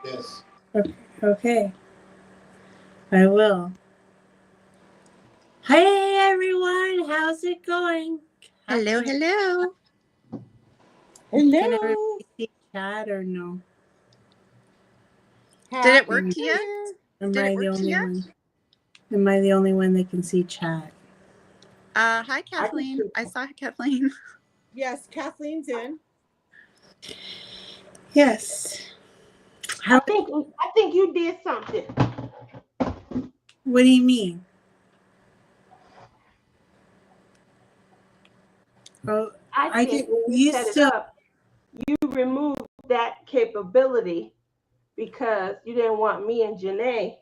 Yes. Okay. I will. Hey everyone, how's it going? Hello, hello. Can everybody see chat or no? Did it work, Tia? Am I the only one? Am I the only one that can see chat? Hi, Kathleen. I saw Kathleen. Yes, Kathleen's in. Yes. I think you did something. What do you mean? Oh, I think when you set it up, you removed that capability because you didn't want me and Janae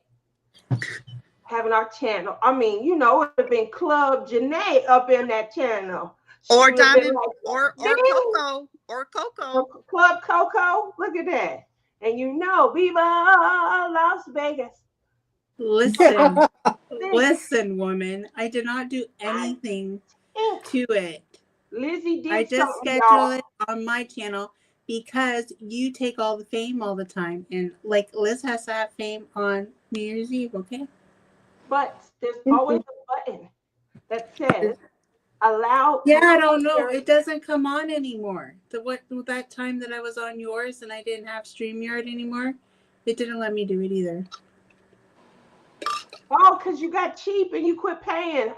having our channel. I mean, you know, it would have been Club Janae up in that channel. Or Diamond, or Coco, or Coco. Club Coco. Look at that. And you know, Viva Las Vegas. Listen, listen, woman. I did not do anything to it. Lizzie did. I just schedule it on my channel because you take all the fame all the time. And like Liz has to have fame on New Year's Eve, okay? But there's always a button that says allow. Yeah, I don't know. It doesn't come on anymore. That time that I was on yours and I didn't have StreamYard anymore, it didn't let me do it either. Oh, because you got cheap and you quit paying.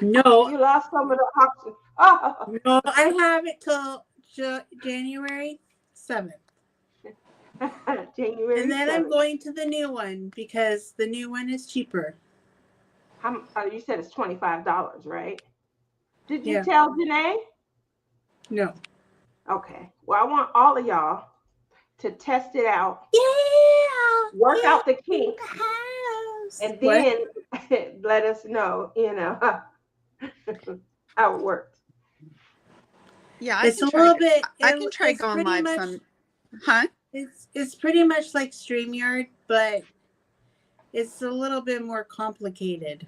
No. You lost some of the options. No, I have it till January 7th. January and then 7th. I'm going to the new one because the new one is cheaper. You said it's $25, right? Did you tell Janae? No. Okay. Well, I want all of y'all to test it out. Yeah. Work out the kinks. And then let us know, how it works. Yeah, it's a little bit. I can try going live some. Huh? It's pretty much like StreamYard, but it's a little bit more complicated.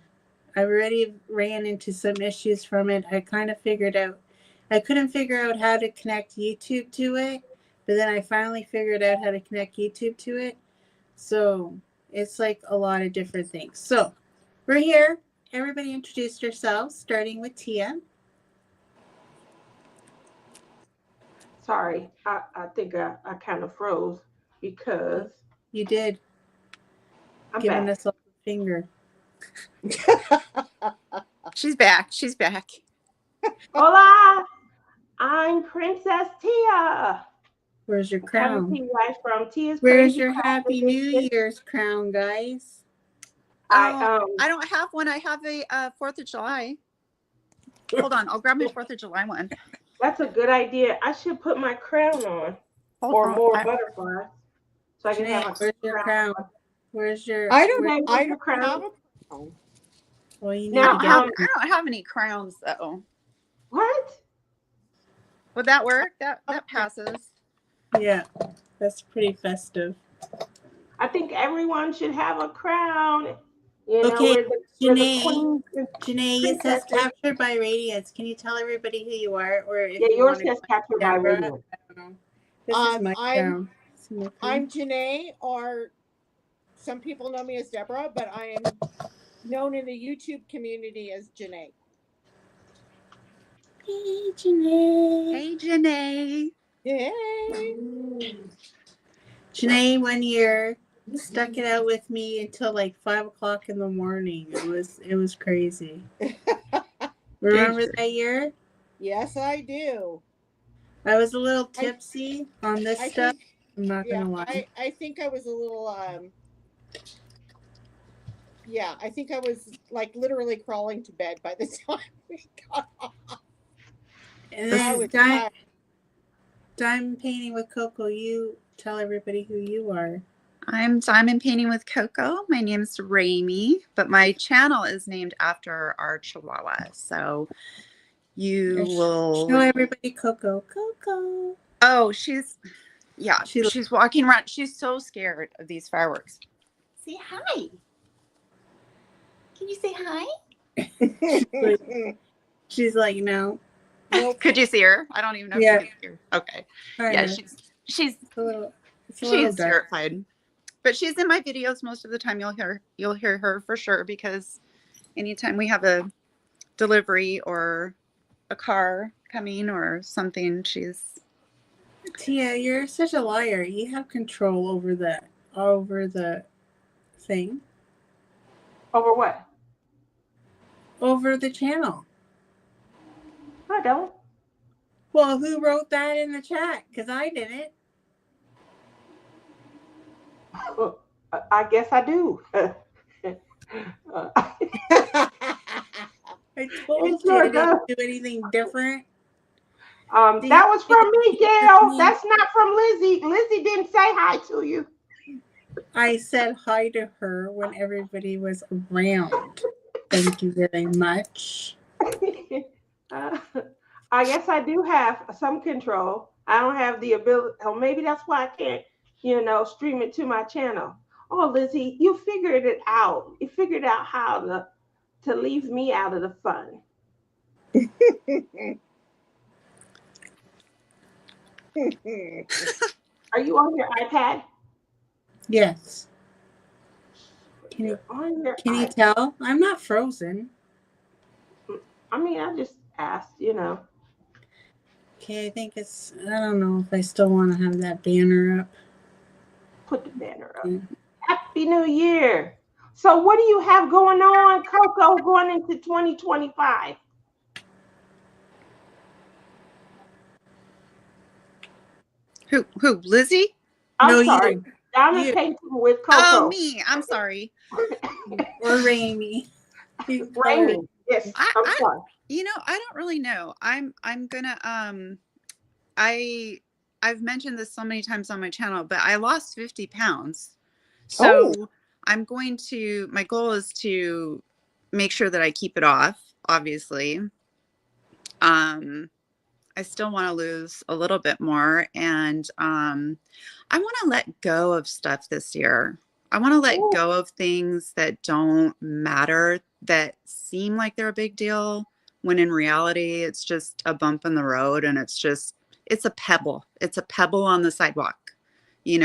I already ran into some issues from it. I kind of figured out. I couldn't figure out how to connect YouTube to it, but then I finally figured out how to connect YouTube to it. So it's like a lot of different things. So we're here. Everybody introduce yourselves, starting with Tia. Sorry, I think I kind of froze because you did. I'm giving back. us a finger. She's back. She's back. Hola, I'm Princess Tia. Where's your crown? Coming to you guys from Tia's Where's Crazy your Craft Happy New Edition. Year's crown, guys? I don't have one. I have a 4th of July. Hold on, I'll grab my 4th of July one. That's a good idea. I should put my crown on, more butterflies, so I can have where's your crown? Where's your? I don't have a crown. Well, you need now, to get I don't have any crowns though. What? Would that work? That passes. Yeah, that's pretty festive. I think everyone should have a crown. Okay, Janae, it says captured by radiance. Can you tell everybody who you are? Or if yours says captured by radiance. I don't know. This is my crown. I'm Janae, or some people know me as Deborah, but I am known in the YouTube community as Janae. Hey, Janae. Hey, Janae. Yay. Janae, 1 year, stuck it out with me until like 5 o'clock in the morning. It was crazy. Remember that year? Yes, I do. I was a little tipsy on this stuff. I'm not gonna lie. I think I was a little I think I was like literally crawling to bed by the time we got off. And then Diamond Painting with Coco, you tell everybody who you are. I'm Diamond Painting with Coco. My name's Raimi, but my channel is named after our Chihuahua. So you will show everybody Coco. Coco. Oh, she's walking around. She's so scared of these fireworks. Say hi. Can you say hi? She's like, no. Could you see her? I don't even know if you can see her. Okay. Yeah, she's a little. It's a little She's dark. terrified. But she's in my videos most of the time. You'll hear her for sure, because anytime we have a delivery or a car coming or something, she's Tia, you're such a liar. You have control over the thing, Over what? over the channel. I don't. Well, who wrote that in the chat? Because I didn't. I guess I do. I told It you sure I does. didn't do anything different. That was from me, Gail. That's not from Lizzie. Lizzie didn't say hi to you. I said hi to her when everybody was around. Thank you very much. I guess I do have some control. I don't have the ability, or maybe that's why I can't, stream it to my channel. Oh, Lizzie, you figured it out. You figured out how to leave me out of the fun. Are you on your iPad? Yes. Can you tell? I'm not frozen. I mean, I just asked, Okay, I think I don't know if I still want to have that banner up. Put the banner up. Yeah. Happy New Year. So what do you have going on, Coco, going into 2025? who? Lizzie? I'm No, sorry. you. Diamond You. painting with Coco. Oh, me. I'm sorry. Or Rainy. Rainy. Yes, I'm sorry. I don't really know. I'm gonna I've mentioned this so many times on my channel, but I lost 50 pounds. So I'm going to, my goal is to make sure that I keep it off, obviously. I still want to lose a little bit more, and I want to let go of stuff this year. I want to let go of things that don't matter, that seem like they're a big deal, when in reality, it's just a bump in the road, and it's a pebble. It's a pebble on the sidewalk, I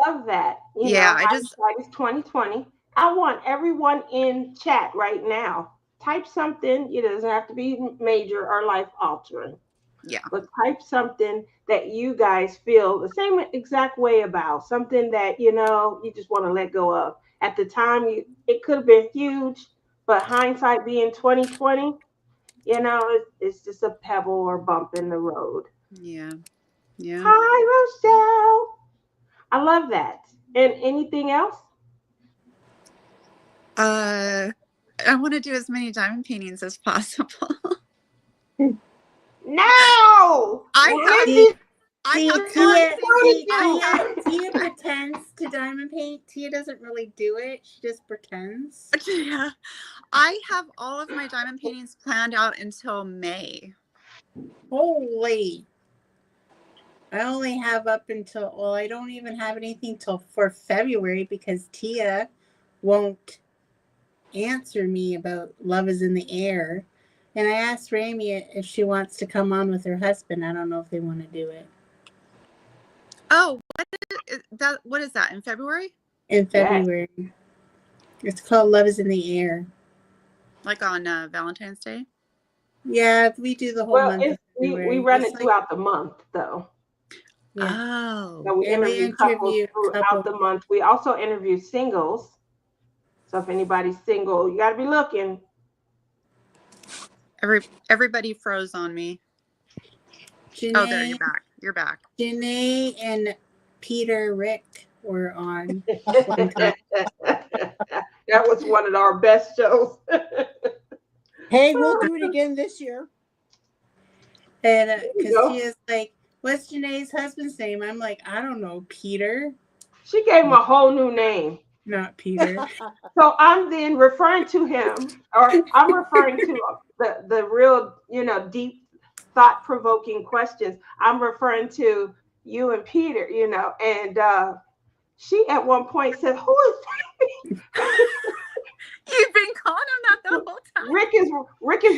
love that. Hindsight is 2020. I want everyone in chat right now. Type something. It doesn't have to be major or life altering. Yeah. But type something that you guys feel the same exact way about, something that you just want to let go of. At the time, it could have been huge, but hindsight being 2020, it's just a pebble or bump in the road. Yeah. Hi, Rochelle. I love that. And anything else? I want to do as many diamond paintings as possible. No! Tia pretends to diamond paint. Tia doesn't really do it. She just pretends. Yeah. I have all of my diamond paintings planned out until May. Holy. I only have up until, well, I don't even have anything for February because Tia won't answer me about Love is in the Air. And I asked Rami if she wants to come on with her husband. I don't know if they want to do it. Oh, what is that, in February? In February. Yes. It's called Love is in the Air. Like on Valentine's Day? Yeah, we do the whole month of February. We run it throughout the month, though. Yeah. Oh. So we interview couples throughout the month. We also interview singles. So if anybody's single, you got to be looking. Everybody froze on me. Janae, there, you're back. You're back. Janae and Peter Rick were on. That was one of our best shows. Hey, we'll do it again this year. And because she is like, what's Janae's husband's name? I'm like, I don't know, Peter. She gave him a whole new name. Not Peter. So I'm then referring to him, or I'm referring to the real, deep, thought-provoking questions. I'm referring to you and Peter, and she at one point said, "Who is that?" You've been calling him that the whole Rick is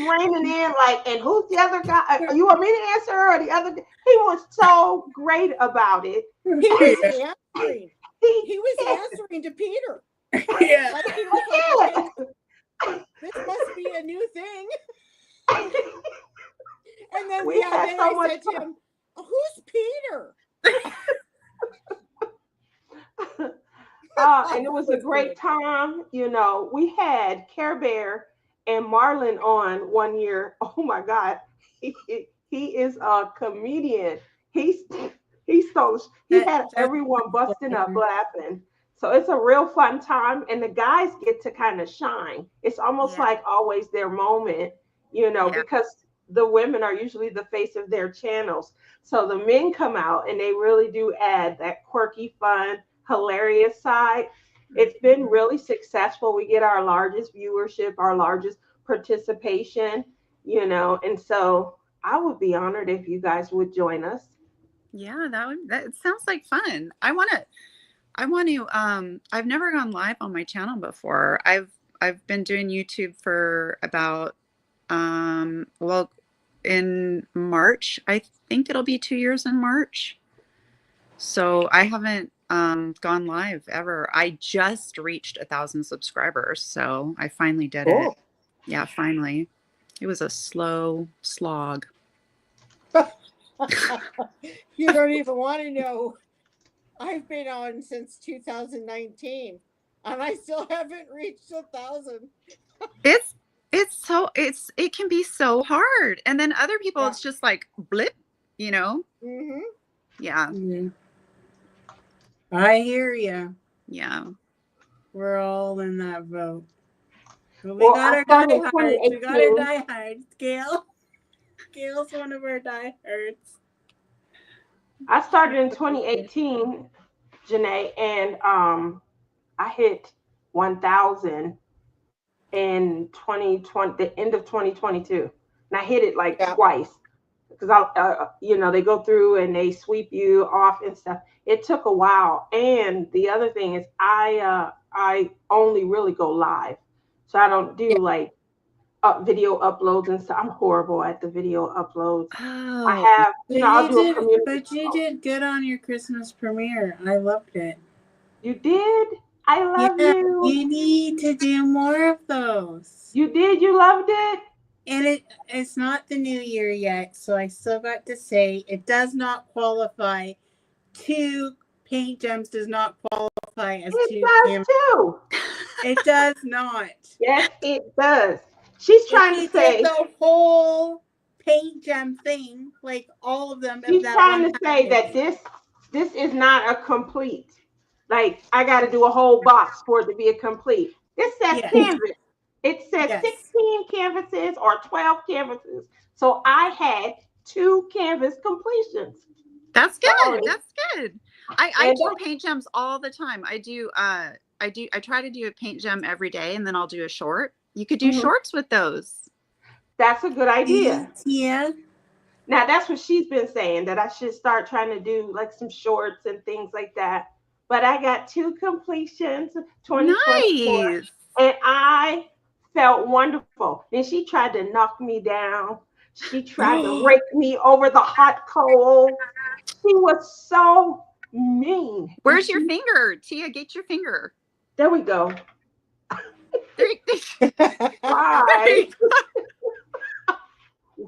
reining in like, and who's the other guy? You want me to answer or the other? He was so great about it. He was answering. He was answering to Peter. Yeah. Like he was like, okay, this must be a new thing. And then We had then so I much said to fun. him, "Who's Peter?" And it was a great time. You know, we had Care Bear and Marlon on one year. Oh my God, he is a comedian. He had everyone busting up laughing. So it's a real fun time, and the guys get to kind of shine. It's almost Yeah. like always their moment, you know, Yeah. because the women are usually the face of their channels. So the men come out and they really do add that quirky, fun, hilarious side. It's been really successful. We get our largest viewership, our largest participation, you know, and so I would be honored if you guys would join us. Yeah, that sounds like fun. I've never gone live on my channel before. I've been doing YouTube for about well, in March. I think it'll be 2 years in March. So I haven't gone live ever. I just reached 1,000 subscribers, so I finally did it. Yeah, finally. It was a slow slog. You don't even want to know. I've been on since 2019, and I still haven't reached 1,000. It can be so hard. And then other people, Yeah. it's just like blip, you know? Mm-hmm. Yeah. Yeah. I hear you. Yeah. We're all in that boat. But we Well, got I our started in diehards. We got our 2018. diehards. Gail's one of our diehards. I started in 2018, Janae, and I hit 1,000 in 2020, the end of 2022, and I hit it like twice because you know, they go through and they sweep you off and stuff. It took a while, and the other thing is, I only really go live, so I don't do like video uploads and stuff. I'm horrible at the video uploads. I Oh, have, you know, I'll do a community. But you did good on your Christmas premiere. I loved it. You did? I love you. You need to do more of those. You did? You loved it? And it's not the new year yet, so I still got to say it does not qualify. 2 paint gems does not qualify as It 2 does cameras. too. It does not. Yes, it does. She's trying to If you say, did the whole paint gem thing, like all of them, she's of that trying one to say that package. this is not a complete. Like I got to do a whole box for it to be a complete. This says Yes. canvas. It says Yes. 16 canvases or 12 canvases. So I had 2 canvas completions. that's good. Sorry. That's good. I And do paint gems all the time. I try to do a paint gem every day, and then I'll do a short. You could do shorts with those. that's a good idea. Yeah. Now that's what she's been saying, that I should start trying to do like some shorts and things like that. But I got 2 completions, 2024, Nice. and I felt wonderful. Then she tried to knock me down. She tried to rake me over the hot coals. She was so mean. Where's your finger? Tia, get your finger. There we go. There Bye.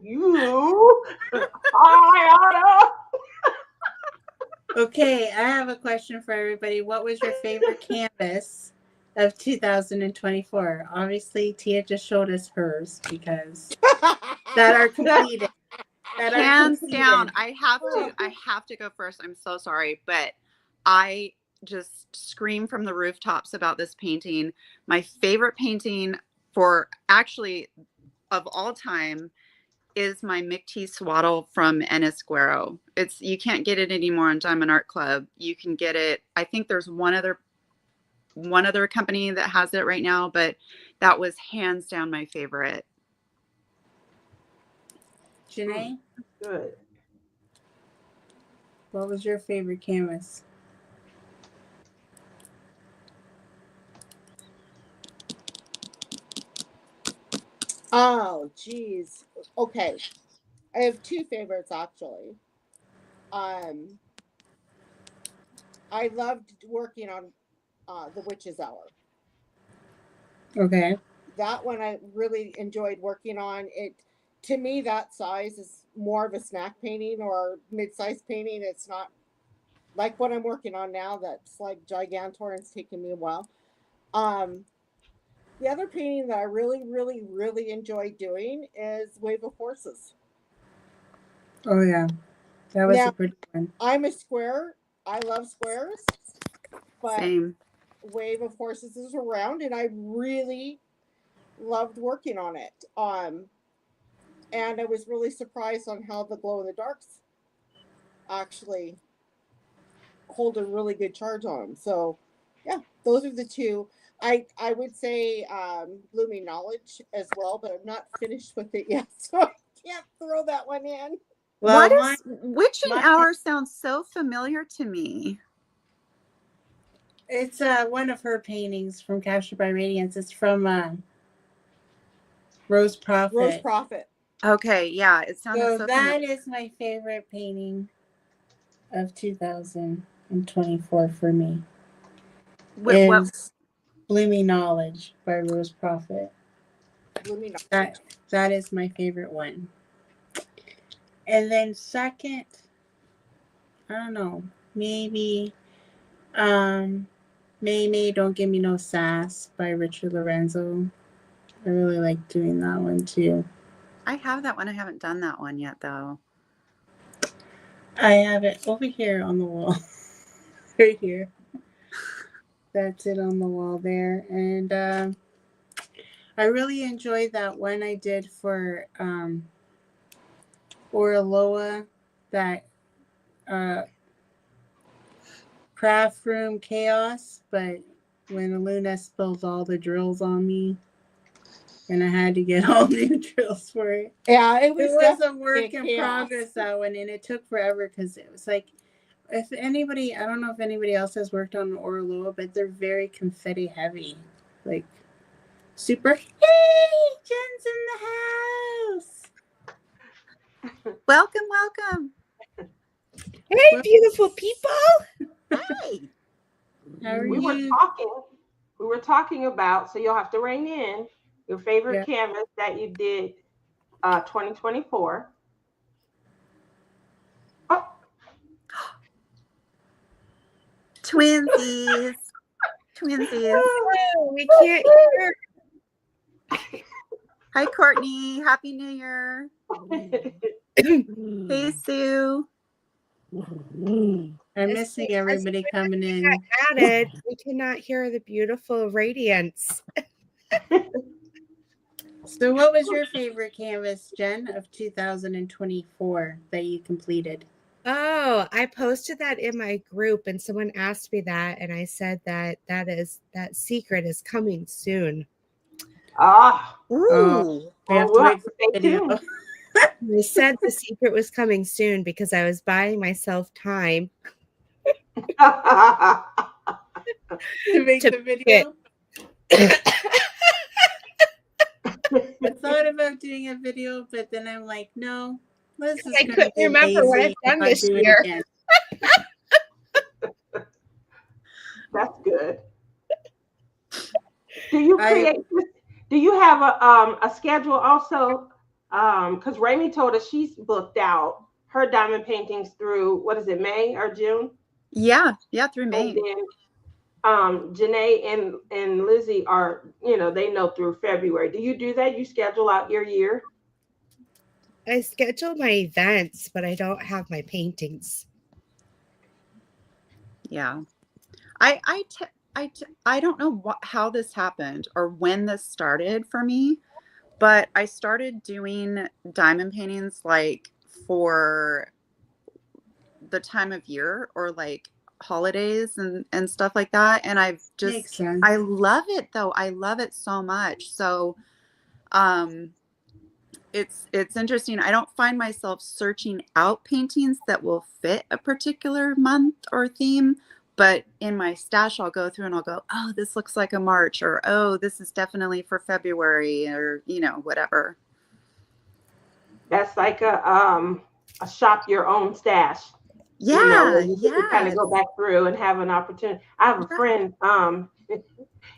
You. Hi, Anna. Okay, I have a question for everybody. What was your favorite canvas of 2024? Obviously, Tia just showed us hers because that are completed. Hands down. I have to go first. I'm so sorry, but I just scream from the rooftops about this painting. My favorite painting for actually of all time is my McT Swaddle from Ennis Guero. You can't get it anymore on Diamond Art Club. You can get it. I think there's one other company that has it right now, but that was hands down my favorite. Janae, Good. what was your favorite canvas? Oh, geez. Okay. I have two favorites actually. Um, I loved working on The Witch's Hour. Okay. That one I really enjoyed working on. It to me that size is more of a snack painting or mid-size painting. It's not like what I'm working on now that's like gigantor and it's taking me a while. Um, the other painting that I really, really, really enjoy doing is Wave of Horses. Oh yeah, that was a Now, pretty one. I'm a square. I love squares, but Same. Wave of Horses is around, and I really loved working on it. And I was really surprised on how the glow in the darks actually hold a really good charge on them. So, yeah, those are the two. I would say Blooming Knowledge as well, but I'm not finished with it yet, so I can't throw that one in. Well, What mine, is Witching mine Hour sounds so familiar to me. it's one of her paintings from Captured by Radiance. It's from Rose Prophet. Rose Prophet. Okay, yeah, it sounded So so that familiar. is my favorite painting of 2024 for me. What Is Blooming Knowledge by Rose Prophet. Blooming Knowledge. That is my favorite one. And then second, I don't know, maybe May Don't Give Me No Sass by Richard Lorenzo. I really like doing that one too. I have that one. I haven't done that one yet though. I have it over here on the wall. Right here. That's it on the wall there. And I really enjoyed that one I did for Oraloa, that craft room chaos, but when Luna spilled all the drills on me and I had to get all new drills for it. Yeah, it It was was a definitely work in chaos. progress, that one, and it took forever because it was like, if anybody, I don't know if anybody else has worked on Oraloa, but they're very confetti heavy. Like, super, hey, Jen's in the house. Welcome, welcome. Hey, beautiful people. Hey. How are We you? were talking about, so you'll have to rein in your favorite Yeah. canvas that you did 2024. Oh, Twinsies. Twinsies. Oh, we can't hear. Hi, Courtney. Happy New Year. Hey, Sue. I'm missing everybody coming in. Added, we cannot hear the beautiful radiance. So, what was your favorite canvas, Jen, of 2024 that you completed? Oh, I posted that in my group, and someone asked me that, and I said that secret is coming soon. ah, Ooh. We have to we'll have wait to for the stay video. tuned. I said the secret was coming soon because I was buying myself time. To make To the video. I thought about doing a video, but then I'm like, no, let's just I couldn't remember what I've done this year. Again. That's good. Do you have a schedule also? Because Raimi told us she's booked out her diamond paintings through, what is it, May or June? Yeah, through And May. then Janae and Lizzie are, they know through February. Do you do that? You schedule out your year? I schedule my events, but I don't have my paintings. Yeah. I don't know how this happened or when this started for me, but I started doing diamond paintings like for the time of year or like holidays and stuff like that. And I've Makes just, sense. I love it though. I love it so much. So, it's interesting. I don't find myself searching out paintings that will fit a particular month or theme, But in my stash, I'll go through and I'll go, oh, this looks like a March, or oh, this is definitely for February, or whatever. That's like a shop your own stash. Yeah, Where you can kind of go back through and have an opportunity. I have a friend,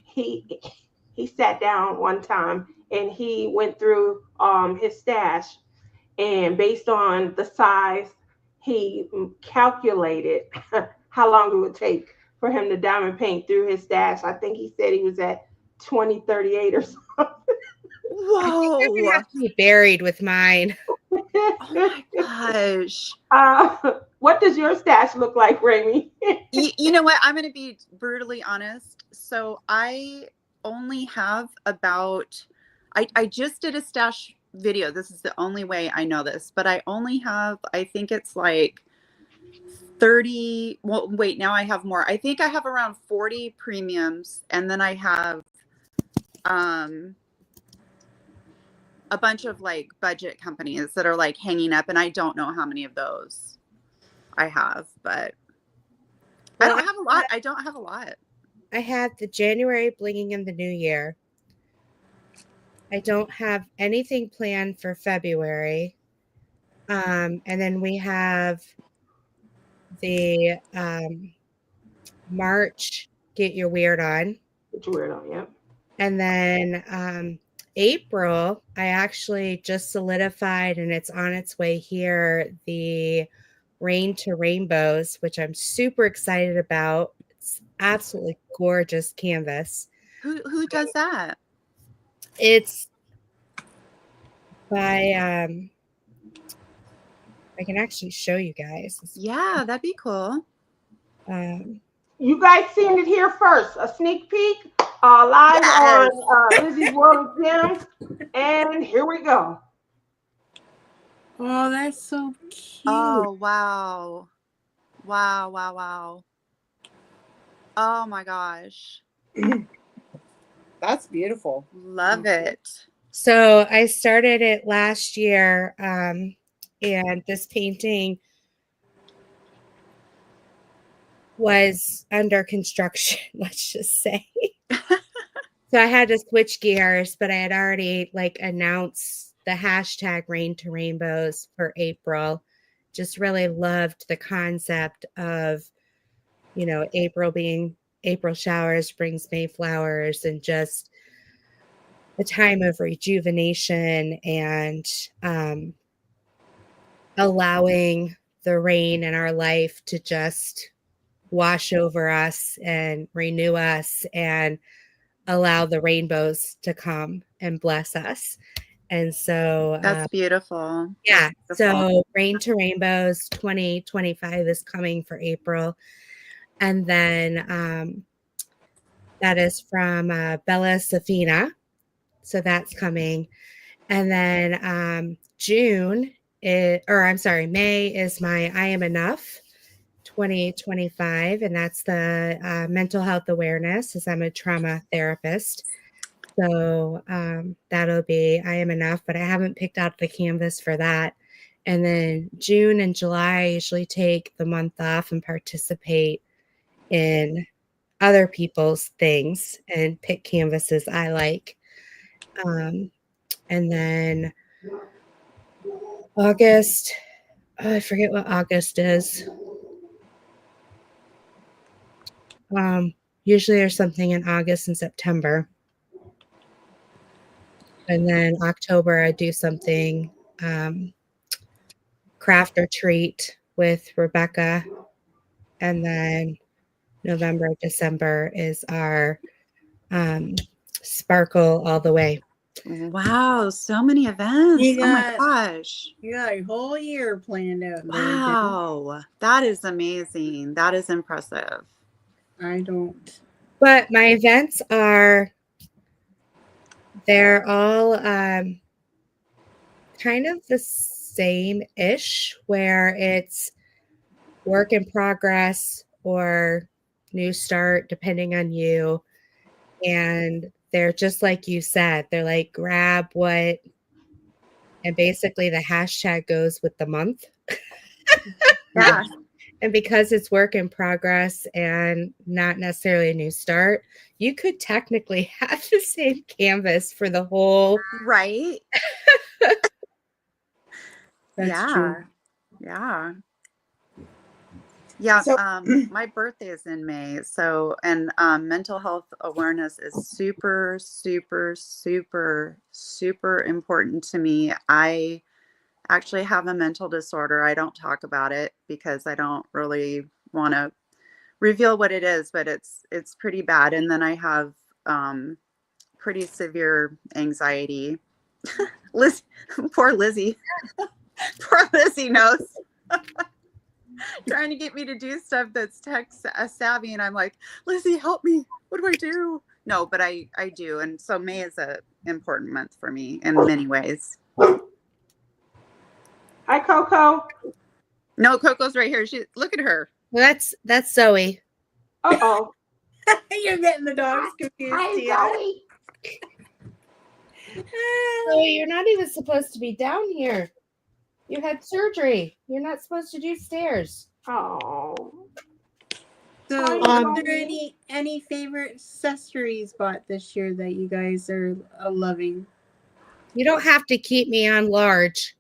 he sat down one time and he went through his stash, and based on the size, he calculated how long it would take for him to diamond paint through his stash. I think he said he was at 2038 or something. Whoa. I think I'm gonna have to be buried with mine. Oh my gosh. What does your stash look like, Rami? You know what? I'm going to be brutally honest. So I only have about, I just did a stash video. This is the only way I know this, but I only have, I think it's like 30. Well, wait, now I have more. I think I have around 40 premiums. And then I have, a bunch of like budget companies that are like hanging up, and I don't know how many of those I have, but I don't have a lot. I don't have a lot. I have the January blinging in the new year. I don't have anything planned for February. And then we have the March Get Your Weird On. Get your weird on, yeah. And then April, I actually just solidified, and it's on its way here, the Rain to Rainbows, which I'm super excited about. It's absolutely gorgeous canvas. Who does that? It's by I can actually show you guys. Yeah, that'd be cool. You guys seen it here first. A sneak peek live on Lizzie's World of Gems. And here we go. Oh, that's so cute. Oh, wow. Wow, wow, wow. Oh my gosh. That's beautiful. Love it. So I started it last year, and this painting was under construction, let's just say. So I had to switch gears, but I had already like announced the hashtag Rain to Rainbows for April. Just really loved the concept of, April being April showers brings May flowers, and just a time of rejuvenation and allowing the rain in our life to just wash over us and renew us and allow the rainbows to come and bless us. And so that's beautiful. Yeah. That's beautiful. So Rain to Rainbows 2025 is coming for April. And then that is from Bella Safina. So that's coming. And then May is my I Am Enough 2025. And that's the mental health awareness, as I'm a trauma therapist. So that'll be I Am Enough, but I haven't picked out the canvas for that. And then June and July, I usually take the month off and participate in other people's things and pick canvases I like. And then August, I forget what August is. Usually there's something in August and September. And then October, I do something craft or treat with Rebecca. And then November, December is our sparkle all the way. Wow, so many events. Oh my gosh. You got a whole year planned out. Wow, that is amazing. That is impressive. I don't. But my events they're all kind of the same-ish, where it's work in progress or new start, depending on you. And they're just like you said, they're like grab what, and basically the hashtag goes with the month. Yeah. And because it's work in progress and not necessarily a new start, you could technically have the same canvas for the whole. Right? That's yeah. true. Yeah. Yeah. So- My birthday is in May. So, and mental health awareness is super, super, super, super important to me. I actually have a mental disorder. I don't talk about it because I don't really want to reveal what it is, but it's pretty bad. And then I have pretty severe anxiety. Poor Lizzie. Poor Lizzie knows. Trying to get me to do stuff that's tech savvy, and I'm like, Lizzie, help me. What do I do? No, but I do. And so May is a important month for me in many ways. Hi, Coco. No, Coco's right here. Look at her. Well, that's Zoe. Uh-oh. You're getting the dogs confused. Hi, Tia. Zoe. Zoe, you're not even supposed to be down here. You had surgery. You're not supposed to do stairs. Oh. So, Hi, are there Zoe. any favorite accessories bought this year that you guys are loving? You don't have to keep me on large.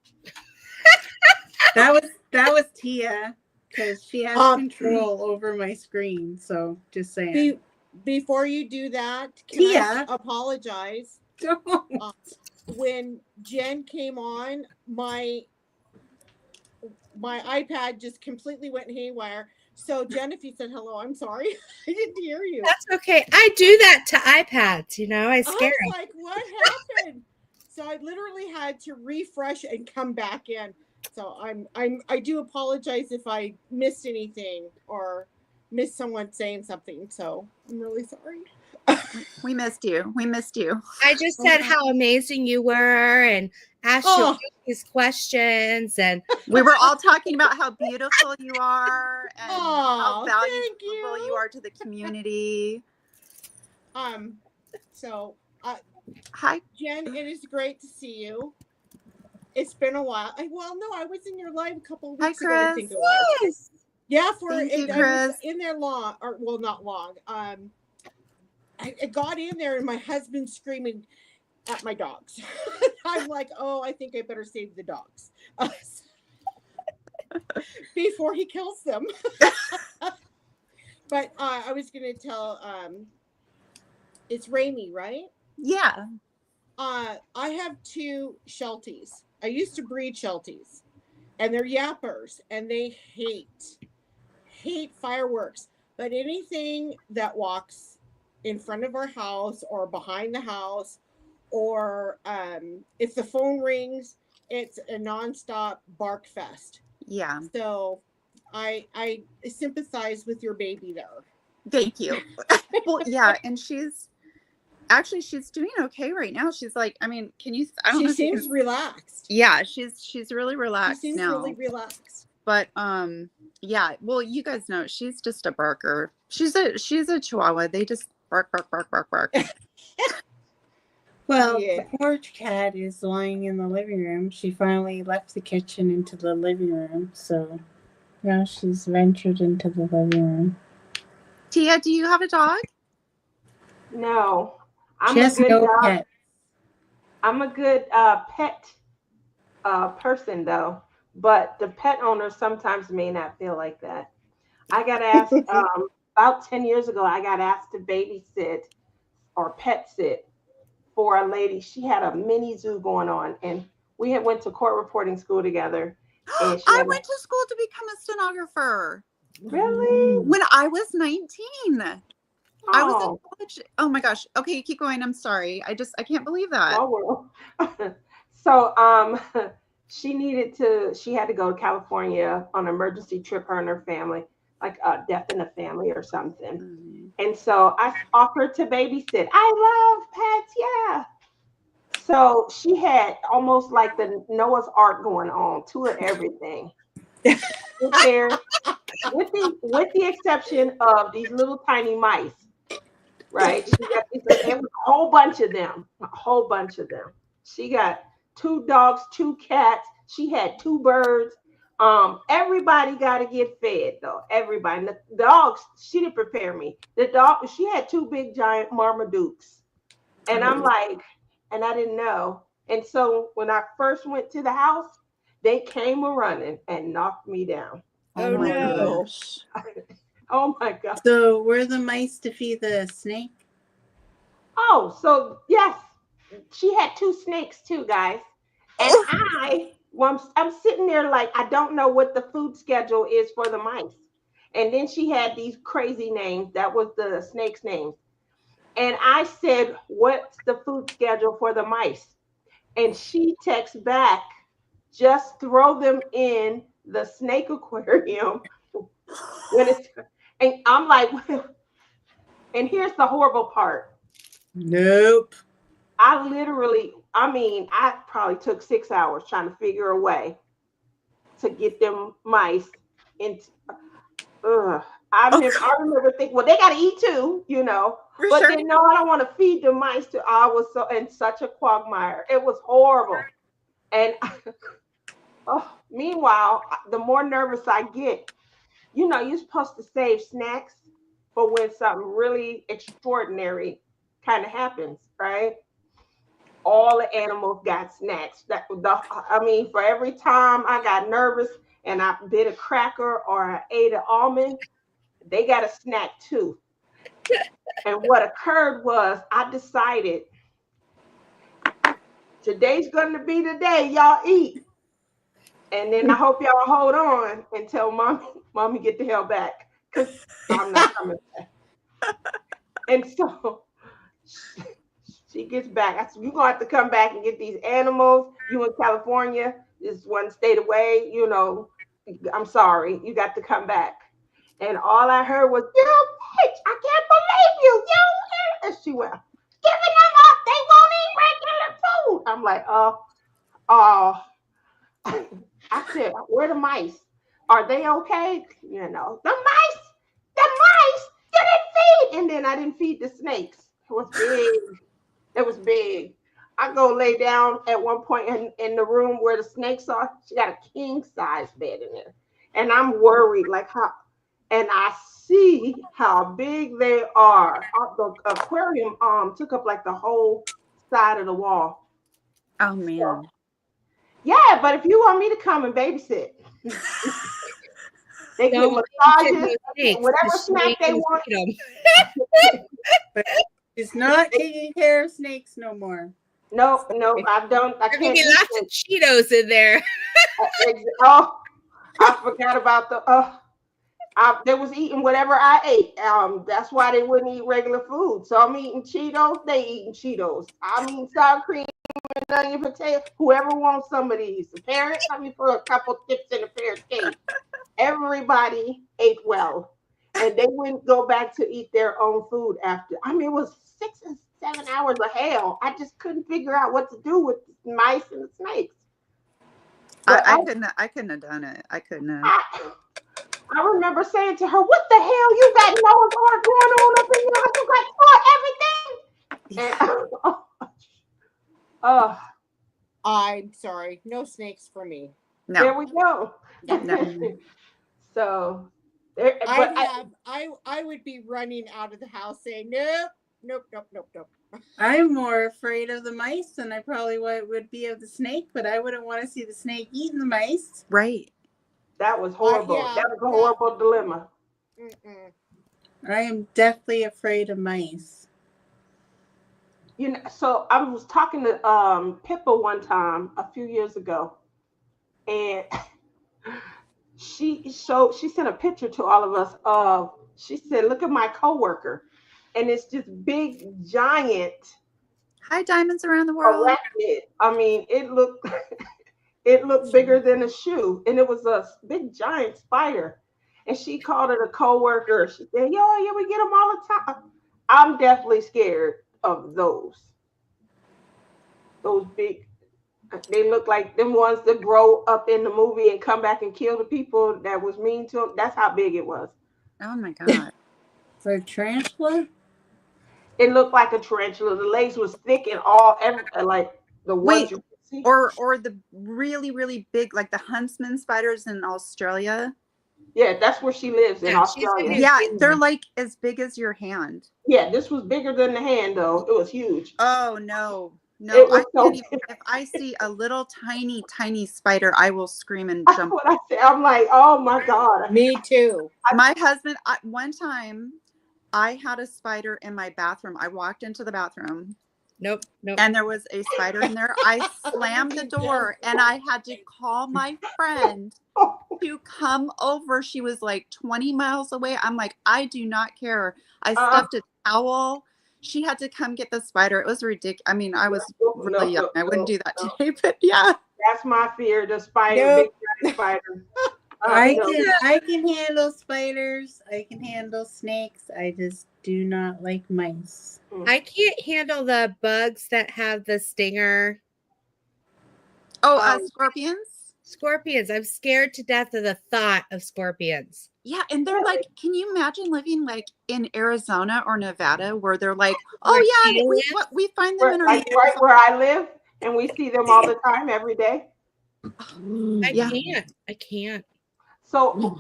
That was Tia, because she has control over my screen. So just saying. Before you do that, can Tia. I apologize? Don't. When Jen came on, my iPad just completely went haywire. So Jen, if you said hello, I'm sorry. I didn't hear you. That's okay. I do that to iPads, I scare I was them. like, what happened? So I literally had to refresh and come back in. So I do apologize if I missed anything or missed someone saying something. So I'm really sorry. We missed you. We missed you. I just said how amazing you were and asked you all these questions. And We were all talking about how beautiful you are and how thank valuable you. you are to the community. So Hi. Jen, it is great to see you. It's been a while. I was in your live a couple of Hi, weeks ago. I think Chris. it was. Yes. Yeah, Thank you, I Chris. was in there long, or well, not long. I got in there and my husband's screaming at my dogs. I'm like, I think I better save the dogs before he kills them. But I was going to tell, it's Raimi, right? Yeah. I have 2 Shelties. I used to breed Shelties, and they're yappers, and they hate fireworks. But anything that walks in front of our house or behind the house, or if the phone rings, it's a nonstop bark fest. Yeah. So I sympathize with your baby there. Thank you. Well, yeah, and she's doing okay right now. She's like, I mean, she seems relaxed. Yeah, she's really relaxed She seems now. really relaxed. But yeah, well, you guys know she's just a barker. She's a Chihuahua. They just bark, bark, bark, bark, bark. Well, Yeah. the porch cat is lying in the living room. She finally left the kitchen into the living room, so now she's ventured into the living room. Tia, do you have a dog? No. I'm She a has good no dog. pet. I'm a good pet person, though. But the pet owners sometimes may not feel like that. I got asked about 10 years ago, I got asked to babysit or pet sit for a lady. She had a mini zoo going on, and we had went to court reporting school together. And I went to school to become a stenographer. Really? When I was 19. I was in Oh, college. Oh my gosh. Okay, keep going. I'm sorry. I can't believe that. oh well. So she had to go to California on an emergency trip, her and her family, like a death in the family or something. Mhm. And so I offered to babysit. I love pets, yeah. So she had almost like the Noah's Ark going on, 2 of everything. There, with the exception of these little tiny mice, right? She got there was a whole bunch of them. She got 2 dogs, 2 cats. She had 2 birds. Everybody got to get fed though. Everybody. And the dogs, she didn't prepare me. The dog, she had two big giant Marmadukes, and I'm like, and I didn't know. And so when I first went to the house, they came a running and knocked me down. Oh, my no. gosh. Oh my God. So were the mice to feed the snake? Oh, so yes, she had two snakes too, guys. And I'm sitting there like I don't know what the food schedule is for the mice. And then she had these crazy names. That was the snake's names. And I said, "What's the food schedule for the mice?" And she texts back, "Just throw them in the snake aquarium when it's." And I'm like, and here's the horrible part. Nope. I probably took 6 hours trying to figure a way to get them mice into. I remember thinking, well, they got to eat too, For but sure. then no, I don't want to feed the mice to. I was so in such a quagmire. It was horrible. And meanwhile, the more nervous I get, you're supposed to save snacks for when something really extraordinary kind of happens, right? All the animals got snacks. For every time I got nervous and I bit a cracker or I ate an almond, they got a snack too. And what occurred was I decided today's going to be the day y'all eat. And then I hope y'all hold on until mommy get the hell back, because I'm not coming back. And so she gets back. I said, "You're going to have to come back and get these animals. You in California, this one state away, I'm sorry. You got to come back." And all I heard was, "You bitch, I can't believe you. And she went, "Giving them up. They won't eat regular food." I'm like, oh. I said, "Where the mice? Are they okay?" The mice, you didn't feed. And then I didn't feed the snakes. It was big. It was big. I go lay down at one point in the room where the snakes are. She got a king size bed in there. And I'm worried, and I see how big they are. The aquarium took up like the whole side of the wall. Oh man. Yeah, but if you want me to come and babysit, they get Don't massages, snakes, whatever the snack they snakes want. eat 'em. She's not taking care of snakes no more. No, I don't. I There can't. can be lots of Cheetos in there. Oh, I forgot about they was eating whatever I ate. That's why they wouldn't eat regular food. So I'm eating Cheetos. They eating Cheetos. I'm eating sour cream and onion potato. Whoever wants some of these. The parents, let me put a couple tips in the parents' cake. Everybody ate well, and they wouldn't go back to eat their own food after. It was 6 and 7 hours of hell. I just couldn't figure out what to do with the mice and the snakes. I couldn't have done it. I couldn't have. I remember saying to her, "What the hell? You got Noah's Ark going on up in your house? You got everything?" And, I'm sorry. No snakes for me. No. there we go. No. So, I would be running out of the house saying, nope. I'm more afraid of the mice than I probably would be of the snake, but I wouldn't want to see the snake eating the mice. Right. that was horrible. Yeah, That was a horrible dilemma. Mm-mm. I am deathly afraid of mice. So I was talking to Pippa one time a few years ago, and she sent a picture to all of us of, she said, "Look at my coworker," and it's this big giant Hi, diamonds around the world. arachnid. It looked bigger than a shoe, and it was a big giant spider. And she called it a coworker. She said, "Yo, yeah, we get them all the time." I'm definitely scared of those. Those big. They look like them ones that grow up in the movie and come back and kill the people that was mean to them. That's how big it was. Oh my god. For a tarantula? It looked like a tarantula. The legs was thick and like the ones you See? Or the really, really big, like the huntsman spiders in Australia. Yeah, that's where she lives in Yeah, she's in Australia. New Yeah, Zealand. they're like as big as your hand. Yeah, this was bigger than the hand though. It was huge. Oh no. It No, was I so can't even. If I see a little tiny spider, I will scream and That's jump. what I said. I'm like, oh my God. Me too. My husband, one time, I had a spider in my bathroom. I walked into the bathroom Nope. and there was a spider in there. I slammed the door and I had to call my friend to come over. She was like 20 miles away. I'm like, I do not care. I stuffed a towel. She had to come get the spider. It was ridiculous. I mean, I was really young. I wouldn't do that today, but yeah. That's my fear, the spider, Nope. big giant spider. I can handle spiders. I can handle snakes. I just do not like mice. I can't handle the bugs that have the stinger. Oh, scorpions? Scorpions. I'm scared to death of the thought of scorpions. Yeah, and they're like, can you imagine living like in Arizona or Nevada where they're like, oh yeah, we find them in our like right where I live, and we see them all the time, every day. I can't. So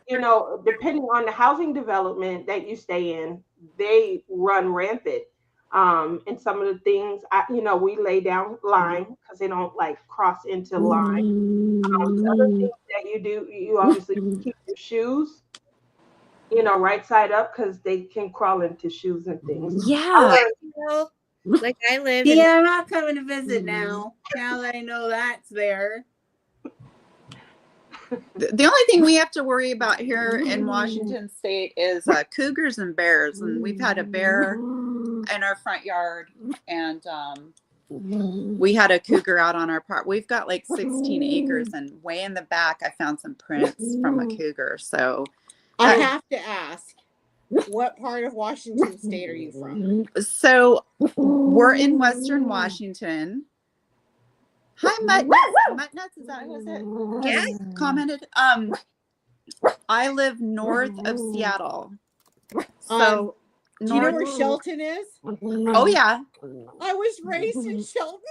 you know, depending on the housing development that you stay in, they run rampant. And some of the things, we lay down line because they don't like cross into line. The other things that you do, you obviously keep your shoes, right side up because they can crawl into shoes and things. Yeah. Like I live. Yeah, I'm not coming to visit now. Now that I know that's there. The only thing we have to worry about here in Washington State is cougars and bears. And we've had a bear in our front yard, and we had a cougar out on our park. We've got like 16 acres, and way in the back, I found some prints from a cougar. So I have to ask, what part of Washington State are you from? So we're in Western Washington. Hi, Muttnuts. Is that who it? Yeah. Commented. I live north of Seattle. So do you know where Shelton is? Oh yeah. I was raised in Shelton.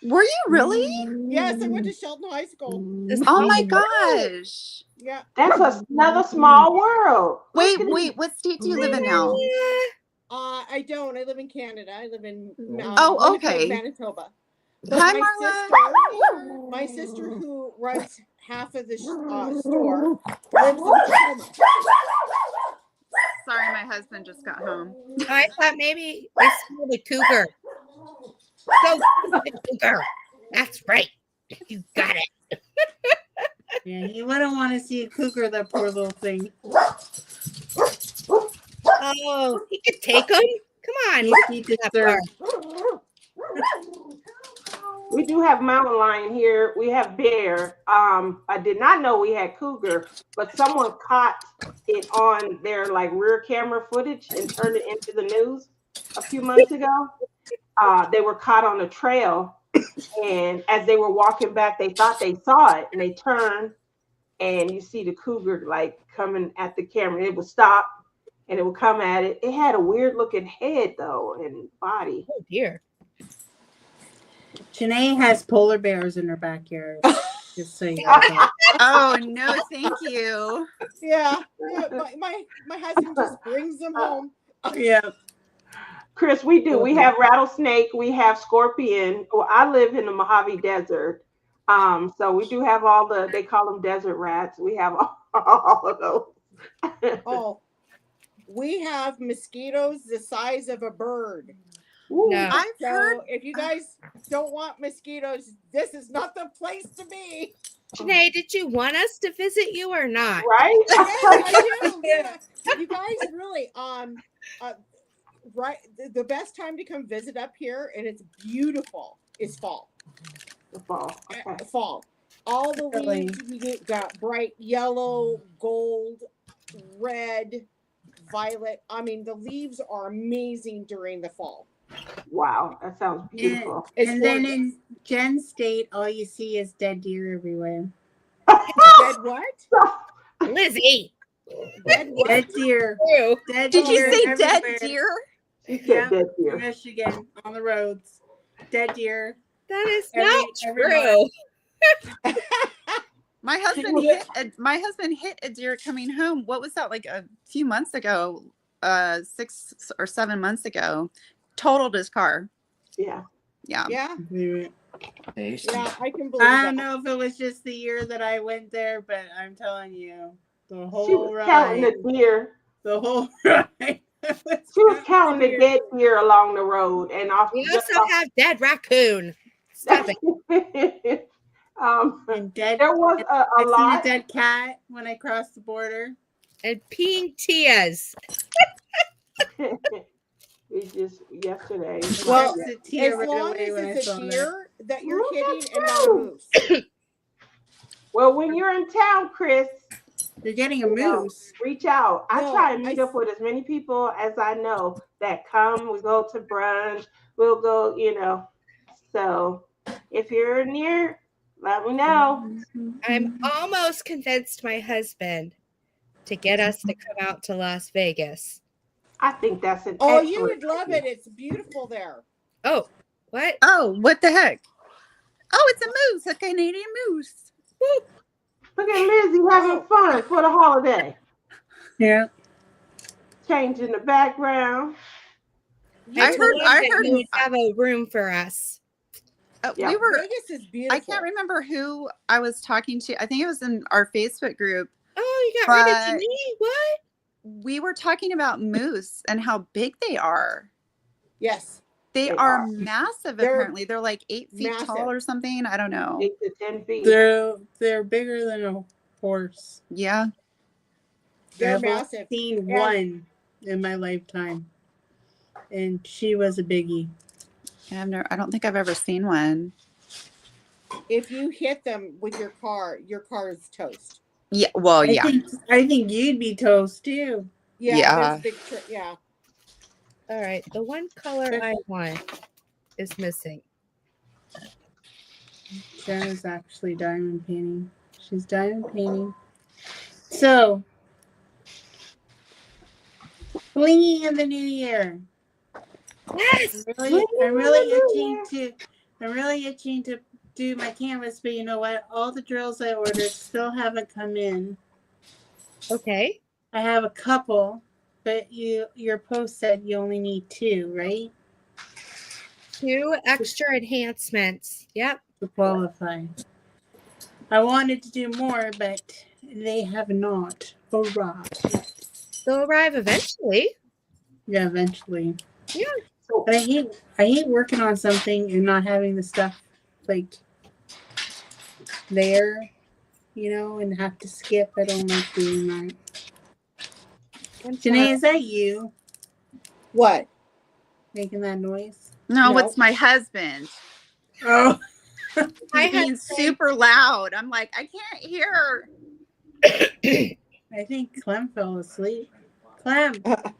Were you really? Yes, I went to Shelton High School. Oh my gosh. Yeah. That's another small world. Wait. What state do you live in now? I don't. I live in Canada. I live in okay. Manitoba. Hi, Marla. My sister, who runs half of the store, lives in Tacoma. Sorry, my husband just got home. I thought maybe they smelled a cougar. Go the cougar. That's right. You got it. Yeah, you wouldn't want to see a cougar, that poor little thing. Oh, you could take them? Come on. He deserves. We do have mountain lion here. We have bear. I did not know we had cougar, but someone caught it on their like rear camera footage and turned it into the news a few months ago. They were caught on a trail, and as they were walking back, they thought they saw it, and they turned, and you see the cougar like coming at the camera. It would stop, and it would come at it. It had a weird looking head though and body. Oh dear. Janae has polar bears in her backyard. Just so you know. Oh no, thank you. Yeah. My husband just brings them home. Yeah. Chris, we do. We have rattlesnake. We have scorpion. Well, I live in the Mojave Desert. So we do have they call them desert rats. We have all of those. Oh, we have mosquitoes the size of a bird. No. I've heard. If you guys don't want mosquitoes, this is not the place to be. Janae, did you want us to visit you or not? Right? Yes, I do. Yeah. You guys really, right. The best time to come visit up here, and it's beautiful, is fall. The fall. Okay. Fall. All the leaves you got bright yellow, gold, red, violet. I mean, the leaves are amazing during the fall. Wow, that sounds beautiful. And then in Jen State, all you see is dead deer everywhere. Dead what? Lizzie. Dead deer. Dead Did you deer say everywhere. dead deer? She said dead deer. Michigan on the roads. Dead deer. That is Every not true. My husband hit a deer coming home. What was that, like a few months ago? 6 or 7 months ago. Totaled his car. Yeah. Yeah. Yeah, I can believe I that. don't know if it was just the year that I went there, but I'm telling you, the She whole was counting ride, the deer. the whole ride. She was counting the dead deer along the road and off. We also have dead raccoon. Stop it. And dead. There was I a seen lot. a dead cat when I crossed the border. And peeing Tias. We just yesterday. Well, As Tia right long away as when I it's saw a that. deer that you're Look hitting at and not a you. moose. Well, when you're in town, Chris, You're getting a you know, moose. reach out. I No, try and meet up with as many people as I know that come. We go to brunch. We'll go, So if you're near, let me know. I'm almost convinced my husband to get us to come out to Las Vegas. I think that's an Oh, excellent you would love idea. it. It's beautiful there. Oh, what? Oh, what the heck? Oh, it's a moose, a Canadian moose. Woo. Look at Lizzie having fun for the holiday. Yeah. Changing the background. I told him that heard- he would have a room for us. Yeah. We were. Vegas is beautiful. I can't remember who I was talking to. I think it was in our Facebook group. Oh, you got rid of But- Denise? What? We were talking about moose and how big they are. Yes. They They are are. massive. They're Apparently, they're like 8 feet massive. tall or something. I don't know. 8 to 10 feet. They're bigger than a horse. Yeah. They're I've only massive. seen And- one in my lifetime, and she was a biggie. I don't think I've ever seen one. If you hit them with your car is toast. Yeah. Well, yeah. I think you'd be toast too. Yeah. Yeah. There's a big yeah. All right. The one color I want is missing. Jenna's actually diamond painting. She's diamond painting. So, blingy in the new year. Yes. I'm really itching to do my canvas, but you know what? All the drills I ordered still haven't come in. Okay. I have a couple, but your post said you only need 2, right? 2 extra enhancements. Yep. To qualify. I wanted to do more, but they have not. Hurrah. They'll arrive eventually. Yeah, eventually. Yeah. But I hate working on something and not having the stuff like there, and have to skip. I don't like doing that. Janae, is that you What? making that noise? No, No. it's my husband. Oh, I He's being super loud. I'm like, I can't hear. I think Clem fell asleep. Clem. Hi,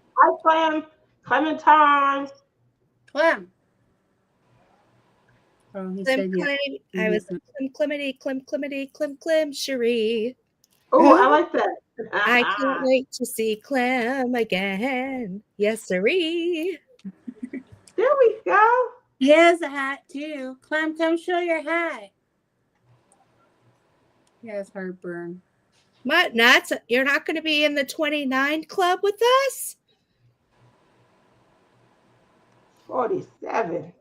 Clementine. Oh, he Clem, said yeah. Clem. I was Clem, Cherie. Oh, I like that. I can't wait to see Clem again. Yes, sirree. There we go. He has a hat too. Clem, come show your hat. He has heartburn. What nuts? You're not going to be in the 29 club with us? 47.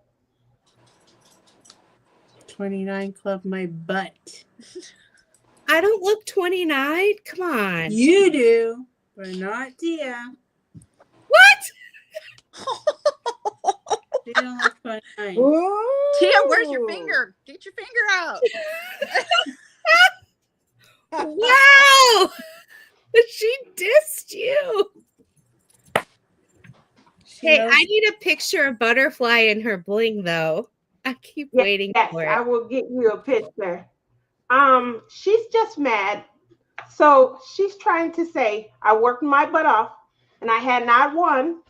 29 club my butt. I don't look 29. Come on. You do, but not Dia. What? She don't look 29. Tia, where's your finger? Get your finger out. Wow. She dissed you. Hey, I need a picture of Butterfly and her bling, though. I keep waiting Yes, for I it. will get you a picture. She's just mad. So she's trying to say, I worked my butt off and I had not 1,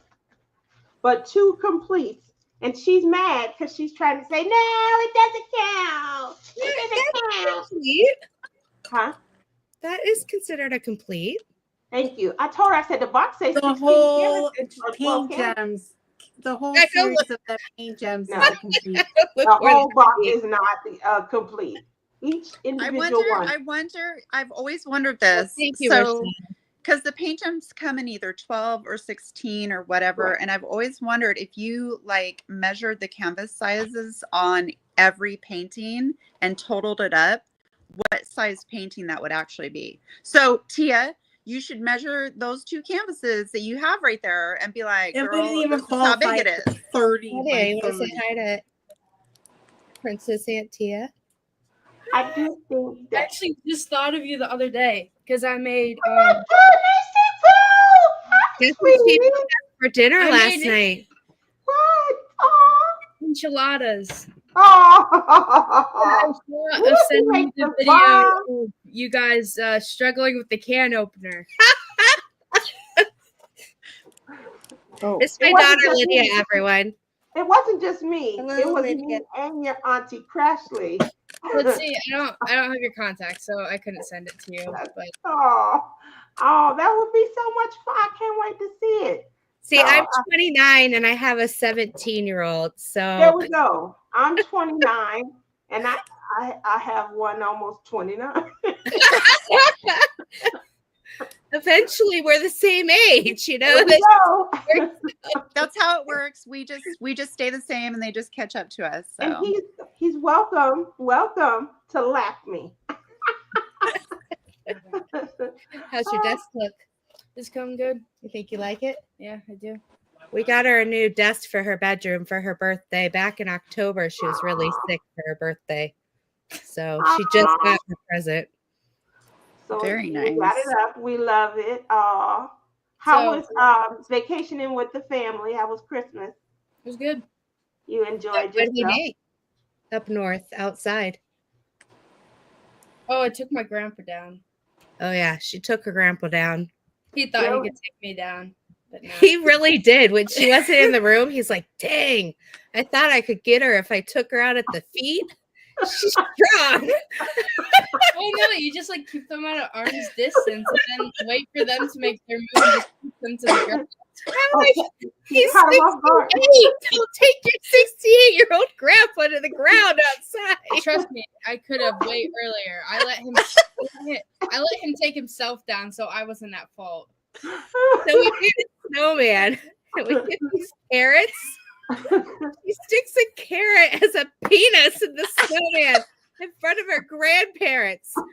but 2 completes. And she's mad because she's trying to say, no, it doesn't count. It doesn't count. Complete? Huh? That is considered a complete. Thank you. I told her, I said, the box says the 16 whole carats or 12 paint carats. jams the whole I know series of the paint gems No. is complete. The whole box is not complete. Each individual one. I've always wondered this. Thank you, So, Rochelle. because the paint gems come in either 12 or 16 or whatever. Right. And I've always wondered if you like measured the canvas sizes on every painting and totaled it up, what size painting that would actually be. So Tia, you should measure those 2 canvases that you have right there and be like, It girl, wouldn't even this is how big qualify it is. 30 Nadia, by you want to 30. say hi to Princess Aunt Tia? I do think I that. actually just thought of you the other day because I made Oh my goodness, Guess Tifu! what she Sweetie. made for dinner I last made it. night? What? Oh. enchiladas. Oh. I Ooh, thought of she sending you makes the the video bomb. of you guys struggling with the can opener. Oh, It's it my wasn't daughter just Lydia, me. everyone. It wasn't just me. Hello, It was Lydia. me and your auntie Crashly. Let's see. I don't have your contact, so I couldn't send it to you. But Oh, that would be so much fun. I can't wait to see it. See, So, I'm 29 and I have a 17-year-old. There So we go. I'm 29 and I have one almost 29. eventually we're the same age, you know. There we go. That's how it works. We just stay the same and they just catch up to us. And So he's welcome to laugh me. How's your desk look? it's going good. You think you like it? Yeah, I do. We got her a new desk for her bedroom for her birthday. Back in October, she was really sick for her birthday. So she just got her present. So Very we got nice. it up. We love it. How So- was vacationing with the family? How was Christmas? It was good. You enjoyed What did we yourself? make? Up north, outside. Oh, I took my grandpa down. Oh yeah, she took her grandpa down. He thought Really? he could take me down, but no. He really did. When she wasn't in the room, he's like, dang, I thought I could get her if I took her out at the feet. She's strong. Oh no, you just like keep them at an arm's distance and then wait for them to make their move and just keep them to the ground. I'm like, he's Caught him off guard. 68. Don't take your 68-year-old grandpa to the ground outside. Trust me, I could have way earlier. I let him take himself down, so I wasn't at fault. So we made a snowman. And we get these carrots. She sticks a carrot as a penis in the snowman in front of her grandparents. I'm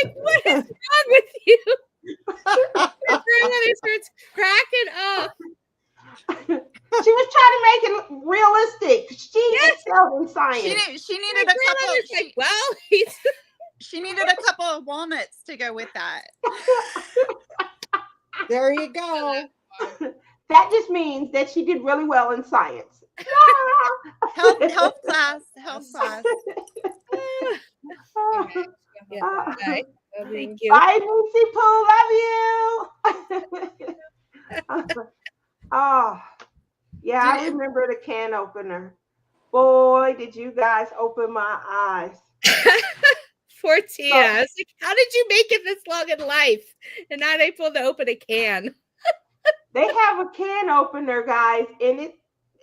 like, what is wrong with you? Her grandmother starts cracking up. She was trying to make it realistic. She excelled in science. She My needed a couple. grandmother's like, well, he's She needed a couple of walnuts to go with that. There you go. That just means that she did really well in science. Health class. yeah, bye. Oh, thank you. Bye, Lucy Pooh. Love you. Oh, yeah, I remember the can opener. Boy, did you guys open my eyes. Poor Tia. I was like, how did you make it this long in life and not able to open a can? They have a can opener, guys, and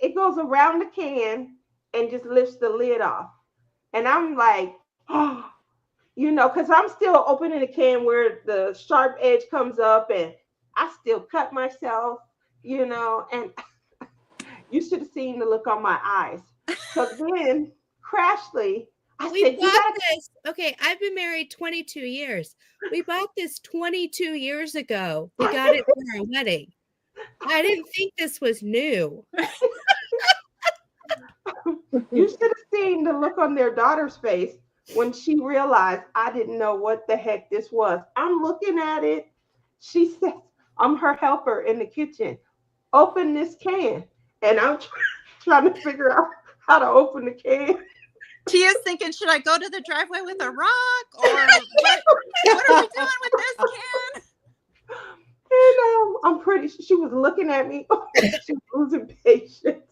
it goes around the can and just lifts the lid off. And I'm like, oh, because I'm still opening the can where the sharp edge comes up and I still cut myself, and you should have seen the look on my eyes. So then, Crashly, I We said, you bought gotta this. Okay, I've been married 22 years. We bought this 22 years ago. We got it for our wedding. I didn't think this was new. You should have seen the look on their daughter's face when she realized I didn't know what the heck this was. I'm looking at it. She says, I'm her helper in the kitchen. Open this can. And I'm trying to figure out how to open the can. Tia's thinking, should I go to the driveway with a rock? Or what are we doing with this can? And I'm pretty sure she was looking at me. She was losing patience.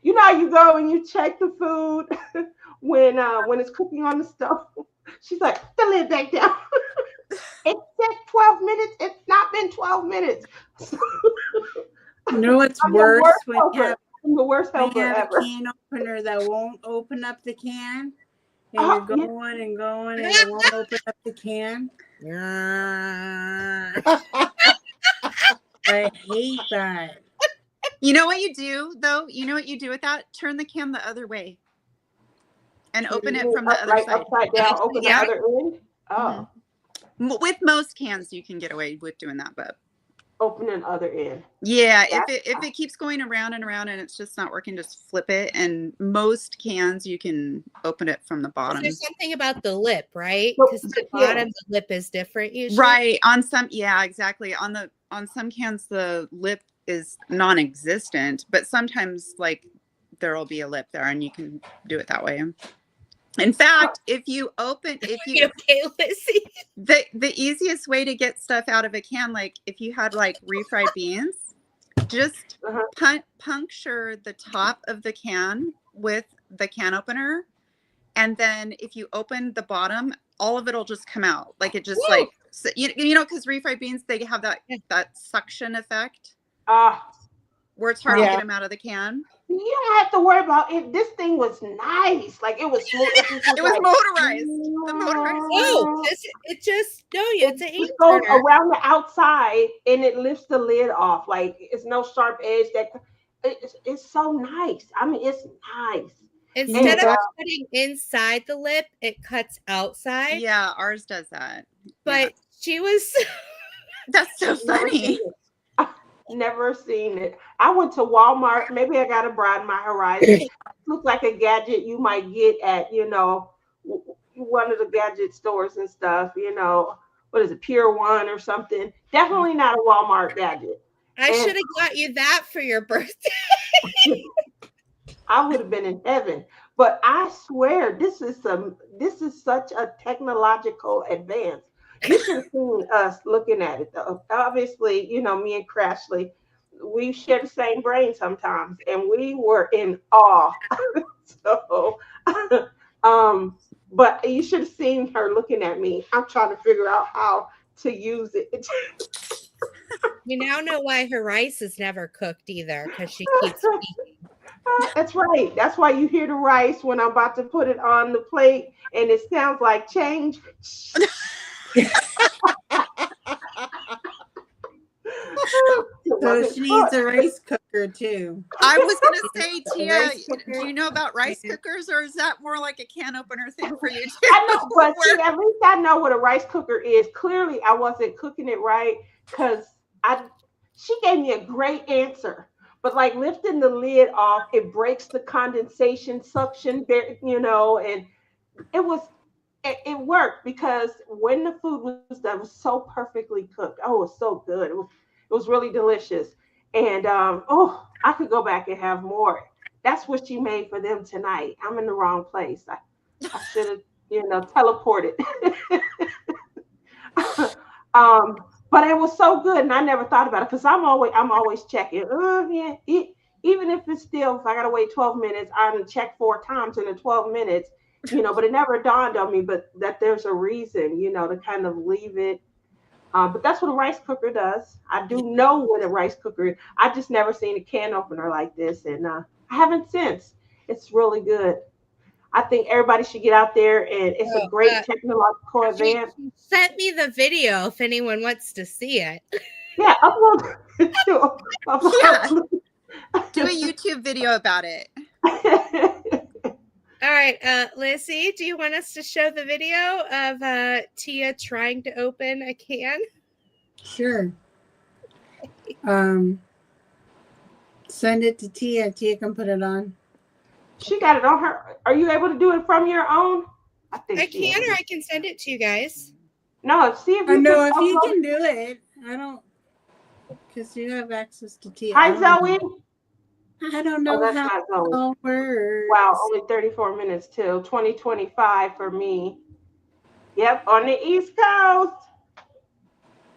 You know how you go and you check the food when it's cooking on the stove? She's like, put the lid back down. It said 12 minutes. It's not been 12 minutes. You know what's I'm the worse worst when you helper. have I'm the worst I helper have a ever. can opener that won't open up the can. And Oh, you're going and going and it won't open up the can. I hate that. You know what you do though? You know what you do with that? Turn the can the other way and open it from the other like side. upside down, open the Yeah. other end. Oh, With most cans, you can get away with doing that, but opening other end. yeah, if That's it keeps going around and around and it's just not working, just flip it. And most cans, you can open it from the bottom. There's something about the lip, right? So, Because the yeah. bottom, the lip is different usually. Right. On some, yeah, exactly. On some cans, the lip is non-existent, but sometimes like there'll be a lip there and you can do it that way. In fact, if you You okay, Lizzie? the easiest way to get stuff out of a can, like if you had like refried beans, just puncture the top of the can with the can opener, and then if you open the bottom, all of it'll just come out. Like it just like, so, you know, because refried beans, they have that suction effect where it's hard to get them out of the can. You don't have to worry about it. This thing was nice. Like it was smooth. It was motorized. The motorized. Oh, it just it's an ink it goes turner. around the outside and it lifts the lid off. Like it's no sharp edge. It's so nice. I mean, it's nice. Instead of cutting inside the lip, it cuts outside. Yeah, ours does that. But she was. That's so funny. Never seen it. I went to Walmart. Maybe I got to broaden my horizon. Looks like a gadget you might get at, you know, one of the gadget stores and stuff. You know, what is it, Pure One or something? Definitely not a Walmart gadget. I should have got you that for your birthday. I would have been in heaven. But I swear, this is such a technological advance. You should have seen us looking at it, though. Obviously, you know, me and Crashly, we share the same brain sometimes, and we were in awe. So, but you should have seen her looking at me. I'm trying to figure out how to use it. You now know why her rice is never cooked either, because she keeps eating. That's right. That's why you hear the rice when I'm about to put it on the plate, and it sounds like change. So she needs a rice cooker too. I was gonna say, Tia, do you know about rice cookers, or is that more like a can opener thing for you too? I know, but see, at least I know what a rice cooker is. Clearly, I wasn't cooking it right because she gave me a great answer. But like lifting the lid off, it breaks the condensation suction, you know, and it worked because when the food was done, it was so perfectly cooked. Oh, it was so good. It was really delicious. And I could go back and have more. That's what she made for them tonight. I'm in the wrong place. I should have, you know, teleported. But it was so good, and I never thought about it because I'm always checking. Even if it's still, if I gotta wait 12 minutes, I'm check 4 times in the 12 minutes, you know. But it never dawned on me, but that there's a reason, you know, to kind of leave it. But that's what a rice cooker does. I do know what a rice cooker is. I just never seen a can opener like this, and I haven't since. It's really good. I think everybody should get out there, and it's a great technological advance. Sent me the video if anyone wants to see it. Yeah, upload. Do a YouTube video about it. All right, Lizzie, do you want us to show the video of Tia trying to open a can? Sure. Send it to Tia. Tia can put it on. She got it on her. Are you able to do it from your own? I can, or I can send it to you guys. No, see if you no, if you can do it. I don't, because you have access to Tia. Hi, Zoe. I don't know that's how not Zoe. it all works. Wow, only 34 minutes till 2025 for me. Yep, on the East Coast.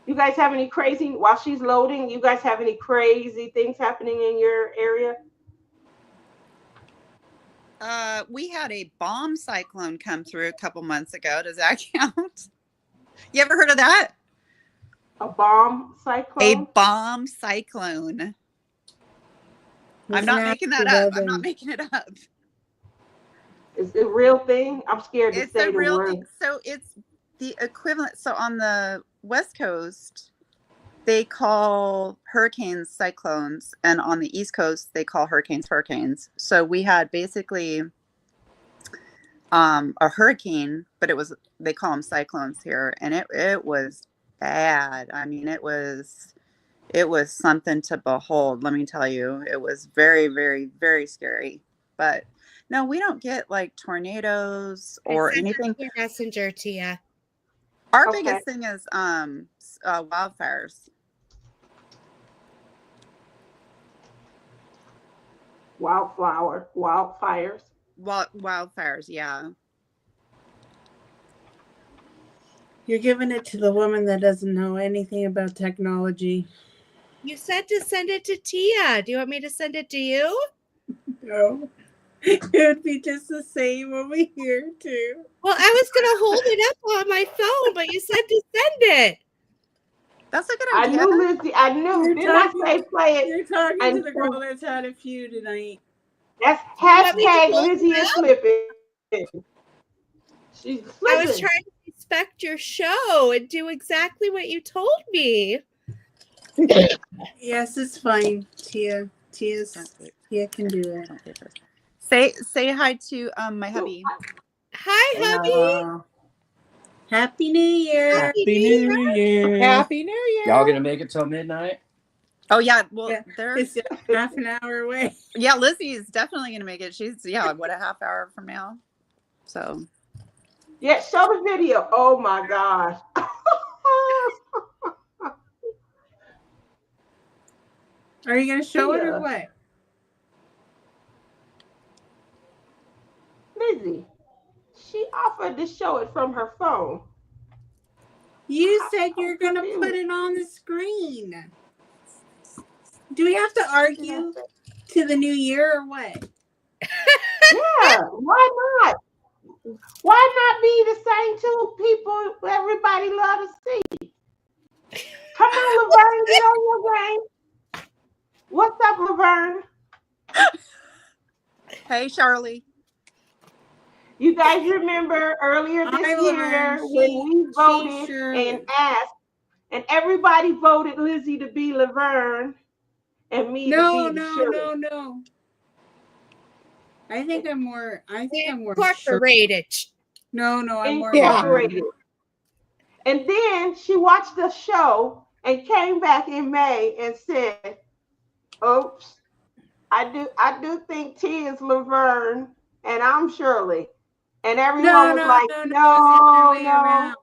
You guys have any crazy, while she's loading, you guys have any crazy things happening in your area? We had a bomb cyclone come through a couple months ago. Does that count? You ever heard of that? A bomb cyclone? A bomb cyclone. I'm not making that up. I'm not making it up. Is it a real thing? I'm scared to It's say a the real word. thing. So it's the equivalent. So on the West Coast, they call hurricanes cyclones, and on the East Coast, they call hurricanes hurricanes. So we had basically a hurricane, but they call them cyclones here, and it was bad. I mean, it was something to behold. Let me tell you, it was very, very, very scary. But no, we don't get like tornadoes or anything. Your messenger, Tia. Our Okay. biggest thing is wildfires. Wildfires. Wildfires, yeah. You're giving it to the woman that doesn't know anything about technology. You said to send it to Tia. Do you want me to send it to you? No. It would be just the same over here, too. Well, I was going to hold it up on my phone, but you said to send it. That's a good I idea. knew, Lizzie. I knew. You're Didn't I talking- say play it? You're talking to the And- girl that's had a few tonight. That's want me to hashtag hold Lizzie it is up? flipping. She's I was flipping. trying to respect your show and do exactly what you told me. Yes, it's fine, Tia. Tia can do it. Say hi to my hubby. Hi, hubby. Happy New Year. Happy Happy New Year. Happy New Year. Y'all gonna make it till midnight? Oh yeah, well Yeah, there's It's half an hour away. yeah, Lizzie is definitely gonna make it. She's a half hour from now. So Yeah, show the video. Oh my gosh. Are you going to show it Tia. or what? Lizzie, she offered to show it from her phone. You said you're going to put it on the screen. Do we have to argue to the new year or what? Yeah, why not? Why not be the same two people everybody love to see? Come on, Laverne, get on your game. What's up, Laverne? hey Charlie. You guys remember earlier this Hi, year Laverne. when we voted Shirley. and asked, and everybody voted Lizzie to be Laverne and me to be Shirley. No. I think I'm more Shirley. Incorporated. No, I'm more Incorporated. And then she watched the show and came back in May and said, "Oops, I do think T is Laverne and I'm Shirley." And everyone was like, it's the other way no. around.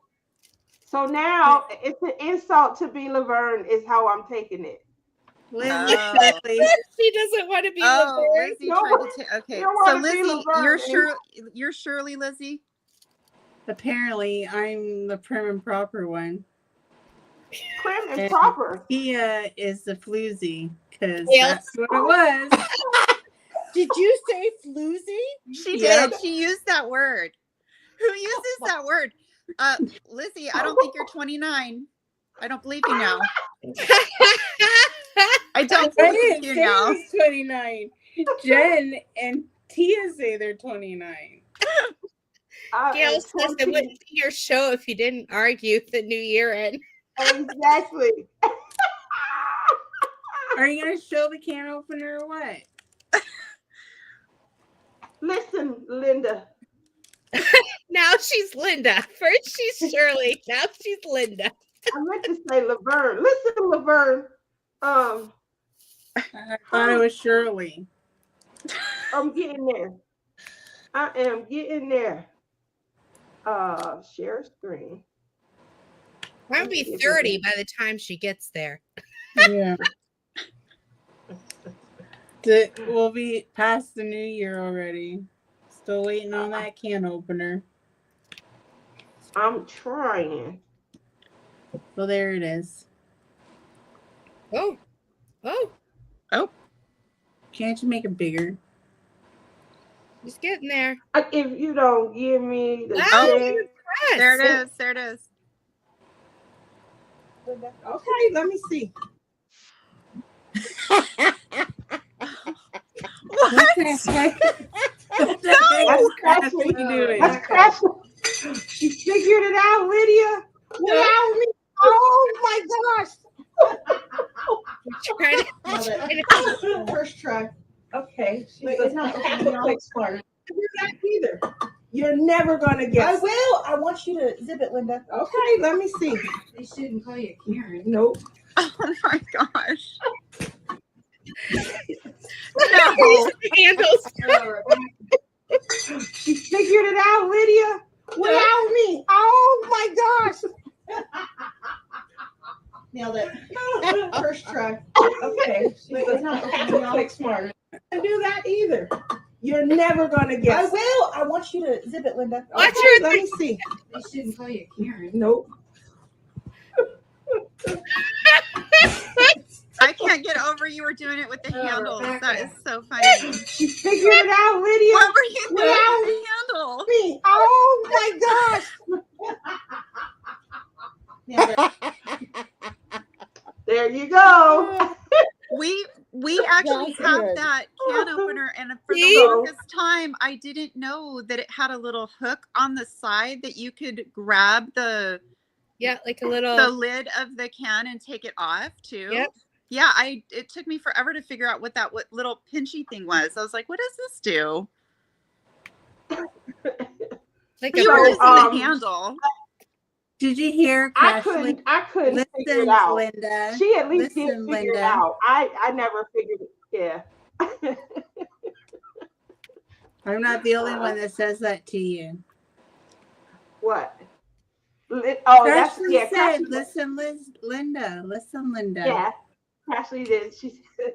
So now it's an insult to be Laverne is how I'm taking it. Lizzie, Oh. Shirley. She doesn't want to be Oh, Laverne. Lizzie No, tried to take. Okay, you don't so wanna be Lizzie, Laverne. you're Shirley, Lizzie. Apparently, I'm the prim and proper one. Prim and And proper. Tia is the floozy because Yeah. that's what it was. Did you say floozy? She Yeah. did. She used that word. Who uses that word? Lizzie, I don't think you're 29. I don't believe you now. I don't I believe didn't you say now. it was 29. Jen and Tia say they're 29. Gail And says it 20 wouldn't be your show if you didn't argue the new year in. Exactly. Are you going to show the can opener or what? Listen, Linda. Now she's Linda. First she's Shirley. Now she's Linda. I meant to say Laverne. Listen, Laverne. I thought it was Shirley. I'm getting there. I am getting there. Share screen. I'll be 30 by the time she gets there. Yeah. We'll be past the new year already. Still waiting on that can opener. I'm trying. So there it is. Oh. Can't you make it bigger? He's getting there. If you don't give me the Oh, check. yes. There it is. There it is. Okay, let me see. What the heck? What the heck is Crashly doing? That's Crashly. She figured it out, Lydia. Without me. Oh my gosh. First try. Okay. It's not smart. You're not either. You're never gonna guess. I will. I want you to zip it, Linda. Okay, let me see. They shouldn't call you Karen. Nope. Oh my gosh. These handles. She figured it out, Lydia. Without me. Oh my gosh. Nailed it. First try. Okay. It's not smart. I can't do that either. You're never gonna guess. I will. I want you to zip it, Linda. Watch Okay, your let me see. They shouldn't call you Karen. Nope. I can't get over you were doing it with the handles. Rebecca. That is so funny. She figured it out, Lydia. What were you doing Without with the handle? me. Oh my gosh. There you go. We actually That's have good. that can opener, and for See? the longest time, I didn't know that it had a little hook on the side that you could grab the Yeah, like a little. lid of the can and take it off too. Yep. Yeah, it took me forever to figure out what little pinchy thing was. I was like, what does this do? Like You a were bird. using the handle. Did you hear I Crashly? couldn't figure it Listen, out. Linda. She at least did Listen, figure it Linda. out. I never figured it. Yeah. I'm not the only one that says that to you. What? Oh, that's Crashly yeah. said, Crashly, listen, Linda. Listen, Linda. yeah. Crashly did. She said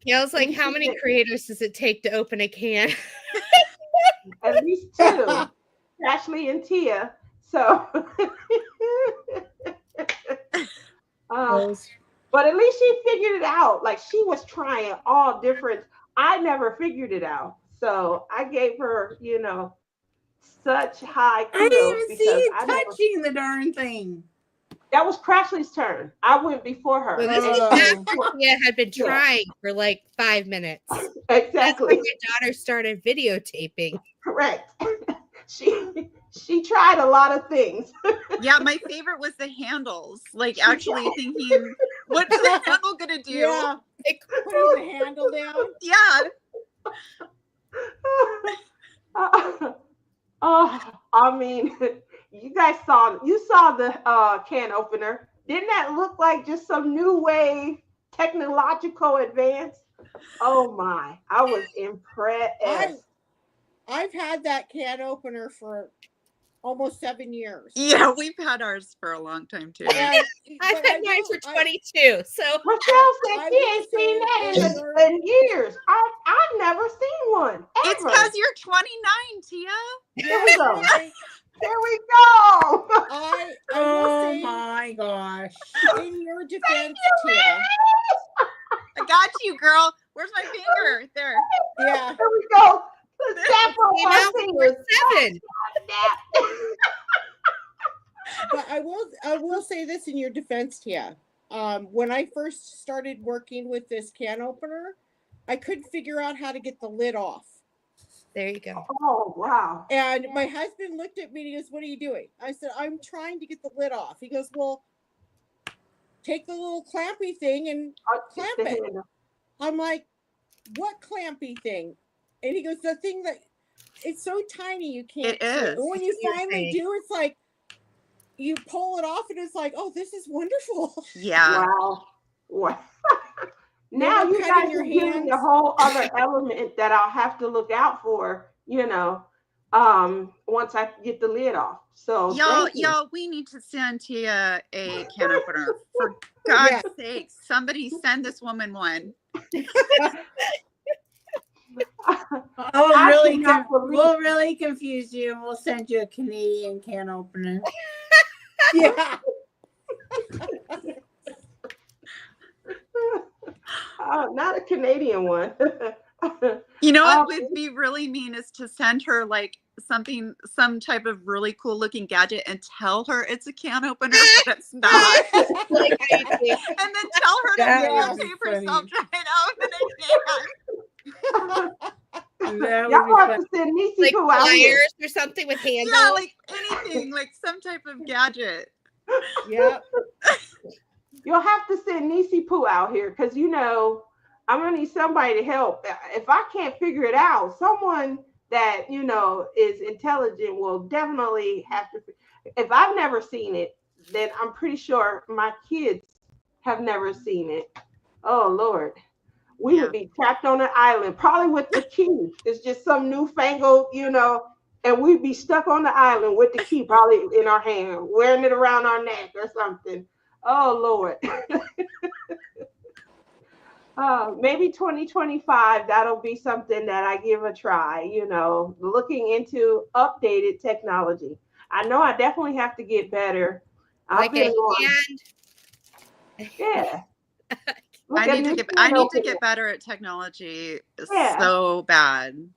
Yeah, I was like, how many creators does it take to open a can? at least two. Crashly and Tia. So. But at least she figured it out. Like she was trying all different. I never figured it out. So I gave her, such high I didn't kudos even see you because touching the darn thing. that was Crashly's turn. I went before her. Well, this is Oh. after Tia had been Yeah. trying for like 5 minutes. That's Exactly. when my daughter started videotaping. Correct. She tried a lot of things. Yeah, my favorite was the handles. Like actually thinking, what's the handle gonna do? Yeah. Like, Putting the handle down. Yeah. I mean, you guys saw the can opener. Didn't that look like just some new wave technological advance? Oh my, I was impressed. I've had that can opener for almost 7 years. Yeah, we've had ours for a long time too. And- I've but had mine for I- 22. So Michelle said I she ain't will seen that say in years. I've never seen one. It's Ever. because you're 29, Tia. There we go. I, There we go. I will Oh say, my gosh. in your defense, Tia. I got you, girl. Where's my finger? There. Yeah. There we go. Let's tap on came my out when we were fingers. 7. But I will say this in your defense, Tia. When I first started working with this can opener, I couldn't figure out how to get the lid off. There you go. Oh wow. And my husband looked at me and he goes, "What are you doing?" I said, "I'm trying to get the lid off." He goes, "Well, take the little clampy thing and clamp it." I'm like, "What clampy thing?" And he goes, "The thing that it's so tiny you can't It see is. it. And when you You're finally saying. do, it's like you pull it off and it's like, oh, this is wonderful." Yeah. Wow. Wow. Now No you cutting guys your are giving hands. a whole other element that I'll have to look out for, once I get the lid off. So thank you. Y'all, we need to send Tia a can opener. For God's Yeah. sake, somebody send this woman one. We'll really confuse you and we'll send you a Canadian can opener. Yeah. Not a Canadian one. You know what would be really mean is to send her like some type of really cool looking gadget and tell her it's a can opener, but it's not. Like, And then tell her to That would be videotape funny. herself trying to open a can. That Y'all would be have fun. to send Nisi Like Poo out here. pliers or something with handles. Yeah, like anything, like some type of gadget. Yep. You'll have to send Nisi Poo out here because I'm gonna need somebody to help. If I can't figure it out, someone that is intelligent will definitely have to. If I've never seen it, then I'm pretty sure my kids have never seen it. Oh Lord. We Yeah. would be trapped on an island, probably with the key. It's just some newfangled, and we'd be stuck on the island with the key probably in our hand, wearing it around our neck or something. Oh Lord. Maybe 2025, that'll be something that I give a try, looking into updated technology. I know I definitely have to get better. Like a hand. Yeah. I need to get better at technology so bad.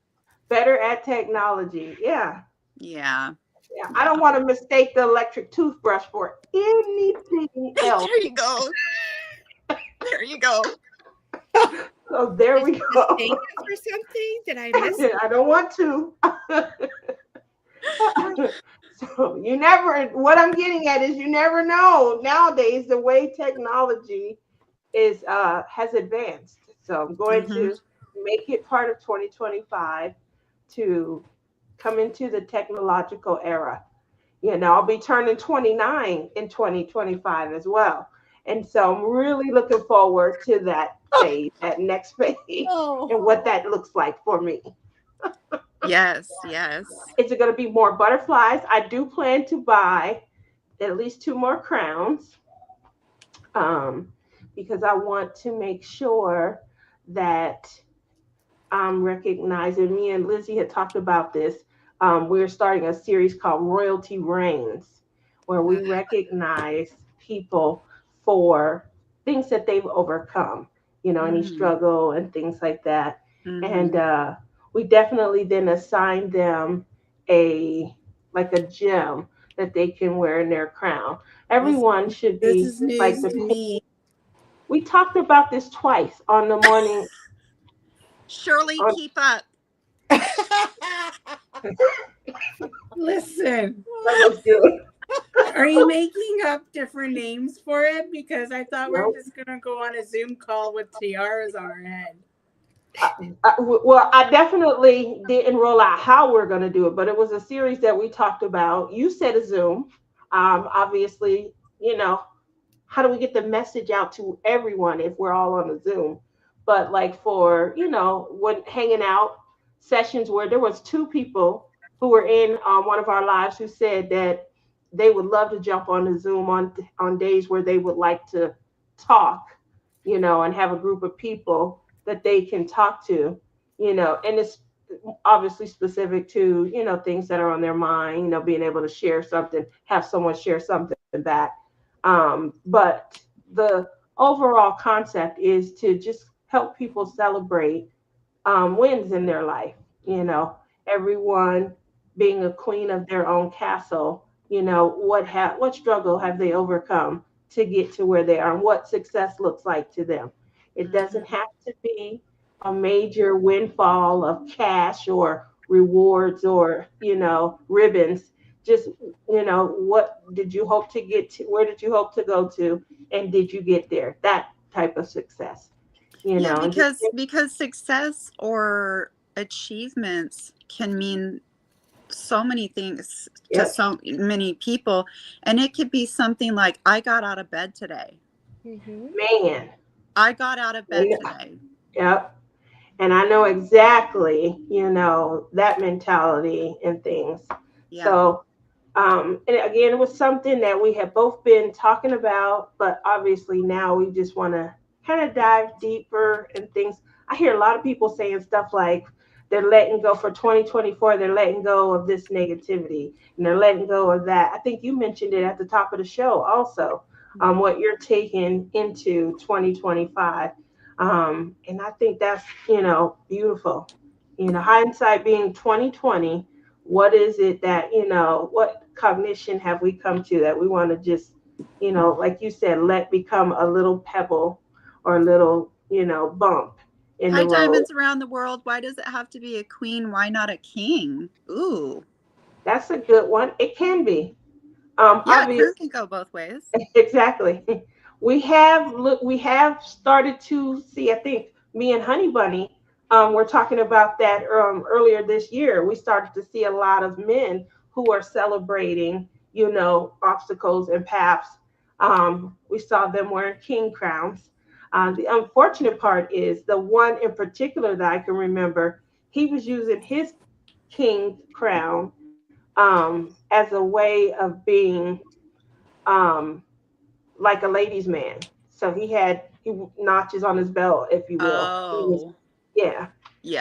Better at technology. Yeah. Yeah. Yeah. I don't want to mistake the electric toothbrush for anything else. There you go. There you go. So there we go. For something? Did I miss it? I don't want to. So what I'm getting at is you never know nowadays the way technology has advanced. So I'm going to make it part of 2025 to come into the technological era. I'll be turning 29 in 2025 as well. And so I'm really looking forward to that phase, that next phase, and what that looks like for me. Yes, yes. Is it going to be more butterflies? I do plan to buy at least 2 more crowns. Because I want to make sure that I'm recognizing. Me and Lizzie had talked about this. We're starting a series called Royalty Reigns, where we recognize people for things that they've overcome, any struggle and things like that. And we definitely then assign them a gem that they can wear in their crown. Everyone should be This is news like to me. We talked about this twice on the morning. Shirley, keep up. Listen. Let's do it. Are you making up different names for it? Because I thought we Nope. were just going to go on a Zoom call with tiaras on our head. Well, I definitely didn't roll out how we're going to do it, but it was a series that we talked about. You said a Zoom. Obviously, how do we get the message out to everyone if we're all on a Zoom? But like for, when hanging out sessions where there was 2 people who were in one of our lives who said that they would love to jump on the Zoom on days where they would like to talk, and have a group of people that they can talk to, and it's obviously specific to, things that are on their mind, being able to share something, have someone share something back. But the overall concept is to just help people celebrate wins in their life, everyone being a queen of their own castle, what struggle have they overcome to get to where they are and what success looks like to them. It doesn't have to be a major windfall of cash or rewards or, ribbons. Just, what did you hope to get to? Where did you hope to go to? And did you get there? That type of success, because success or achievements can mean so many things to so many people. And it could be something like, I got out of bed today. Man. I got out of bed today. Yep. And I know exactly, that mentality and things. Yeah. So, and again, it was something that we had both been talking about, but obviously now we just want to kind of dive deeper in things. I hear a lot of people saying stuff like they're letting go for 2024. They're letting go of this negativity and they're letting go of that. I think you mentioned it at the top of the show also, what you're taking into 2025. And I think that's, beautiful. Hindsight being 2020, what is it that, what cognition have we come to that we want to just, like you said, let become a little pebble or a little, bump in Hi, the road. diamonds around the world. Why does it have to be a queen? Why not a king? Ooh. That's a good one. It can be. Yeah, Obvious. it can go both ways. Exactly. We have started to see, I think me and Honey Bunny were talking about that earlier this year. We started to see a lot of men who are celebrating, obstacles and paths. We saw them wearing king crowns. The unfortunate part is the one in particular that I can remember, he was using his king crown as a way of being um, like a ladies' man. So he notches on his belt, if you will. He was, Oh, yeah.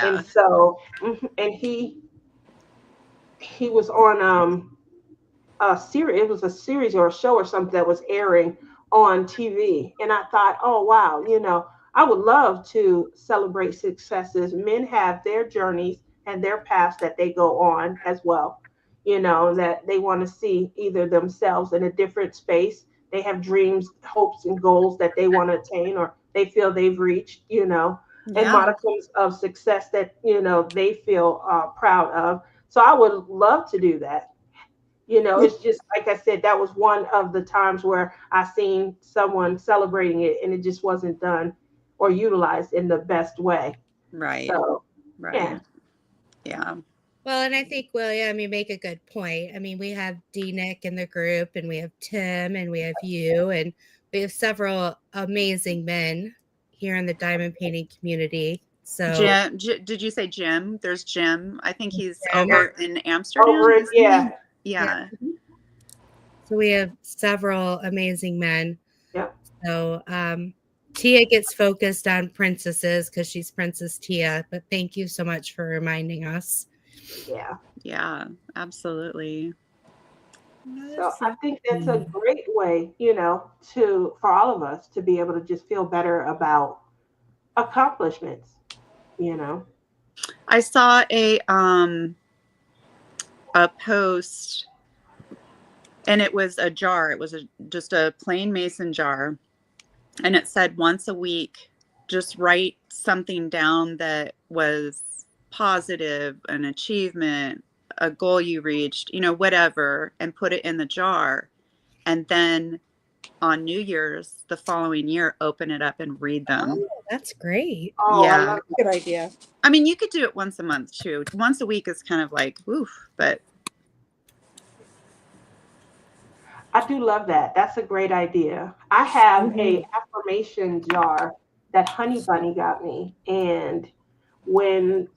And yeah. so and he was on a series. It was a series or a show or something that was airing on TV. And I thought, oh wow, I would love to celebrate successes. Men have their journeys and their paths that they go on as well. That they want to see either themselves in a different space. They have dreams, hopes, and goals that they want to attain or they feel they've reached, and Yeah. modicums of success that, they feel proud of. So I would love to do that. It's just like I said, that was one of the times where I seen someone celebrating it and it just wasn't done or utilized in the best way. Right. So, yeah. Right. Yeah. Well, and I think, William, you make a good point. I mean, we have D Nick in the group, and we have Tim, and we have you, and we have several amazing men here in the diamond painting community. So, Jim, did you say Jim? There's Jim. I think he's Jim, over in Amsterdam, isn't he? Yeah. Yeah. so we have several amazing men. Yeah. So, Tia gets focused on princesses because she's Princess Tia. But thank you so much for reminding us. Yeah. Yeah, absolutely. So I think that's a great way, for all of us to be able to just feel better about accomplishments, I saw a post, and it was a jar. It was just a plain mason jar, and it said once a week, just write something down that was positive, an achievement, a goal you reached, whatever, and put it in the jar. And then on New Year's, the following year, open it up and read them. Oh, that's great. Oh, I Yeah. love that. Good idea. I mean, you could do it once a month too. Once a week is kind of like, oof, but I do love that. That's a great idea. I have a affirmation jar that Honey Bunny got me. And when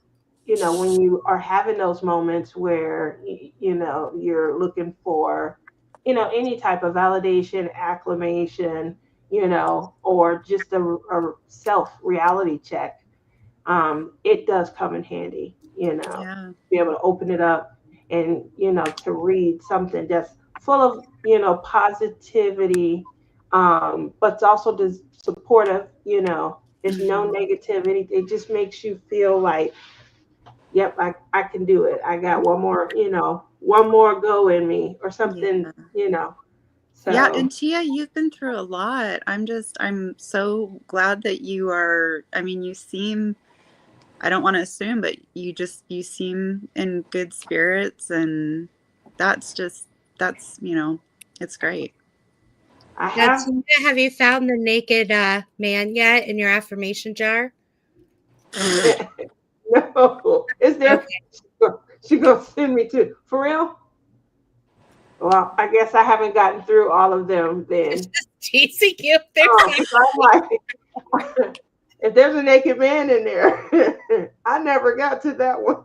when you are having those moments where you're looking for any type of validation, acclamation, or just a self reality check, it does come in handy, yeah. be able to open it up and to read something that's full of positivity, but it's also just supportive. There's no negativity. It just makes you feel like, yep, I can do it. I got one more go in me or something. So Yeah, and Tia, you've been through a lot. I'm so glad that you are, I mean, you seem, I don't want to assume, but you seem in good spirits, and that's it's great. I Now, have Tia, have you found the naked man yet in your affirmation jar? no. Is there? Okay. She gonna send me to for real? Well, I guess I haven't gotten through all of them then. Just teasing you. Oh, 'cause I'm like, if there's a naked man in there, I never got to that one.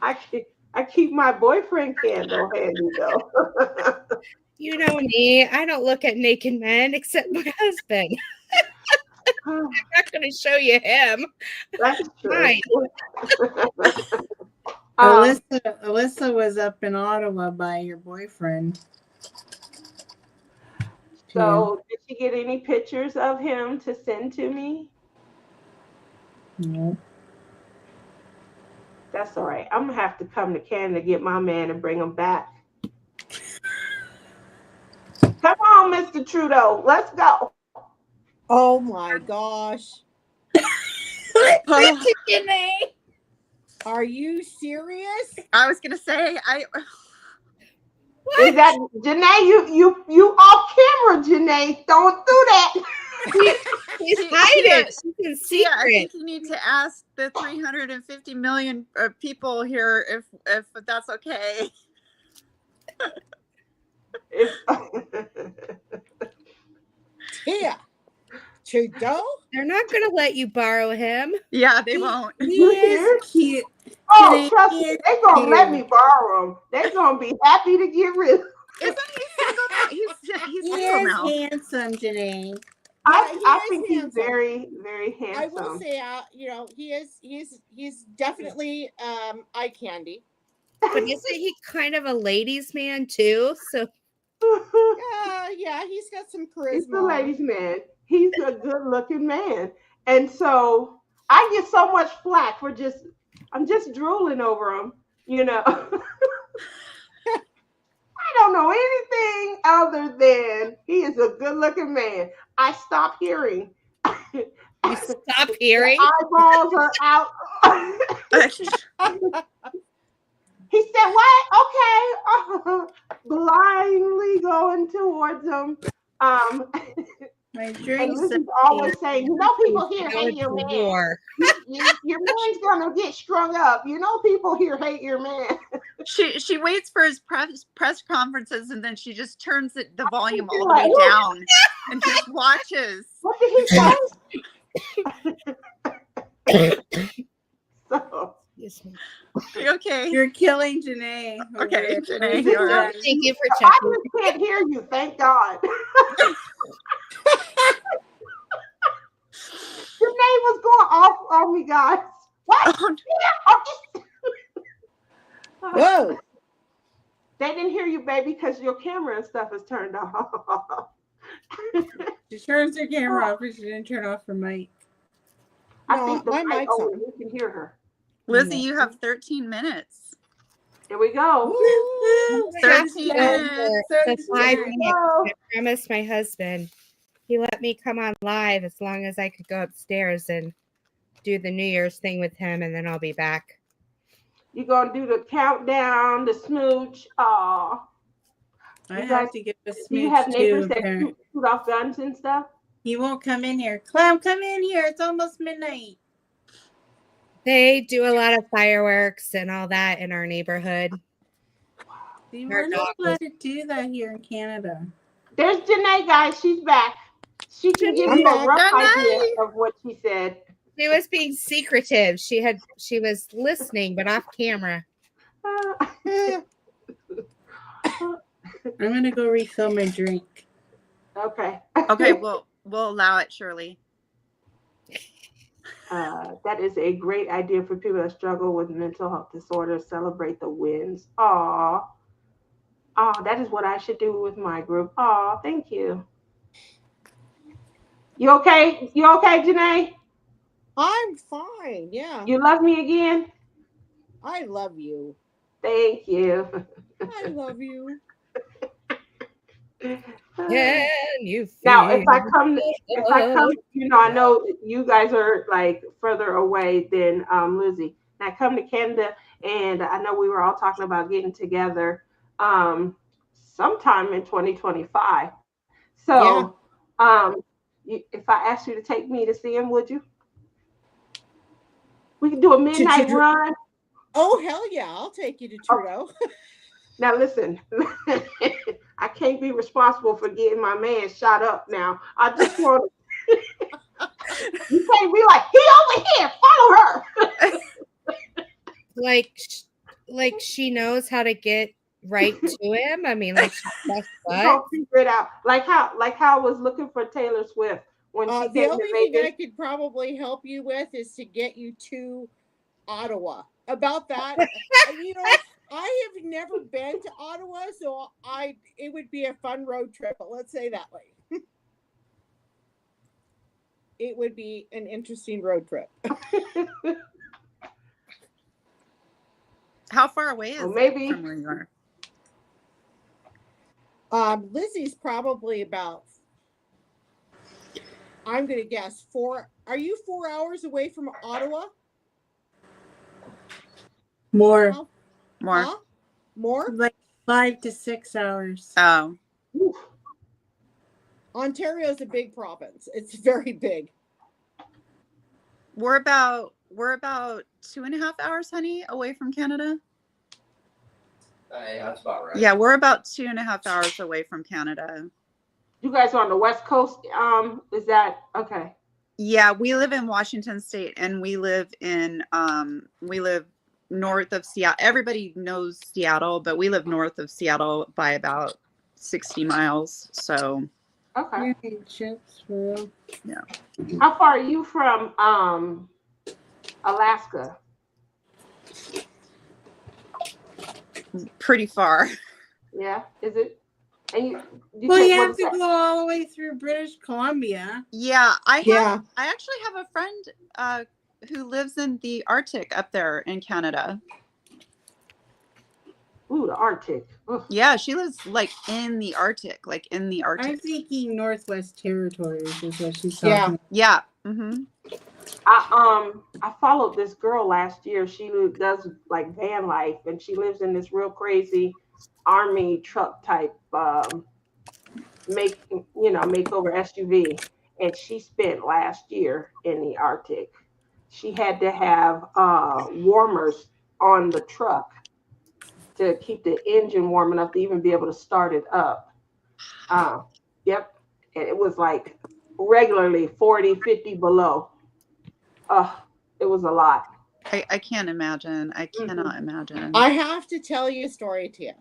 I keep my boyfriend candle handy though. You know me. I don't look at naked men except my husband. I'm not going to show you him. That's true. Fine. Alyssa was up in Ottawa by your boyfriend. So, did she get any pictures of him to send to me? No. That's all right. I'm gonna have to come to Canada, get my man, and bring him back. Come on, Mr. Trudeau. Let's go. Oh my gosh. Are you serious? I was gonna say Is that Janae? You off camera, Janae? Don't do that. He's Tia, hiding. She's in Tia, I secret. think you need to ask the 350 million people here if that's okay. Yeah. Trudeau? They're not going to let you borrow him. Yeah, they won't. He You is serious? cute. Oh, Janae, trust he me, is they're gonna let me cute. borrow them. They're gonna be happy to get rid of. Isn't he single now? He's He single is now. handsome, Janae. I is think he's handsome. very, very I will handsome. say, he's definitely eye candy. But isn't he kind of a ladies' man too? So Yeah, he's got some charisma. He's the ladies' man. He's a good-looking man, and so I get so much flack for I'm just drooling over him. You know, I don't know anything other than he is a good-looking man. I stop hearing. you stop hearing. Eyeballs are out. He said, "What? Okay." Blindly going towards him. My And drink's Lizzie's always saying, people here Going hate your to man. war. Your man's gonna get strung up. People here hate your man. She waits for his press conferences and then she just turns the volume all the Like, way down and just watches. What did he say? So, Yes, ma'am. Okay. You're killing Janae. Okay, over Janae, it. you're up. Thank you for I checking. just can't hear you. Thank God. Your name was going off on me, guys. What? Whoa. They didn't hear you, baby, because your camera and stuff is turned off. She turns her camera off, but she didn't turn off her mic. I No, think the my mic mic's only on. you can hear her. Lizzie, you have 13 minutes. Here we go. Woo! 13 So minutes. for the 5 Here we minutes, go. I promised my husband he let me come on live as long as I could go upstairs and do the New Year's thing with him, and then I'll be back. You're gonna do the countdown, the smooch. Aw. I You have guys- to get a Do you have smooch neighbors too, that apparently. shoot off guns and stuff? He won't come in here. Clem, come in here. It's almost midnight. They do a lot of fireworks and all that in our neighborhood. See, Our we're not dog allowed to do that here in Canada. There's Janae, guys. She's back. She can give I'm you a back. rough Janae! idea of what she said. She was being secretive. She was listening, but off camera. I'm gonna go refill my drink. Okay. Okay, we'll allow it, Shirley. That is a great idea for people that struggle with mental health disorders. Celebrate the wins. Aw. Oh, that is what I should do with my group. Aw, thank you. You okay? You okay, Janae? I'm fine. Yeah. You love me again? I love you. Thank you. I love you. Can you feel Now, if I come, I know you guys are like further away than Lizzie. And I come to Canada, and I know we were all talking about getting together sometime in 2025. So, if I asked you to take me to see him, would you? We can do a midnight run. Oh, hell yeah. I'll take you to Trudeau. Now, listen, I can't be responsible for getting my man shot up now. I just want to. You can't be like, he over here, follow her. like she knows how to get right to him. I mean, like that's Don't figure it out. Like how I was looking for Taylor Swift when she The came only to thing Vegas. I could probably help you with is to get you to Ottawa. About that, I have never been to Ottawa, so it would be a fun road trip. But let's say that way. It would be an interesting road trip. How far away is maybe it from where you are? Lizzie's probably about I'm going to guess are you 4 hours away from Ottawa? More, How, More. huh? More? like 5 to 6 hours. Oh, Oof. Ontario's a big province. It's very big. we're about 2.5 hours, honey, away from Canada. Yeah, that's about right. Yeah, we're about 2.5 hours away from Canada. You guys are on the West Coast. Is that okay? Yeah, we live in Washington State, and we live north of Seattle. Everybody knows Seattle, but we live north of Seattle by about 60 miles. So Okay. Chips for real. How far are you from Alaska? pretty far. Yeah. Is it? And you Well, take you what have is to that? go all the way through British Columbia. Yeah, Yeah. I actually have a friend who lives in the Arctic up there in Canada. Ooh, the Arctic. Ugh. Yeah, she lives like in the Arctic, I'm thinking Northwest Territories is what she's Yeah. talking about. Yeah. Mm-hmm. I followed this girl last year. She does like van life, and she lives in this real crazy army truck type makeover SUV. And she spent last year in the Arctic. She had to have warmers on the truck to keep the engine warm enough to even be able to start it up. Yep. And it was like regularly 40, 50 below. It was a lot. I can't imagine. I cannot imagine. I have to tell you a story to you.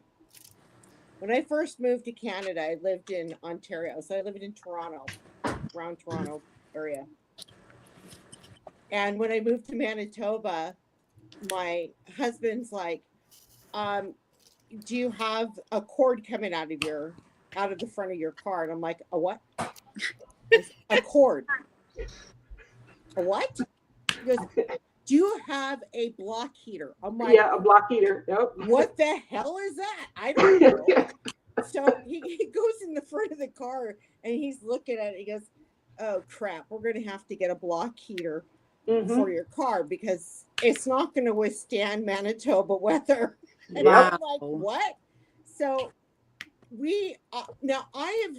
When I first moved to Canada, I lived in Ontario. So I lived in Toronto, around Toronto area. And when I moved to Manitoba, my husband's like, do you have a cord coming out of the front of your car? And I'm like, a what? A cord. A what? He goes, do you have a block heater? I'm like, Yeah, a block heater. Yep. what the hell is that? I don't know. So he goes in the front of the car and he's looking at it. He goes, oh crap, we're going to have to get a block heater for your car because it's not going to withstand Manitoba weather. And Wow. I'm like, what? So we, now I have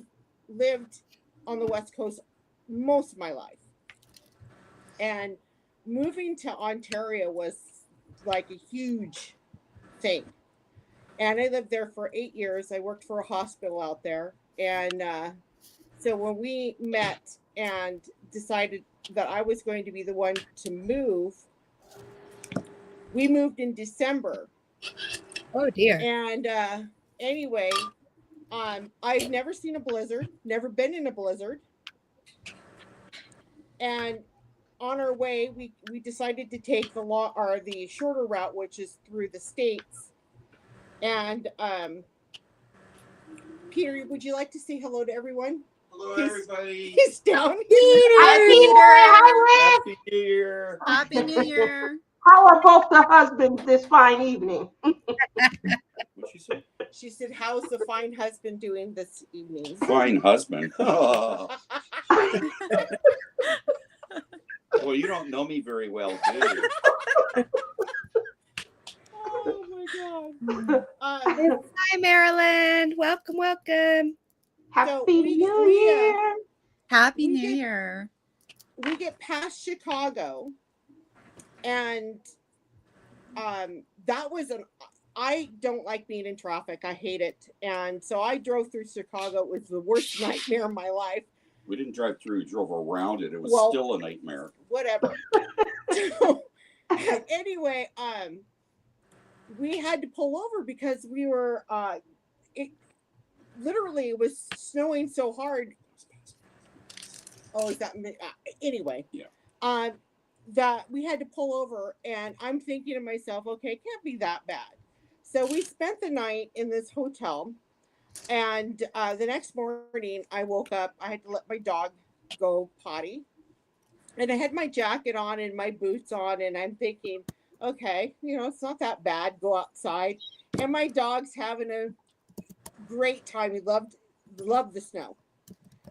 lived on the West Coast most of my life. And moving to Ontario was like a huge thing. And I lived there for 8 years. I worked for a hospital out there. And so when we met and decided that I was going to be the one to move, we moved in December. Oh dear. And anyway, I've never seen a blizzard, never been in a blizzard. And on our way, we decided to take the shorter route, which is through the States. And Peter, would you like to say hello to everyone? Hello, everybody. He's down here. Hi, Peter. Happy New Year. Happy New Year. How are both the husbands this fine evening? What'd she say? She said, how's the fine husband doing this evening? Fine husband. Oh. Well, you don't know me very well, do you? Oh my God. Hi, Maryland. Welcome, welcome. Happy New Year. Happy New Year. We get past Chicago, and that was I don't like being in traffic. I hate it. And so I drove through Chicago. It was the worst nightmare of my life. We didn't drive through, we drove around it. It was still a nightmare. Whatever. So, anyway, we had to pull over because we were it was snowing so hard. Oh, is that anyway? Yeah. That we had to pull over, and I'm thinking to myself, okay, it can't be that bad. So we spent the night in this hotel, and the next morning I woke up. I had to let my dog go potty, and I had my jacket on and my boots on, and I'm thinking, okay, it's not that bad. Go outside, and my dog's having a great time. He loved the snow.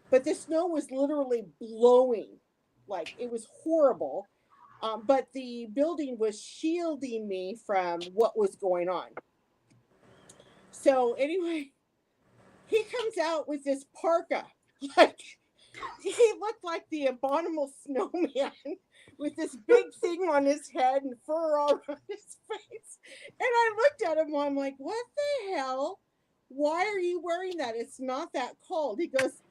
but the snow was literally blowing. Like, it was horrible. But the building was shielding me from what was going on. So anyway, he comes out with this parka. Like, he looked like the abominable snowman with this big thing on his head and fur all around his face. And I looked at him, I'm like, what the hell? Why are you wearing that? It's not that cold. He goes,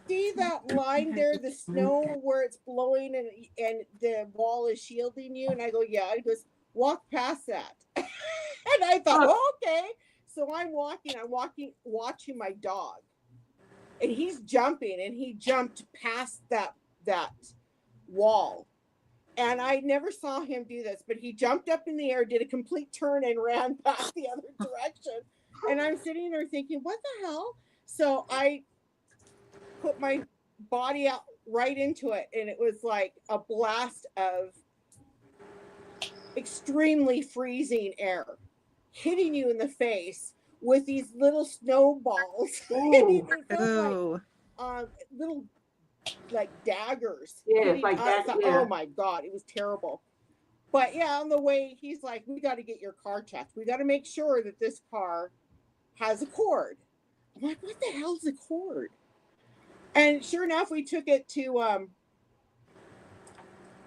see that line there, the snow where it's blowing and the wall is shielding you? And I go, yeah. He goes, walk past that. And I thought, oh, okay. So I'm watching my dog. And he's jumping, and he jumped past that wall. And I never saw him do this, but he jumped up in the air, did a complete turn, and ran past the other direction. And I'm sitting there thinking, what the hell? So I put my body out right into it, and it was like a blast of extremely freezing air hitting you in the face with these little snowballs. It felt like little like daggers. Yeah, it's like that. Yeah. Oh my God, it was terrible. But yeah, on the way, he's like, we got to get your car checked. We got to make sure that this car has a cord. I'm like, what the hell's a cord? And sure enough, we took it to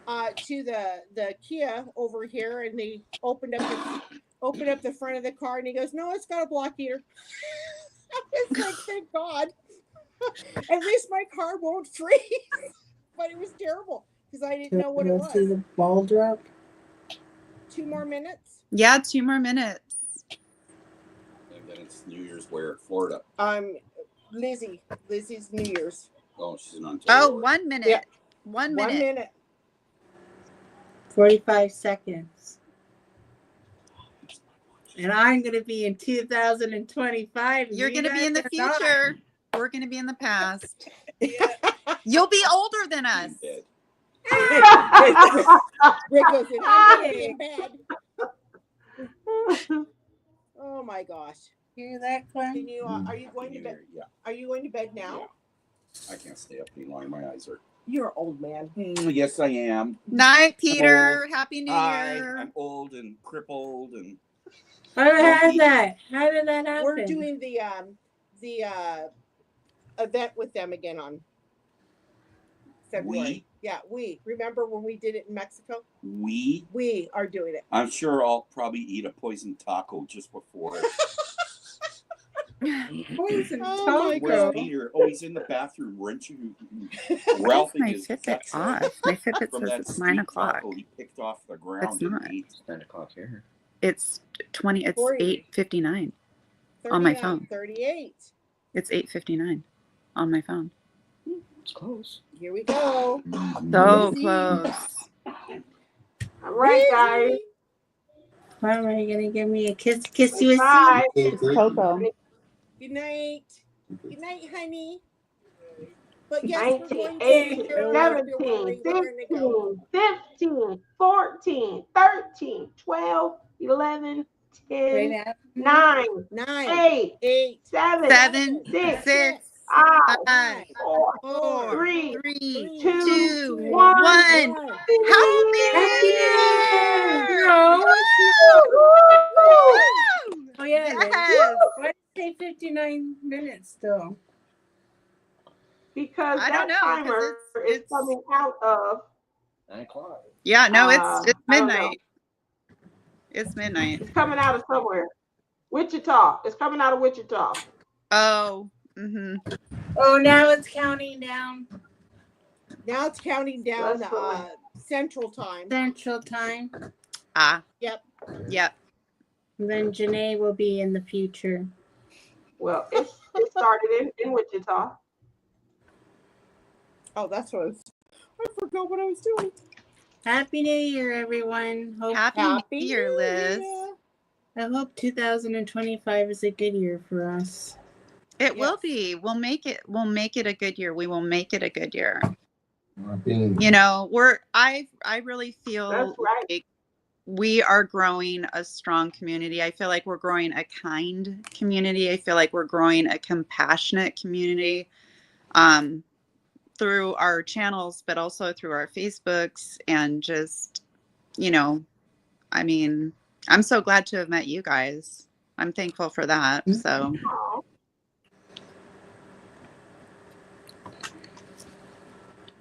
the Kia over here, and they opened up the front of the car, and he goes, no, it's got a block heater. I was like, thank God. At least my car won't freeze. But it was terrible because I didn't know what it was. See the ball drop? 2 more minutes? Yeah, 2 more minutes. And then it's New Year's where at Florida. Lizzie's New Year's. Oh, she's in Ontario. Oh, 1 minute. Yeah. 1 minute. 1 minute. 45 seconds. And I'm going to be in 2025. You're going to be in the future. We're going to be in the past. Yeah. You'll be older than us. Dead. Rick goes in, I'm gonna be in bed. Oh my gosh. Hear that, Clem? Can you, are you going to bed? Yeah. Are you going to bed now? Yeah. I can't stay up any longer. My eyes are. You're an old man. Yes, I am. Night, Peter. Happy New Hi, Year. I'm old and crippled and. How did that happen? We're doing the event with them again on February. Yeah, we remember when we did it in Mexico. We are doing it. I'm sure I'll probably eat a poisoned taco just before. Poison Oh my Where's God. Peter? Oh, he's in the bathroom wrenching, Where's ralphing my his Fitbit guts off? My Fitbit from says that it's 9 steak o'clock. taco he picked off the ground. It's not. and ate. It's 9 o'clock here. It's 20. It's 40. 8:59 on my 39, phone. 38. It's 8:59 on my phone. It's close. Here we go. So Lizzie. close. All right, guys. Lizzie. Why are you going to give me a kiss? Kiss you a Bye. It's Coco. Good night. Good night, honey. But yes, 19, we're 18, going to 17, 16, 15, 14, 13, 12, 11, 10, 9, 9, 8, 8, 7, 7, 6, 6, 5, 5, 4, 4, 3, 3, 2, 2, 1. 1. Happy New Year! No, Oh, yeah. Yes. Why did you say 59 minutes, though? Because I that don't know, 'cause timer is it's- coming out of 9 o'clock. Yeah, no, it's I don't know. midnight. It's midnight. It's coming out of somewhere. Wichita. It's coming out of Wichita. Oh, mm-hmm. Oh, now it's counting down Now it's counting down That's fine. Central Time. Central Time. Ah. Yep. Yep. And then Janae will be in the future. Well, it started in Wichita. Oh, that's what I forgot what I was doing. Happy New Year, everyone. Happy New Year, Liz. I hope 2025 is a good year for us. It will be. We'll make it a good year. We will make it a good year. You know, I really feel That's right. like we are growing a strong community. I feel like we're growing a kind community. I feel like we're growing a compassionate community. through our channels, but also through our Facebooks, and just, you know, I mean, I'm so glad to have met you guys. I'm thankful for that. So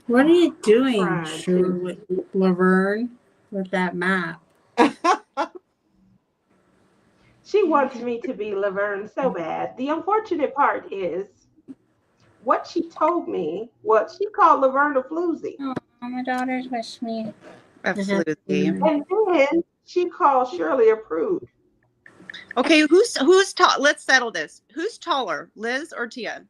What are you doing, Right. with Laverne, with that map? She wants me to be Laverne so bad. The unfortunate part is what she told me was she called Laverne a floozy. Oh, my daughter's with me. absolutely. And then she called Shirley a prude. Okay, who's tall? Let's settle this. Who's taller, Liz or Tia?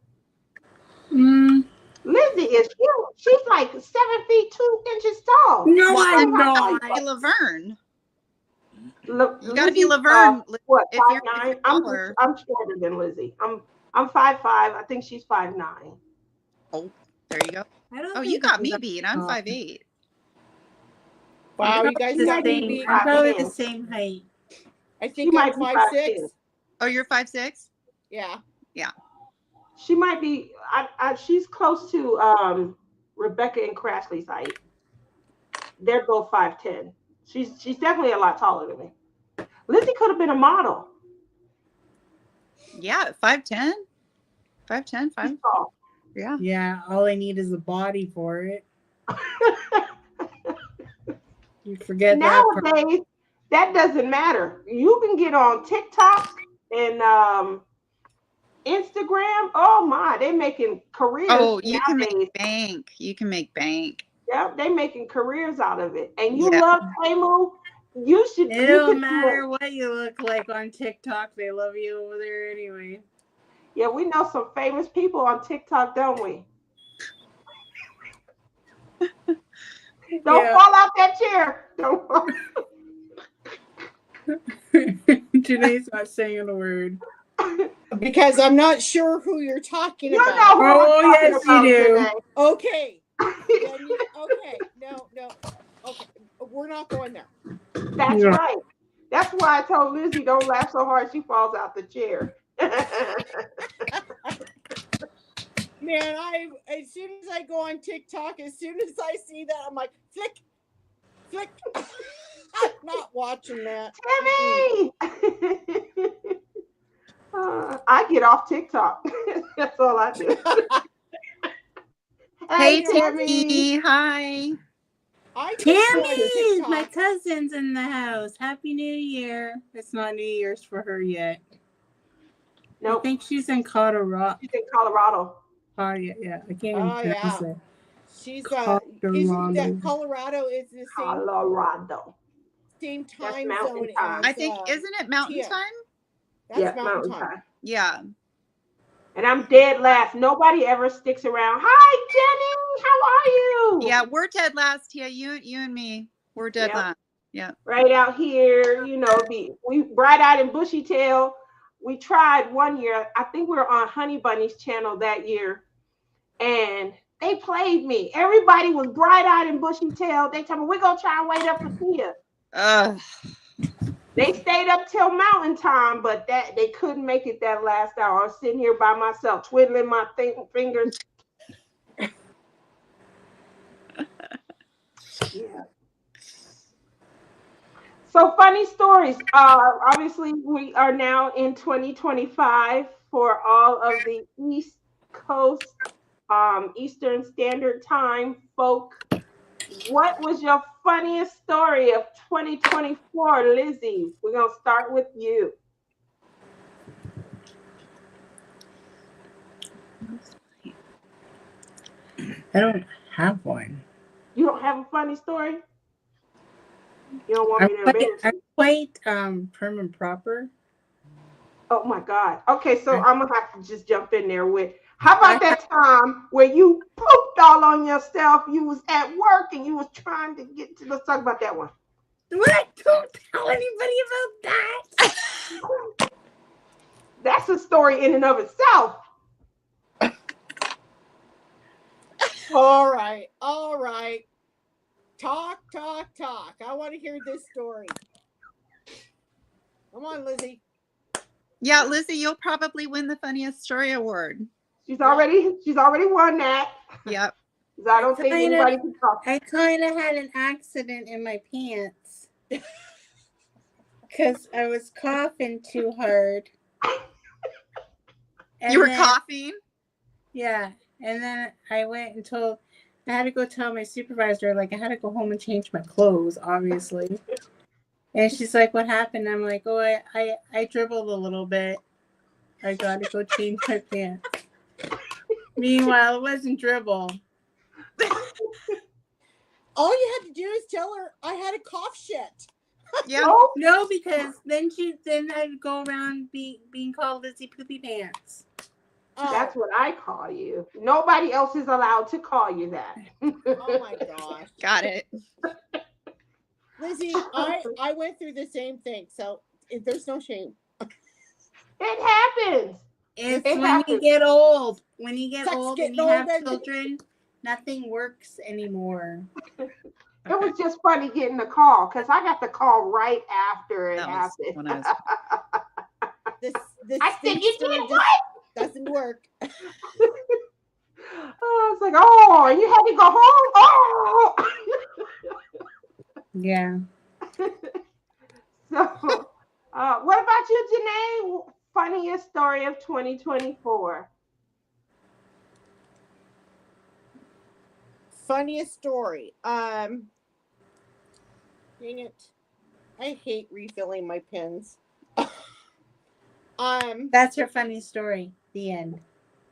Lizzie is huge. She's like 7 feet 2 inches tall. No, Well, I'm then not. Be Laverne. You gotta be Laverne, what, if you're 5'9"? taller. I'm shorter than Lizzie. I'm 5'5". I think she's 5'9". Oh, there you go. I don't Oh, think you got I'm me that beat. I'm tall. 5'8". Wow, I'm you guys probably got the me same. beat. I'm probably 5'10". the same height. I She think I'm might be 5'6". 5'10". Oh, you're 5'6"? Yeah. She might be. She's close to Rebecca and Crashly's height. They're both 5'10". She's definitely a lot taller than me. Lizzie could have been a model. Yeah, 5'10". 5'10", 5. She's tall. Yeah. Yeah, all I need is a body for it. You forget that part. Nowadays, that doesn't matter. You can get on TikTok and Instagram. Oh my, they making careers Oh, you can nowadays. make bank. You can make bank. Yep, they making careers out of it. And you Yeah. love Tamu. You should. It you don't could do matter it. what you look like on TikTok. They love you over there anyway. Yeah, we know some famous people on TikTok, don't we? Don't Yeah. fall out that chair. Don't fall. Janae's not saying a word. Because I'm not sure who you're talking You know about. who Oh, I'm talking yes, about you do. today. Okay. Okay. No. Okay. We're not going there. That's Yeah. right. That's why I told Lizzie don't laugh so hard she falls out the chair. Man, as soon as I go on TikTok, as soon as I see that, I'm like, flick. I'm not watching that. Timmy! I get off TikTok. That's all I do. Hey, Timmy. Timmy. Hi. I just go on Tammy, my TikTok. cousin's in the house. Happy New Year. It's not New Year's for her yet. I Nope, think she's in Colorado. she's in Colorado. Oh, yeah. I can't even Oh, pronounce yeah. it. She's Colorado. isn't that Colorado is the Colorado. same That's time mountain zone time. as I think, isn't it mountain Tia. time? That's Yeah, mountain time. Yeah. And I'm dead last. Nobody ever sticks around. Hi, Jenny. How are you? Yeah, we're dead last. Yeah, you and me. We're dead Yep. last. Yeah. Right out here, we bright-eyed and bushy-tailed. We tried one year. I think we were on Honey Bunny's channel that year, and they played me. Everybody was bright-eyed and bushy-tailed. They told me, we're going to try and wait up for Tia. They stayed up till mountain time, but they couldn't make it that last hour. I was sitting here by myself, twiddling my fingers. Yeah. So funny stories. Obviously, we are now in 2025 for all of the East Coast, Eastern Standard Time folk. What was your funniest story of 2024, Lizzie? We're going to start with you. I don't have one. You don't have a funny story? You don't want me to embarrass I'm you? quite prim and proper. Oh my God. Okay, so I'm going to have to just jump in there with, how about that time where you pooped all on yourself? You was at work and you was trying to let's talk about that one. What? Don't tell anybody about that. That's a story in and of itself. All right. Talk. I want to hear this story. Come on, Lizzie. Yeah, Lizzie, you'll probably win the funniest story award. She's already won that. Yep. I don't think anybody can talk. I kind of had an accident in my pants because I was coughing too hard. You were coughing? Yeah. And then I went and I had to go tell my supervisor, like, I had to go home and change my clothes, obviously. And she's like, what happened? I'm like, oh, I dribbled a little bit. I got to go change my pants. Meanwhile, it wasn't dribble. All you had to do is tell her I had a cough shit. Yeah. No, because then I'd go around being called Lizzie Poopy Pants. That's what I call you. Nobody else is allowed to call you that. Oh my gosh. Got it. Lizzie, I went through the same thing, so there's no shame. It happens. It's It when happens. you get old. When you get Sex old and getting you have older. children, nothing works anymore. It was just funny getting the call because I got the call right after it That was happened. when I was This I said, you spinster did just what? doesn't work. Oh, it's like, oh, you had to go home? Oh. Yeah. So, what about you, Janae? Funniest story of 2024? Funniest story. Dang it. I hate refilling my pens. That's her funny story. The end.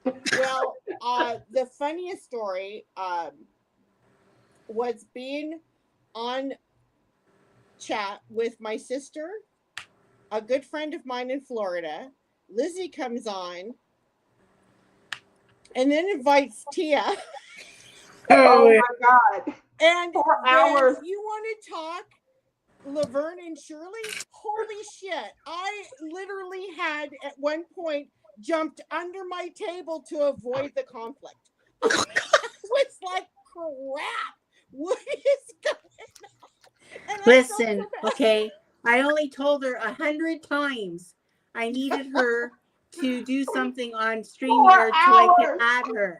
Well, the funniest story was being on chat with my sister, a good friend of mine in Florida. Lizzie comes on and then invites Tia. Oh my God. And 4 hours. You want to talk Laverne and Shirley? Holy shit. I literally had at one point jumped under my table to avoid the conflict. I was like, crap. What is going on? And Listen, okay. I only told her 100 times I needed her to do something on StreamYard so I could add her.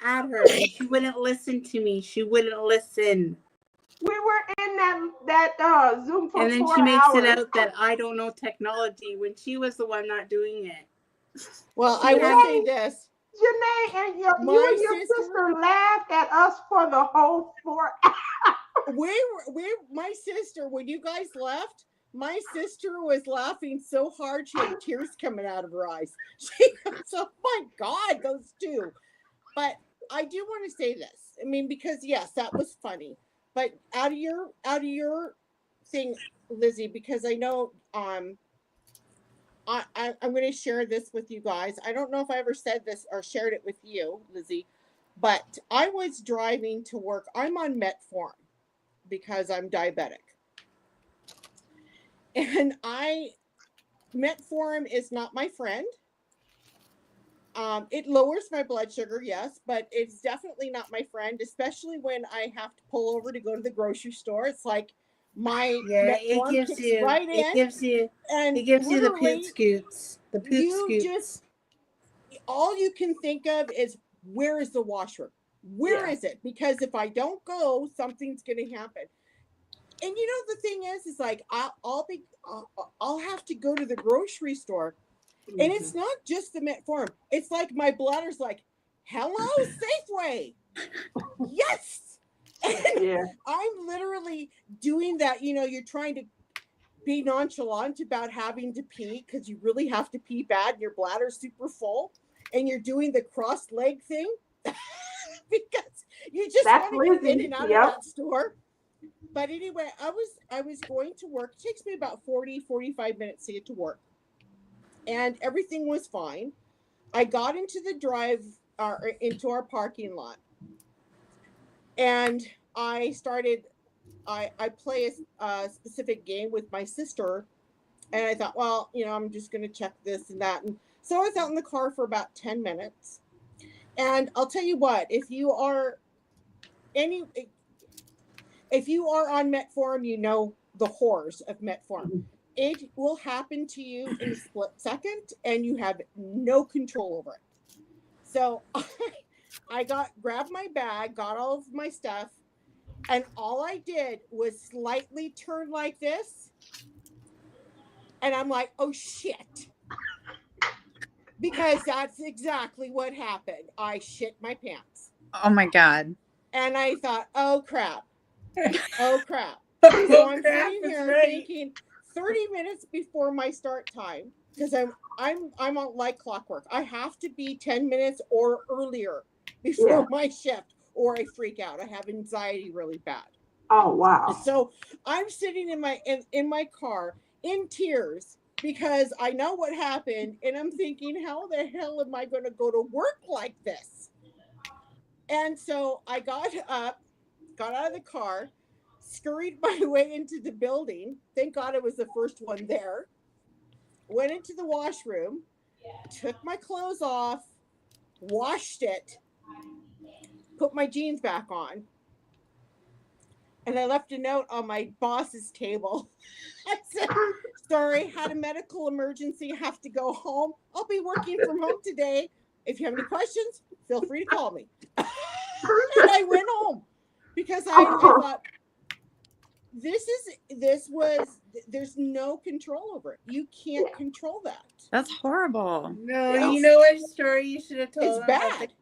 And she wouldn't listen to me. She wouldn't listen. We were in that Zoom for 4 hours. And then she makes it out that I don't know technology when she was the one not doing it. Well, I will say this. Janae and you and your sister laughed at us for the whole 4 hours. My sister, when you guys left, my sister was laughing so hard she had tears coming out of her eyes. She was, oh my God, those two. But I do want to say this. I mean, because yes, that was funny. But out of your thing, Lizzie, because I know I'm going to share this with you guys. I don't know if I ever said this or shared it with you, Lizzie, but I was driving to work. I'm on metformin because I'm diabetic. And metformin is not my friend. It lowers my blood sugar, yes, but it's definitely not my friend, especially when I have to pull over to go to the grocery store. It's like it gives you the poop scoops. The poop scoops. All you can think of is, where is the washroom? Where is it? Because if I don't go, something's going to happen. And you know, the thing is like I'll have to go to the grocery store. And it's not just the metformin. It's like my bladder's like, hello, Safeway. Yes. And I'm literally doing that. You know, you're trying to be nonchalant about having to pee because you really have to pee bad and your bladder's super full. And you're doing the crossed leg thing because you just want to get in and out of that store. But anyway, I was going to work. It takes me about 45 minutes to get to work. And everything was fine. I got into the into our parking lot. And I play a specific game with my sister. And I thought, well, you know, I'm just going to check this and that. And so I was out in the car for about 10 minutes. And I'll tell you what, if you are on metformin, you know the horrors of metformin. It will happen to you in a split second, and you have no control over it. So I grabbed my bag, got all of my stuff, and all I did was slightly turn like this. And I'm like, oh shit. Because that's exactly what happened. I shit my pants. Oh my God. And I thought, oh crap. Oh crap. Oh, So I'm crap, sitting that's here right. thinking 30 minutes before my start time, because I'm on like clockwork. I have to be 10 minutes or earlier before my shift, or I freak out. I have anxiety really bad. Oh wow. So I'm sitting in my car in tears because I know what happened, and I'm thinking, how the hell am I going to go to work like this? And so I got up, got out of the car, scurried my way into the building. Thank God I was the first one there. Went into the washroom, took my clothes off, washed it, put my jeans back on, and I left a note on my boss's table. I said, sorry, had a medical emergency, have to go home. I'll be working from home today. If you have any questions, feel free to call me. And I went home because I thought, there's no control over it. You can't control that. That's horrible. No, Yes. you know what story you should have told It's them bad.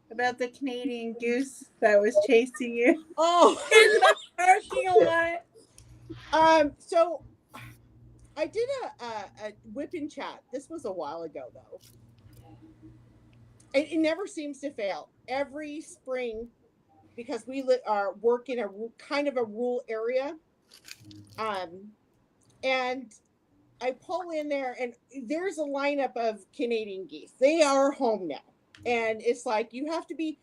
about the Canadian goose that was chasing you Oh, in the parking lot. So I did a whip and chat. This was a while ago, though. It never seems to fail. Every spring, because we work in a kind of a rural area, and I pull in there, and there's a lineup of Canadian geese. They are home now, and it's like you have to be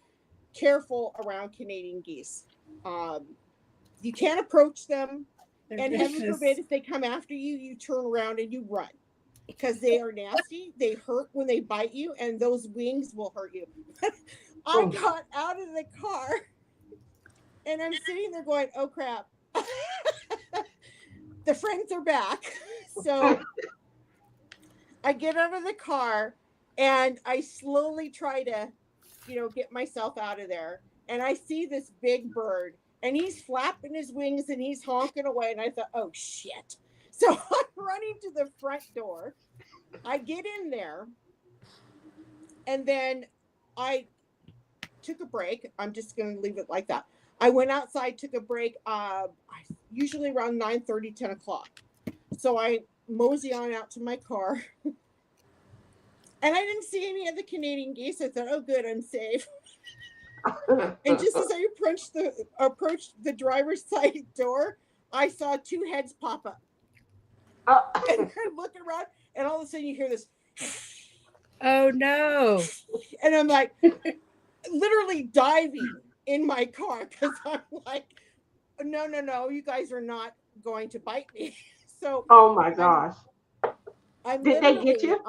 careful around Canadian geese. You can't approach them. And heaven forbid, if they come after you, you turn around and you run, because they are nasty. They hurt when they bite you, and those wings will hurt you. I got out of the car, and I'm sitting there going, oh crap. The friends are back. So I get out of the car, and I slowly try to, get myself out of there. And I see this big bird, and he's flapping his wings and he's honking away. And I thought, oh shit. So I'm running to the front door. I get in there, and then I took a break. I'm just going to leave it like that. I went outside, took a break, usually around 9:30, 10 o'clock. So I mosey on out to my car. And I didn't see any of the Canadian geese. I thought, oh good, I'm safe. And just as I approached the driver's side door, I saw two heads pop up. And I'm looking around, and all of a sudden you hear this. Oh no. And I'm like literally diving in my car, because I'm like, no, you guys are not going to bite me. So oh my gosh. Did they get you?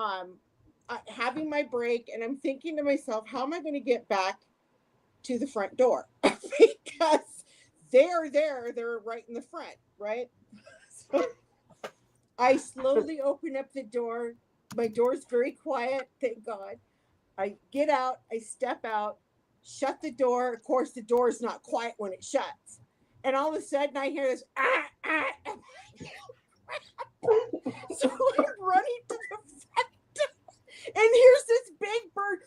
Having my break, and I'm thinking to myself, how am I going to get back to the front door? Because they're right in the front, right? So I slowly open up the door. My door's very quiet, thank God. I get out, I step out, shut the door. Of course, the door is not quiet when it shuts. And all of a sudden I hear this, So I'm running to the front door, and here's this big bird.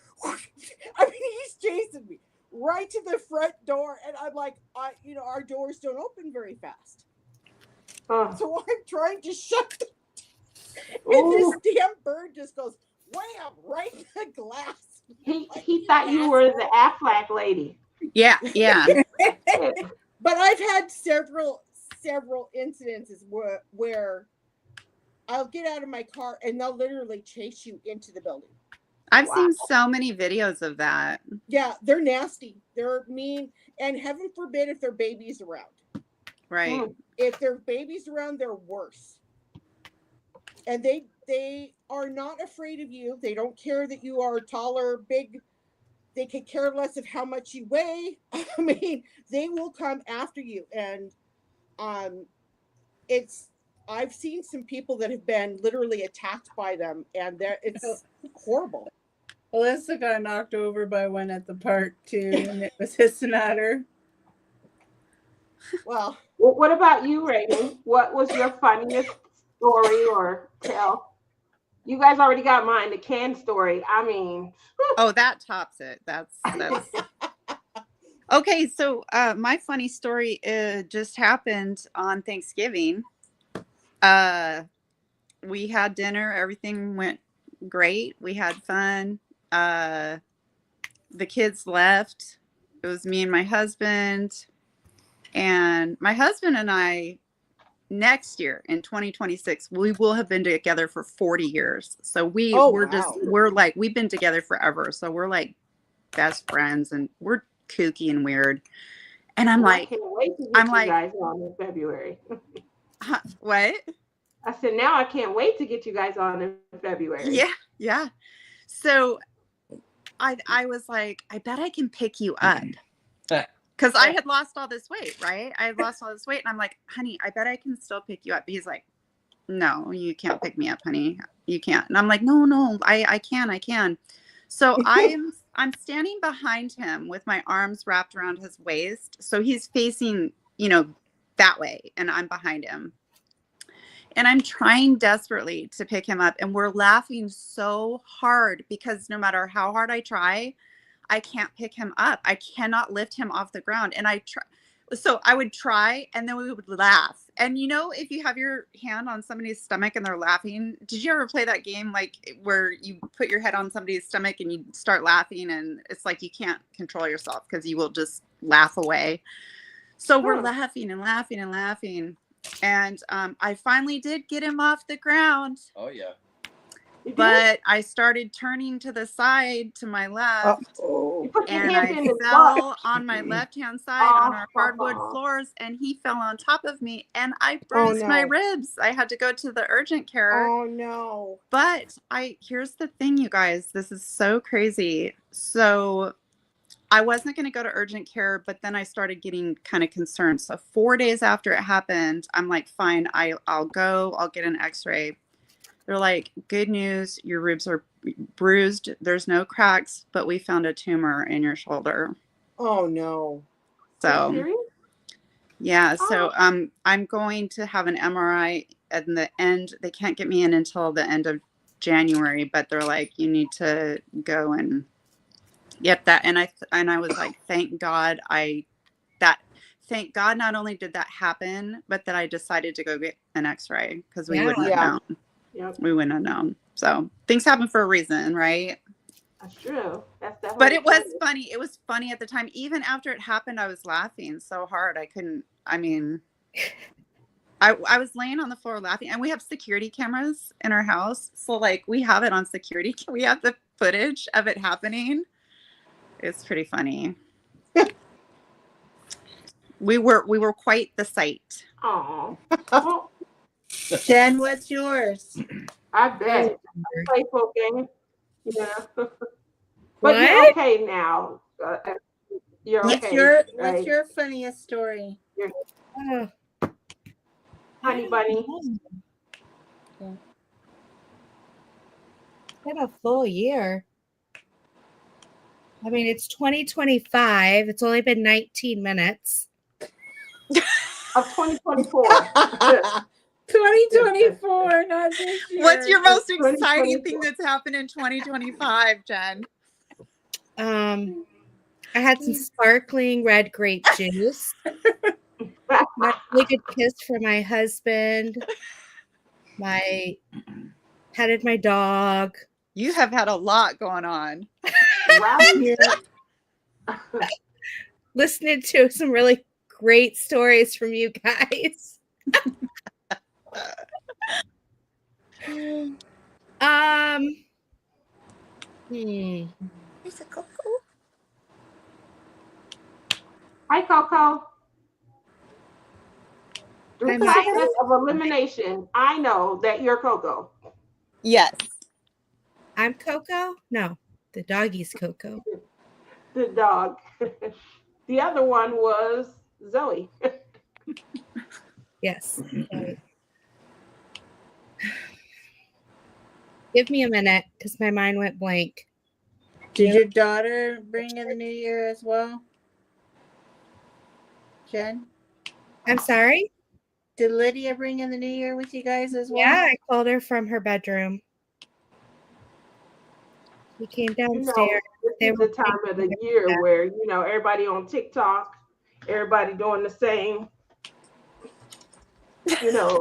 I mean, he's chasing me right to the front door. And I'm like, our doors don't open very fast. So I'm trying to shut the door, and this damn bird just goes wham right in the glass. He thought you were the Aflac lady. Yeah. But I've had several incidences where I'll get out of my car and they'll literally chase you into the building. I've seen so many videos of that. Yeah, they're nasty. They're mean. And heaven forbid if their babies around. Right. If their babies around, they're worse. And they are not afraid of you. They don't care that you are taller, big. They could care less of how much you weigh. I mean, they will come after you. And I've seen some people that have been literally attacked by them, and it's horrible. Alyssa got knocked over by one at the park too, and it was hissing at her. Well, Well, what about you, Raymond? What was your funniest story or tell? You guys already got mine, the can story. I mean, Oh, that tops it. That's okay. So my funny story just happened on Thanksgiving. We had dinner. Everything went great. We had fun. The kids left. It was me and my husband. And my husband and I, next year in 2026, we will have been together for 40 years. So we're like, we've been together forever. So we're like best friends and we're kooky and weird. And I'm like, I can't wait to get you guys on in February. What? I said, now I can't wait to get you guys on in February. Yeah. So I was like, I bet I can pick you up. Because I had lost all this weight, right? I had lost all this weight. And I'm like, honey, I bet I can still pick you up. He's like, no, you can't pick me up, honey. You can't. And I'm like, no, I can. So I'm standing behind him with my arms wrapped around his waist. So he's facing, that way. And I'm behind him. And I'm trying desperately to pick him up. And we're laughing so hard because no matter how hard I try, I can't pick him up. I cannot lift him off the ground. And so I would try and then we would laugh. And if you have your hand on somebody's stomach and they're laughing, did you ever play that game where you put your head on somebody's stomach and you start laughing and it's like you can't control yourself because you will just laugh away. So we're laughing and laughing and laughing. And I finally did get him off the ground. Oh, yeah. But I started turning to the side to my left, and I fell on my left-hand side on our hardwood floors, and he fell on top of me, and I bruised my ribs. I had to go to the urgent care. Oh, no. But here's the thing, you guys. This is so crazy. So I wasn't going to go to urgent care, but then I started getting kind of concerned. So 4 days after it happened, I'm like, fine, I'll go. I'll get an x-ray. They're like, good news, your ribs are bruised. There's no cracks, but we found a tumor in your shoulder. Oh, no. So, yeah. So I'm going to have an MRI at the end. They can't get me in until the end of January, but they're like, you need to go and get that. And I was like, thank God thank God not only did that happen, but that I decided to go get an x-ray because we wouldn't have known. Yep. We wouldn't have known. So things happen for a reason, right? That's true. That's definitely But it was true. funny. It was funny at the time. Even after it happened, I was laughing so hard. I was laying on the floor laughing, and we have security cameras in our house. So we have it on security. We have the footage of it happening. It's pretty funny. We were quite the sight. Oh. Jen, what's yours? I bet. Playful game. Yeah. But What? you're okay now. You're okay. What's your funniest story? Oh, Honey bunny. it's been a full year. I mean, it's 2025. It's only been 19 minutes. Of 2024. 2024, not this year. What's your most exciting thing that's happened in 2025, Jen? I had some sparkling red grape juice. My really good kiss for my husband. Petted my dog. You have had a lot going on. Right. Listening to some really great stories from you guys. There's a Coco. Hi, Coco. Through I'm process of elimination, I know that you're Coco. Yes. I'm Coco? No, the doggy's Coco. The dog. The other one was Zoe. Yes. Give me a minute because my mind went blank. Did your daughter bring in the new year as well? Jen? I'm sorry? Did Lydia bring in the new year with you guys as well? Yeah, I called her from her bedroom. She came downstairs. This is the time of the year where, everybody on TikTok, everybody doing the same, Yeah.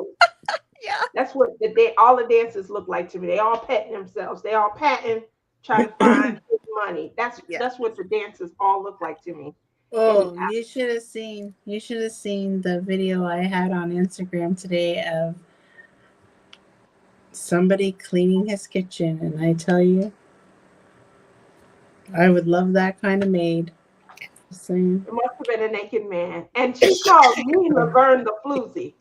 That's what all the dances look like to me. They all patting themselves. They all patting, trying to find money. That's what the dances all look like to me. Oh, you should have seen the video I had on Instagram today of somebody cleaning his kitchen, and I tell you, I would love that kind of maid. Just saying. It must have been a naked man. And she called me Laverne the Floozy.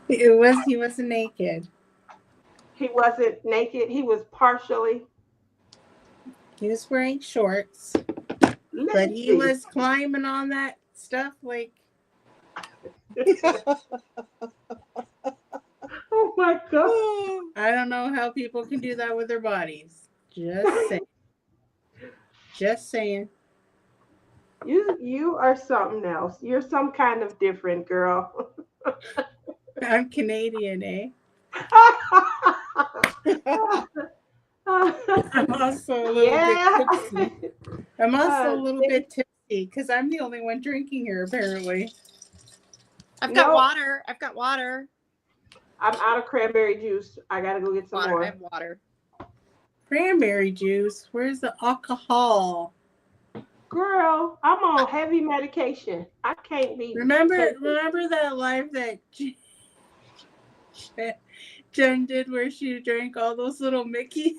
He wasn't naked. He wasn't naked. He was partially. He was wearing shorts. But he was climbing on that stuff like. Oh my God. I don't know how people can do that with their bodies. Just saying. Just saying. You are something else. You're some kind of different girl. I'm Canadian, eh? I'm also a little bit tipsy. I'm also a little bit tipsy because I'm the only one drinking here, apparently. I've got water. I've got water. I'm out of cranberry juice. I gotta go get some more. I have water. Cranberry juice? Where's the alcohol? Girl, I'm on heavy medication. I can't be. Remember that live that Jen did where she drank all those little Mickey?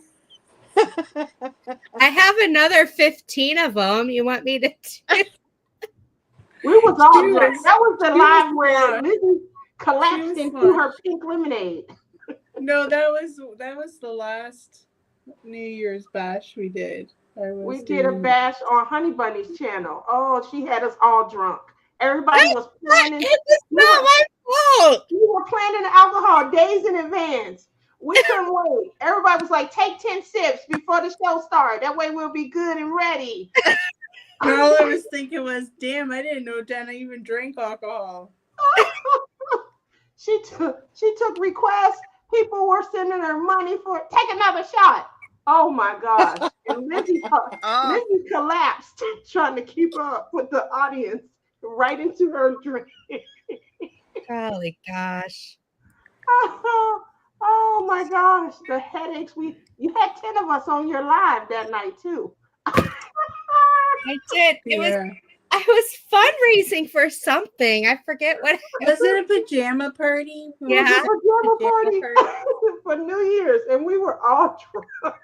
I have another 15 of them. You want me to do? We was all drunk. That was the live where Lizzie collapsed into her pink lemonade. No, that was the last New Year's bash we did. We did a bash on Honey Bunny's channel. Oh, she had us all drunk. Everybody was planning. It was not my fault. We were planning the alcohol days in advance. We couldn't wait. Everybody was like, take 10 sips before the show started. That way we'll be good and ready. All I was thinking was, damn, I didn't know Dana even drank alcohol. She took requests. People were sending her money for it. Take another shot. Oh my gosh. And Lizzie collapsed trying to keep up with the audience right into her drink. Holy gosh. Oh my gosh. The headaches. You had 10 of us on your live that night too. I did. I was fundraising for something. I forget what. Was it a pajama party? Yeah. It was a pajama party for New Year's, and we were all drunk.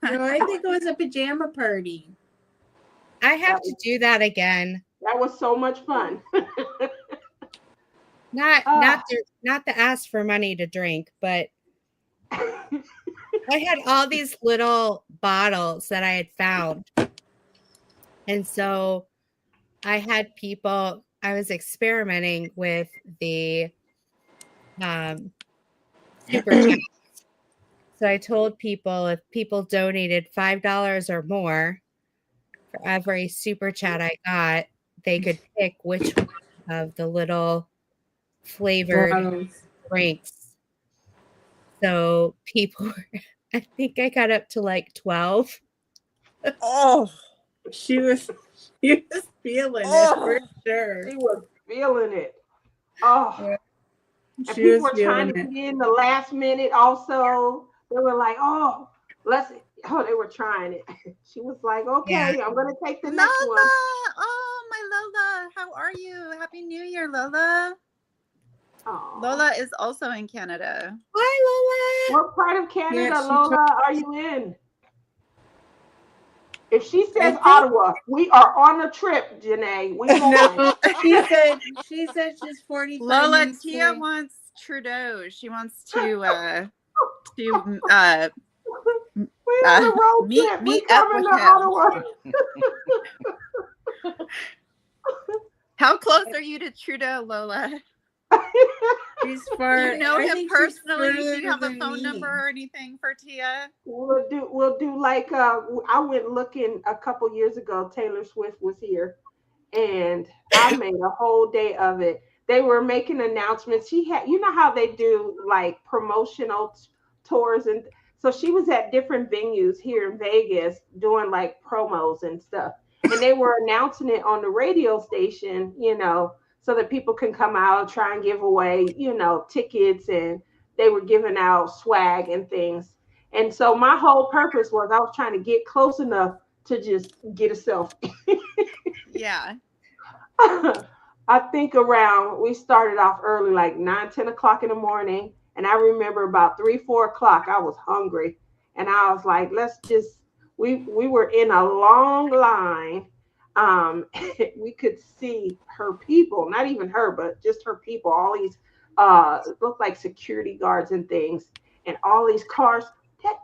No, I think it was a pajama party. I have to do that again. That was so much fun. Not to ask for money to drink, but I had all these little bottles that I had found. And so I had people, I was experimenting with the super chats. So I told people if people donated $5 or more for every super chat I got, they could pick which one of the little flavored drinks. So people, I think I got up to like 12. Oh, she was feeling it for sure. She was feeling it. Oh, yeah. And people were trying to get in the last minute also. They were like, they were trying it. She was like, okay, yeah. I'm going to take the next one. Oh, my Lola. How are you? Happy New Year, Lola. Aww. Lola is also in Canada. Hi, Lola. What part of Canada, Lola, are you in? If she says Ottawa, we are on a trip, Janae. We no, she said she's 45 Lola, minutes Tia away. wants Trudeau. She wants to meet up with him. How close are you to Trudeau, Lola? He's Do far. you know I him think he's personally? Do you have a further phone than number me. or anything for Tia? We'll do like I went looking a couple years ago. Taylor Swift was here, and I made a whole day of it. They were making announcements. She had, you know how they do like promotional tours, and so she was at different venues here in Vegas doing like promos and stuff. And they were announcing it on the radio station, so that people can come out, try and give away, tickets, and they were giving out swag and things. And so my whole purpose was I was trying to get close enough to just get a selfie. Yeah. I think we started off early, like 9, 10 o'clock in the morning. And I remember about 3, 4 o'clock, I was hungry. And I was like, we were in a long line. We could see her people, not even her, but just her people, all these looked like security guards and things, and all these cars.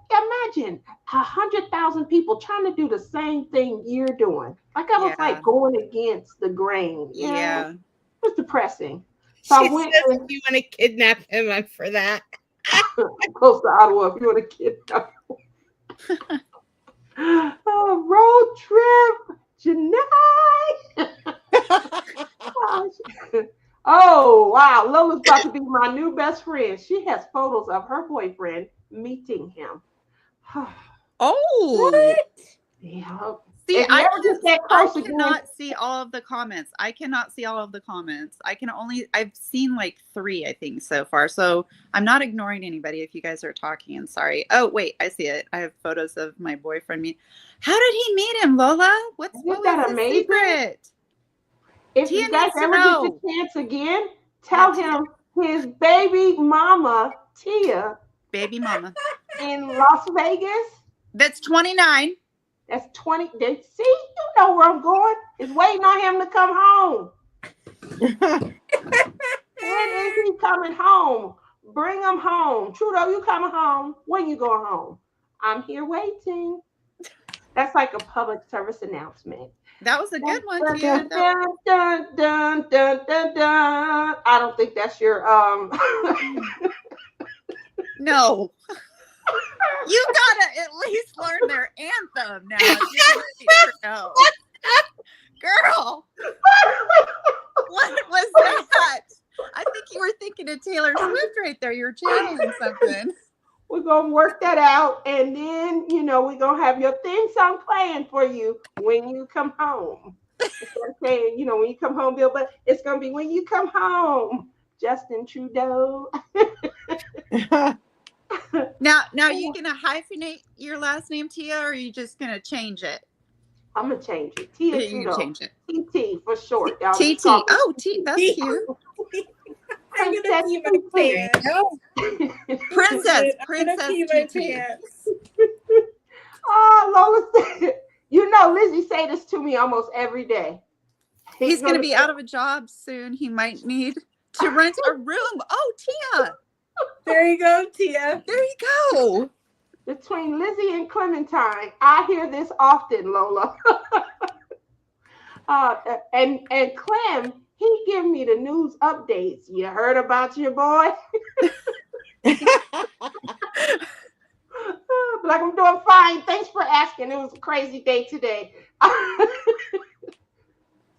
Imagine 100,000 people trying to do the same thing you're doing. Like I was like Yeah. going against the grain. Yeah. It was depressing. She So I says went if you want to kidnap him, I'm for that. close to Ottawa if you want to kidnap. Road trip, Janai. Oh wow, Lola's about to be my new best friend. She has photos of her boyfriend meeting him. Oh. What? Yeah. See, If you ever get that close again, cannot see all of the comments. I cannot see all of the comments. I've seen like 3, I think, so far. So I'm not ignoring anybody if you guys are talking. And sorry. Oh, wait, I see it. I have photos of my boyfriend. How did he meet him, Lola? What was that the amazing? secret? If Tia you guys needs to ever get know. the chance again, tell him his baby mama, Tia, Baby mama. in Las Vegas, That's 29. that's 20. See, you know where I'm going. Is waiting on him to come home. When is he coming home? Bring him home. Trudeau, you coming home? When you going home? I'm here waiting. That's like a public service announcement. That was a good one, Dun, Tia. dun, dun, dun, dun, dun, dun. I don't think that's your No. You gotta at least learn their anthem now. Girl, what was that? I think you were thinking of Taylor Swift right there. You were channeling something. We're gonna work that out, and then we're gonna have your theme song playing for you when you come home. Instead of saying, when you come home, Bill, but it's gonna be when you come home, Justin Trudeau. Now you gonna hyphenate your last name, Tia, or are you just gonna change it? I'm gonna change it. Tia You Trudeau. change it. TT for short. Y'all TT. just call me Oh, T. That's cute. I'm gonna pee my pants. Princess. I'm gonna pee my pants. Oh, Lola said, Lizzie say this to me almost every day. He's gonna be out of a job soon. He might need to rent a room. Oh, Tia. There you go, Tia. There you go. Between Lizzie and Clementine, I hear this often, Lola. And Clem, he give me the news updates. You heard about your boy? Like, I'm doing fine. Thanks for asking. It was a crazy day today.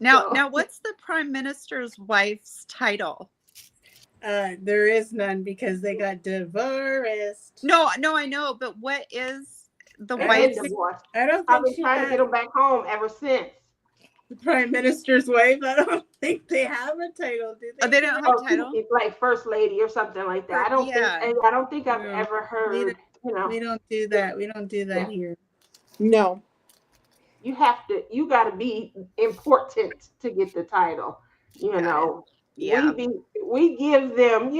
Now, what's the Prime Minister's wife's title? There is none because they got divorced. No, I know, but what is the They're wife's? divorced. I don't I've think been trying to get them back home ever since. the Prime Minister's wife. I don't think they have a title, do they? Oh, they don't have a title? It's like First Lady or something like that. I don't think I've ever heard. We don't do that. We don't do that here. No. You got to be important to get the title. Yeah. We give them,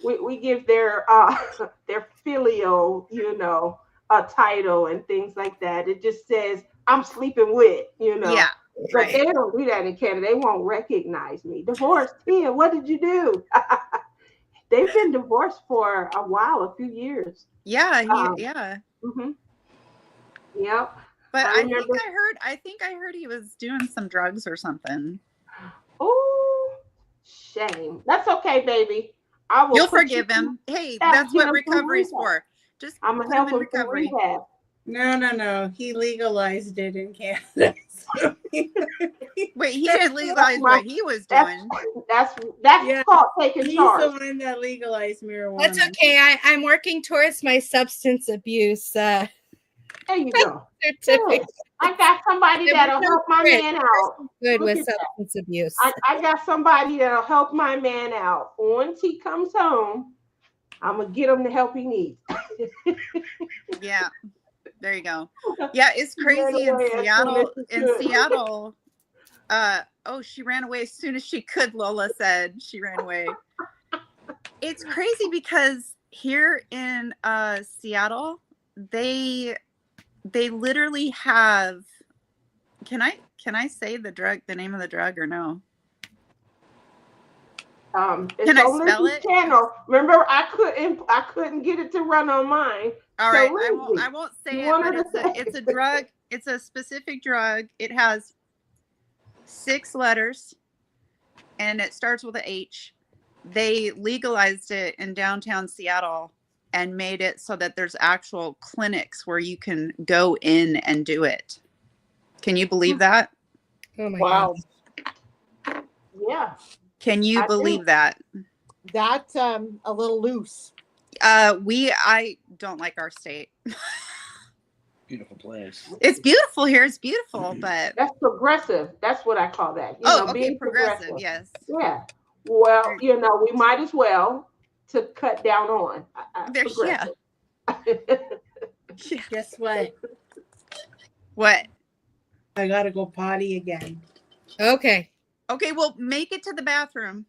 we give their filial, a title and things like that. It just says I'm sleeping with, Yeah. But Right. they don't do that in Canada. They won't recognize me. Divorced, Tia, what did you do? They've been divorced for a while, a few years. Yeah. Yeah. Mm-hmm. Yep. But I think I heard he was doing some drugs or something. Oh, Shame. That's okay, baby. I will You'll put forgive you him. Hey, Yeah, that's get what him through recovery's rehab. for. Just I'm put gonna him help in him through recovery. rehab. No. He legalized it in Canada. So Wait, he didn't legalize my- what he was That's doing. Yeah, called taking he's charge. the one that legalized marijuana. That's okay. I'm working towards my substance abuse There you go. certificate. Good. I got somebody that'll help my man out. Good Look with at that. substance abuse. I got somebody that'll help my man out. Once he comes home, I'm gonna get him the help he needs. Yeah. There you go. Yeah, it's crazy Ran away as soon as she In could. Seattle. She ran away as soon as she could, Lola said. She ran away. It's crazy because here in Seattle, they literally have can I say the name of the drug or no? It's Can I on spell Lizzie's it? channel. Remember, I couldn't get it to run on mine. All So, right, Lizzie, I won't say you it, want but her to say it's a drug. It's a specific drug. It has 6 letters and it starts with a H. They legalized it in downtown Seattle and made it so that there's actual clinics where you can go in and do it. Can you believe that? Oh my Wow. God. Yeah. Can you I do. believe that? That's a little loose. I don't like our state. Beautiful place. It's beautiful here. It's beautiful, but That's progressive. That's what I call that. okay, Being progressive. Yes. Yeah. Well, we might as well to cut down on Yeah. progressive. Guess what? What? I gotta go potty again. Okay. Okay, well, make it to the bathroom.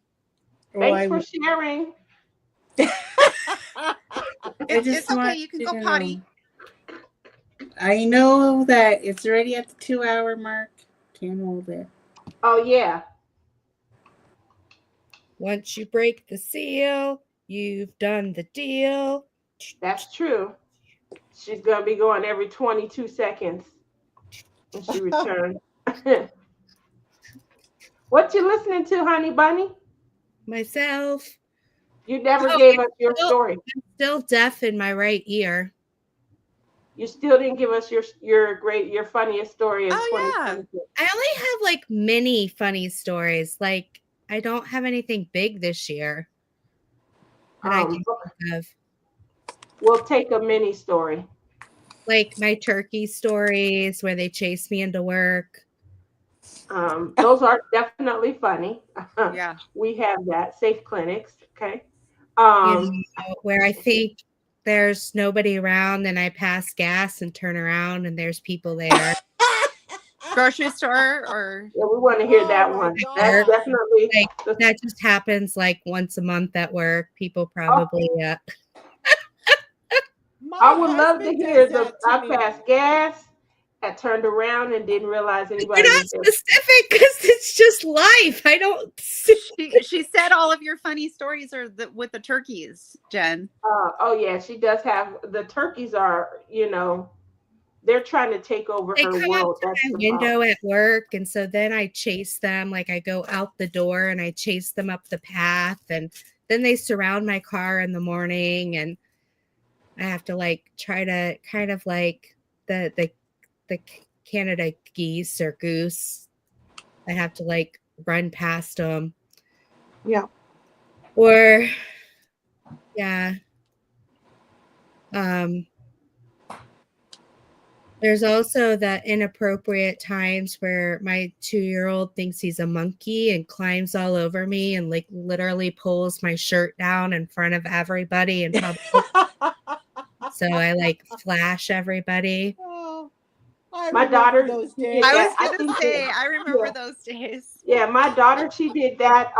Thanks for sharing. It's okay. You can go potty. I know that it's already at the 2-hour mark. Can't hold it. Oh yeah. Once you break the seal, you've done the deal. That's true. She's gonna be going every 22 seconds when she returns. What you listening to, honey bunny? Myself. You never gave us your still- story. I'm still deaf in my right ear. You still didn't give us your funniest story of 2022. I only have like mini funny stories. Like I don't have anything big this year that I can think of. We'll take a mini story. Like my turkey stories where they chase me into work. Those are definitely funny. Yeah. We have that. Safe clinics. Okay. Where I think there's nobody around and I pass gas and turn around and there's people there. Grocery store or Yeah, we want to hear that one. That's definitely like that just happens like once a month at work. People probably I would love to hear I passed gas, I turned around and didn't realize anybody You're not was there. specific because it's just life. I don't see. She said all of your funny stories are with the turkeys, Jen. Oh yeah, she does have the turkeys are, they're trying to take over They her come world. up to That's my the window problem. at work, and so then I chase them. Like I go out the door and I chase them up the path, and then they surround my car in the morning, and I have to like try to kind of like the Canada geese or goose. I have to like run past them. Yeah. Or yeah. There's also the inappropriate times where my 2-year-old thinks he's a monkey and climbs all over me and like literally pulls my shirt down in front of everybody and so I like flash everybody. Oh, My daughter, those she days. did I that. was gonna say, I remember yeah. those days. Yeah, my daughter, she did that.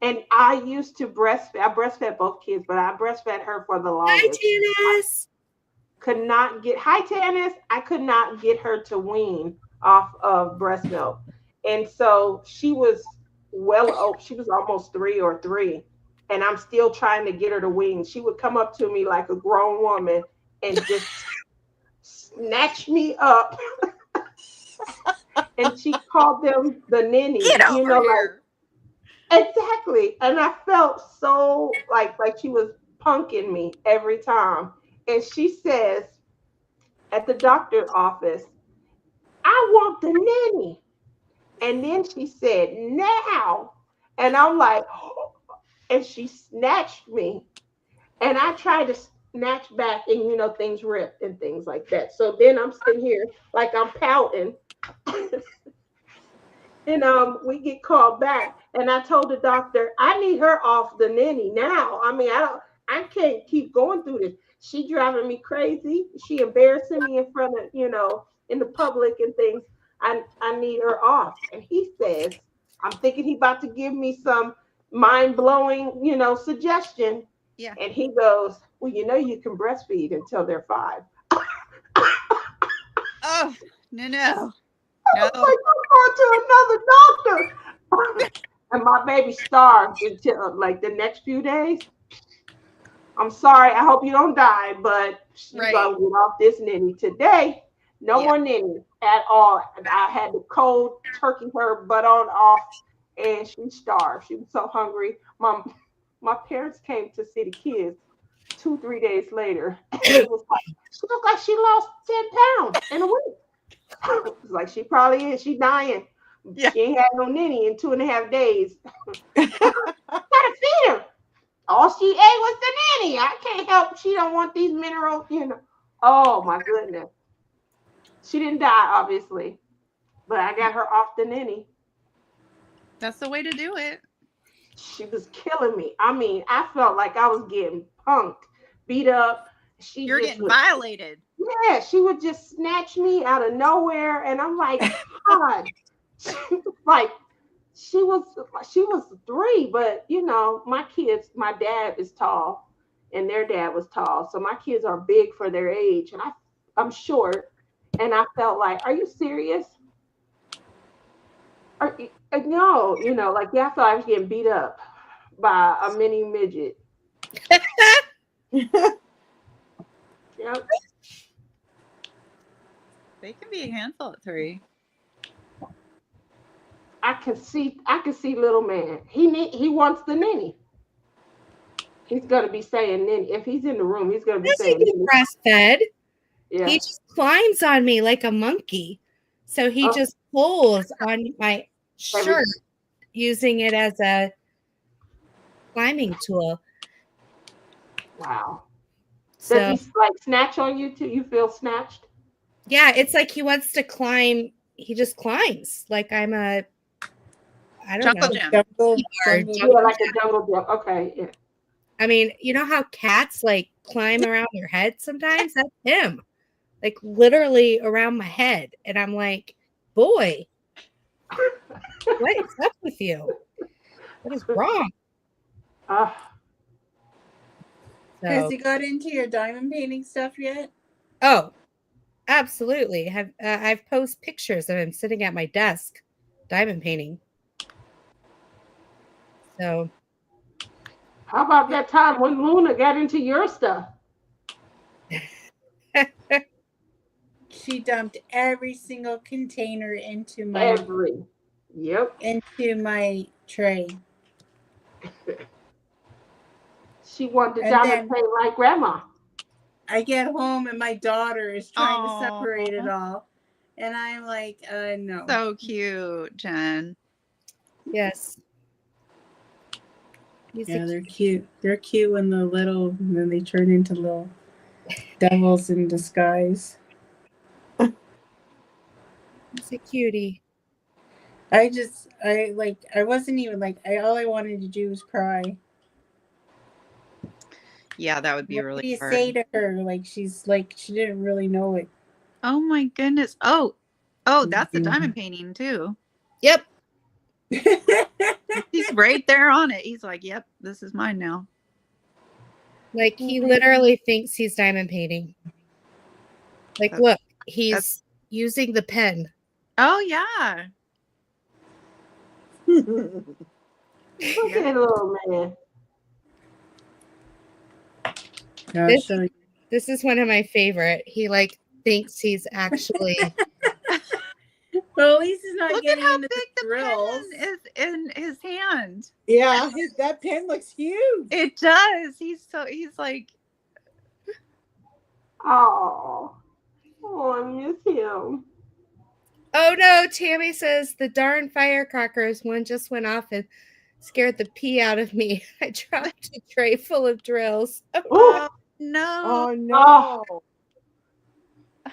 And I used to breastfeed. I breastfed both kids, but I breastfed her for the Hi, longest. Janice. Tannis. I could not get her to wean off of breast milk. And so she was she was almost 3, and I'm still trying to get her to wean. She would come up to me like a grown woman and just snatch me up. And she called them the ninnies, Get over here. Exactly. And I felt so like she was punking me every time. And she says at the doctor's office, I want the nanny. And then she said, now. And I'm like, and she snatched me. And I tried to snatch back, and things ripped and things like that. So then I'm sitting here like I'm pouting. And we get called back, and I told the doctor I need her off the nanny now. I mean, I can't keep going through this. She driving me crazy. She embarrassing me in front of in the public and things. I need her off. And he says, I'm thinking he about to give me some mind blowing suggestion. Yeah. And he goes, well, you can breastfeed until they're 5. Oh, no. I was like, I'm going to another doctor. And my baby starved until like the next few days. I'm sorry. I hope you don't die, but she's going to get off this nanny today. No more nanny at all. I had to cold turkey her butt on off, and she starved. She was so hungry. My parents came to see the kids 2-3 days later. It was like, she looked like she lost 10 pounds in a week. It's like she probably is. She dying. Yeah. She ain't had no nanny in 2.5 days. Gotta feed her. All she ate was the nanny. I can't help. She don't want these minerals, Oh my goodness. She didn't die, obviously, but I got her off the nanny. That's the way to do it. She was killing me. I mean, I felt like I was getting punked, beat up. You're getting violated. Yeah, she would just snatch me out of nowhere, and I'm like, God. She was 3, but my kids, my dad is tall, and their dad was tall, so my kids are big for their age, and I'm short, and I felt like, are you serious? No, I felt I was getting beat up by a mini midget. Yep. They can be a handful at 3. I can see little man. He wants the nanny. He's gonna be saying nanny. If he's in the room, he's gonna be saying nanny. Breastfed. Yeah. He just climbs on me like a monkey. So he just pulls on my shirt using it as a climbing tool. Wow. So, does he like snatch on you too? You feel snatched? Yeah, it's like he wants to climb. He just climbs like I'm a, I don't jungle know. gym. Yeah, like a jungle gym. Okay, yeah. I mean, you know how cats like climb around your head sometimes? That's him. Like literally around my head. And I'm like, boy, what is up with you? What is wrong? Has he got into your diamond painting stuff yet? Oh, absolutely. I've posted pictures of him sitting at my desk, diamond painting. So, how about that time when Luna got into your stuff? She dumped every single container into my tray. She wanted to diamond paint like grandma. I get home and my daughter is trying to separate it all. And I'm like, no. So cute, Jen. Yes. Yeah, they're cute. They're cute when they're little, and then they turn into little devils in disguise. He's a cutie. I wasn't even like, all I wanted to do was cry. Yeah, that would be what really do you hard. say to her? Like, she's like, she didn't really know it. Oh my goodness. Oh, that's a diamond painting too. Yep. He's right there on it. He's like, yep, this is mine now. Like he literally thinks he's diamond painting. Like, look, he's using the pen. Oh yeah. Look at that little man. This is one of my favorite. He like thinks he's actually Well, at least he's not Look at getting how into big the drills. pen is in his hand. Yeah, that pen looks huge. It does. He's like, Oh, I miss him. Oh no, Tammy says the darn firecrackers one just went off and scared the pee out of me. I dropped a tray full of drills. Ooh. oh no. Oh no.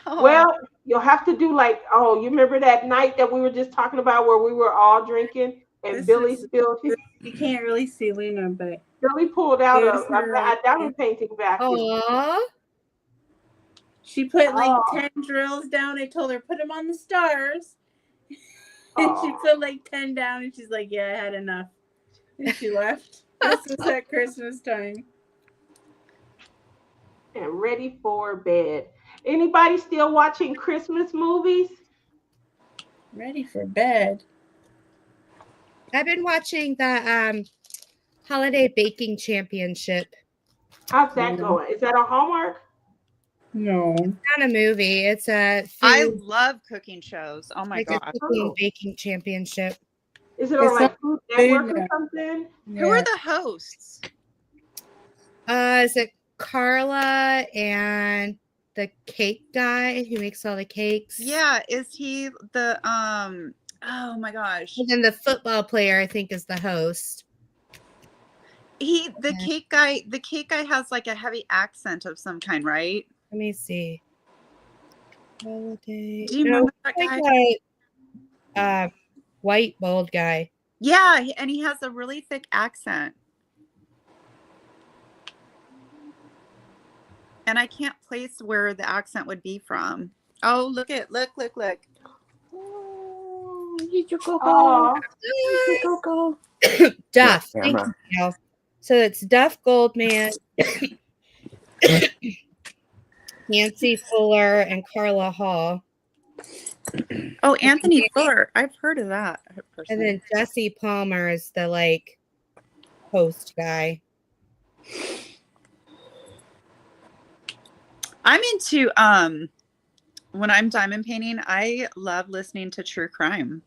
Oh. Well, you'll have to do like, you remember that night that we were just talking about where we were all drinking and This Billy is- spilled You can't really see Luna, but Billy pulled out There's a her- diamond painting vacuum. Aww. she put like Oh. 10 drills down. I told her, put them on the stars. And she put like 10 down and she's like, yeah, I had enough. And she left. This was at Christmas time. And ready for bed. Anybody still watching Christmas movies? Ready for bed. I've been watching the Holiday Baking Championship. How's that going? Is that on Hallmark? No. It's not a movie. It's a I food, love cooking shows. Oh my like god. a cooking Oh. baking championship. Is it on It's like on Food Food Network or Network. something? Who are the hosts? Is it Carla and the cake guy who makes all the cakes? Yeah, is he the oh my gosh. And then the football player, I think, is the host. The Yeah. cake guy has like a heavy accent of some kind, right? Let me see. Holiday. Do you No, remember that it's guy? like a white bald guy. Yeah, and he has a really thick accent. And I can't place where the accent would be from. Oh, look. Oh, he's your Oh, Coco. Duff. Yeah, Thank camera. you, Gal. So it's Duff Goldman, Nancy Fuller, and Carla Hall. Oh, Anthony Fuller. I've heard of that person. And then Jesse Palmer is the like host guy. I'm into when I'm diamond painting, I love listening to true crime.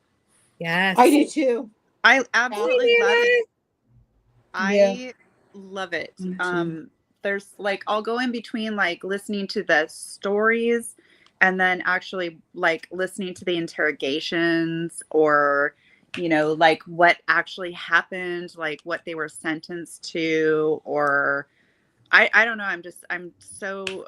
Yes. I do too. I absolutely love it. Yeah. I love it. Me too. There's like I'll go in between like listening to the stories and then actually like listening to the interrogations or like what actually happened, like what they were sentenced to, or I don't know. I'm so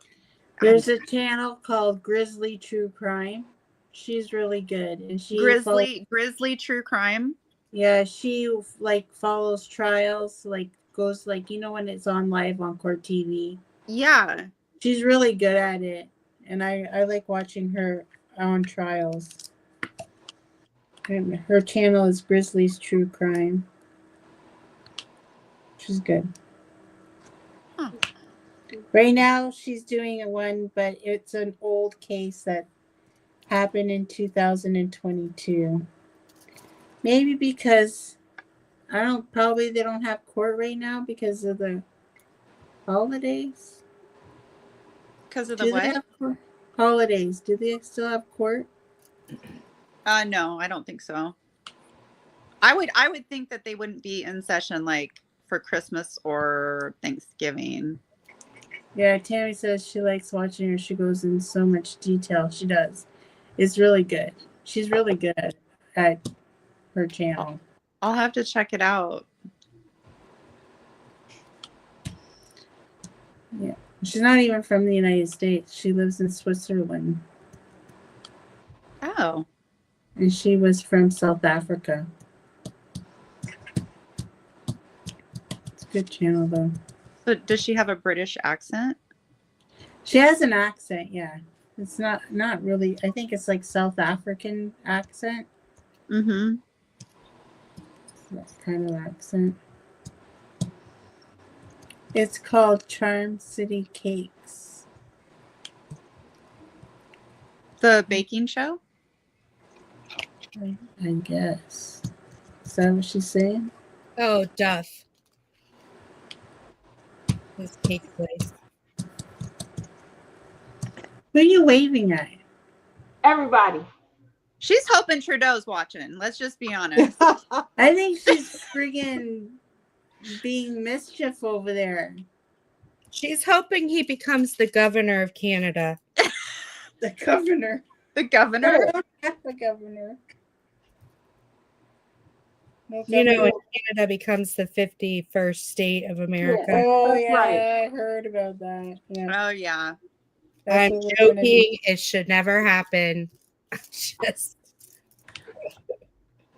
There's a channel called Grizzly True Crime. She's really good. And she Grizzly True Crime. Yeah, she like follows trials, like goes like when it's on live on Court TV. Yeah. She's really good at it, and I like watching her on trials. And her channel is Grizzly's True Crime. She's good. Huh. Right now, she's doing one, but it's an old case that happened in 2022. Maybe because probably they don't have court right now because of the holidays. Because of the Do they what? have holidays? Do they still have court? No, I don't think so. I would think that they wouldn't be in session like for Christmas or Thanksgiving. Yeah, Tammy says she likes watching her. She goes in so much detail. She does. It's really good. She's really good at her channel. I'll have to check it out. Yeah. She's not even from the United States. She lives in Switzerland. Oh. And she was from South Africa. It's a good channel, though. So does she have a British accent? She has an accent, yeah. It's not really. I think it's like South African accent. Mm-hmm. That kind of accent. It's called Charm City Cakes. The baking show? I guess. Is that what she's saying? Oh, Duff. His cake place. Who are you waving at? everybody. She's hoping Trudeau's watching. Let's just be honest. I think she's friggin' being mischief over there. She's hoping he becomes the governor of Canada. The governor. The governor. The governor. No You know, when governor. Canada becomes the 51st state of America. Oh That's yeah, right. I heard about that. Yeah, Oh yeah. that's I'm what we're gonna be. joking. It should never happen. Just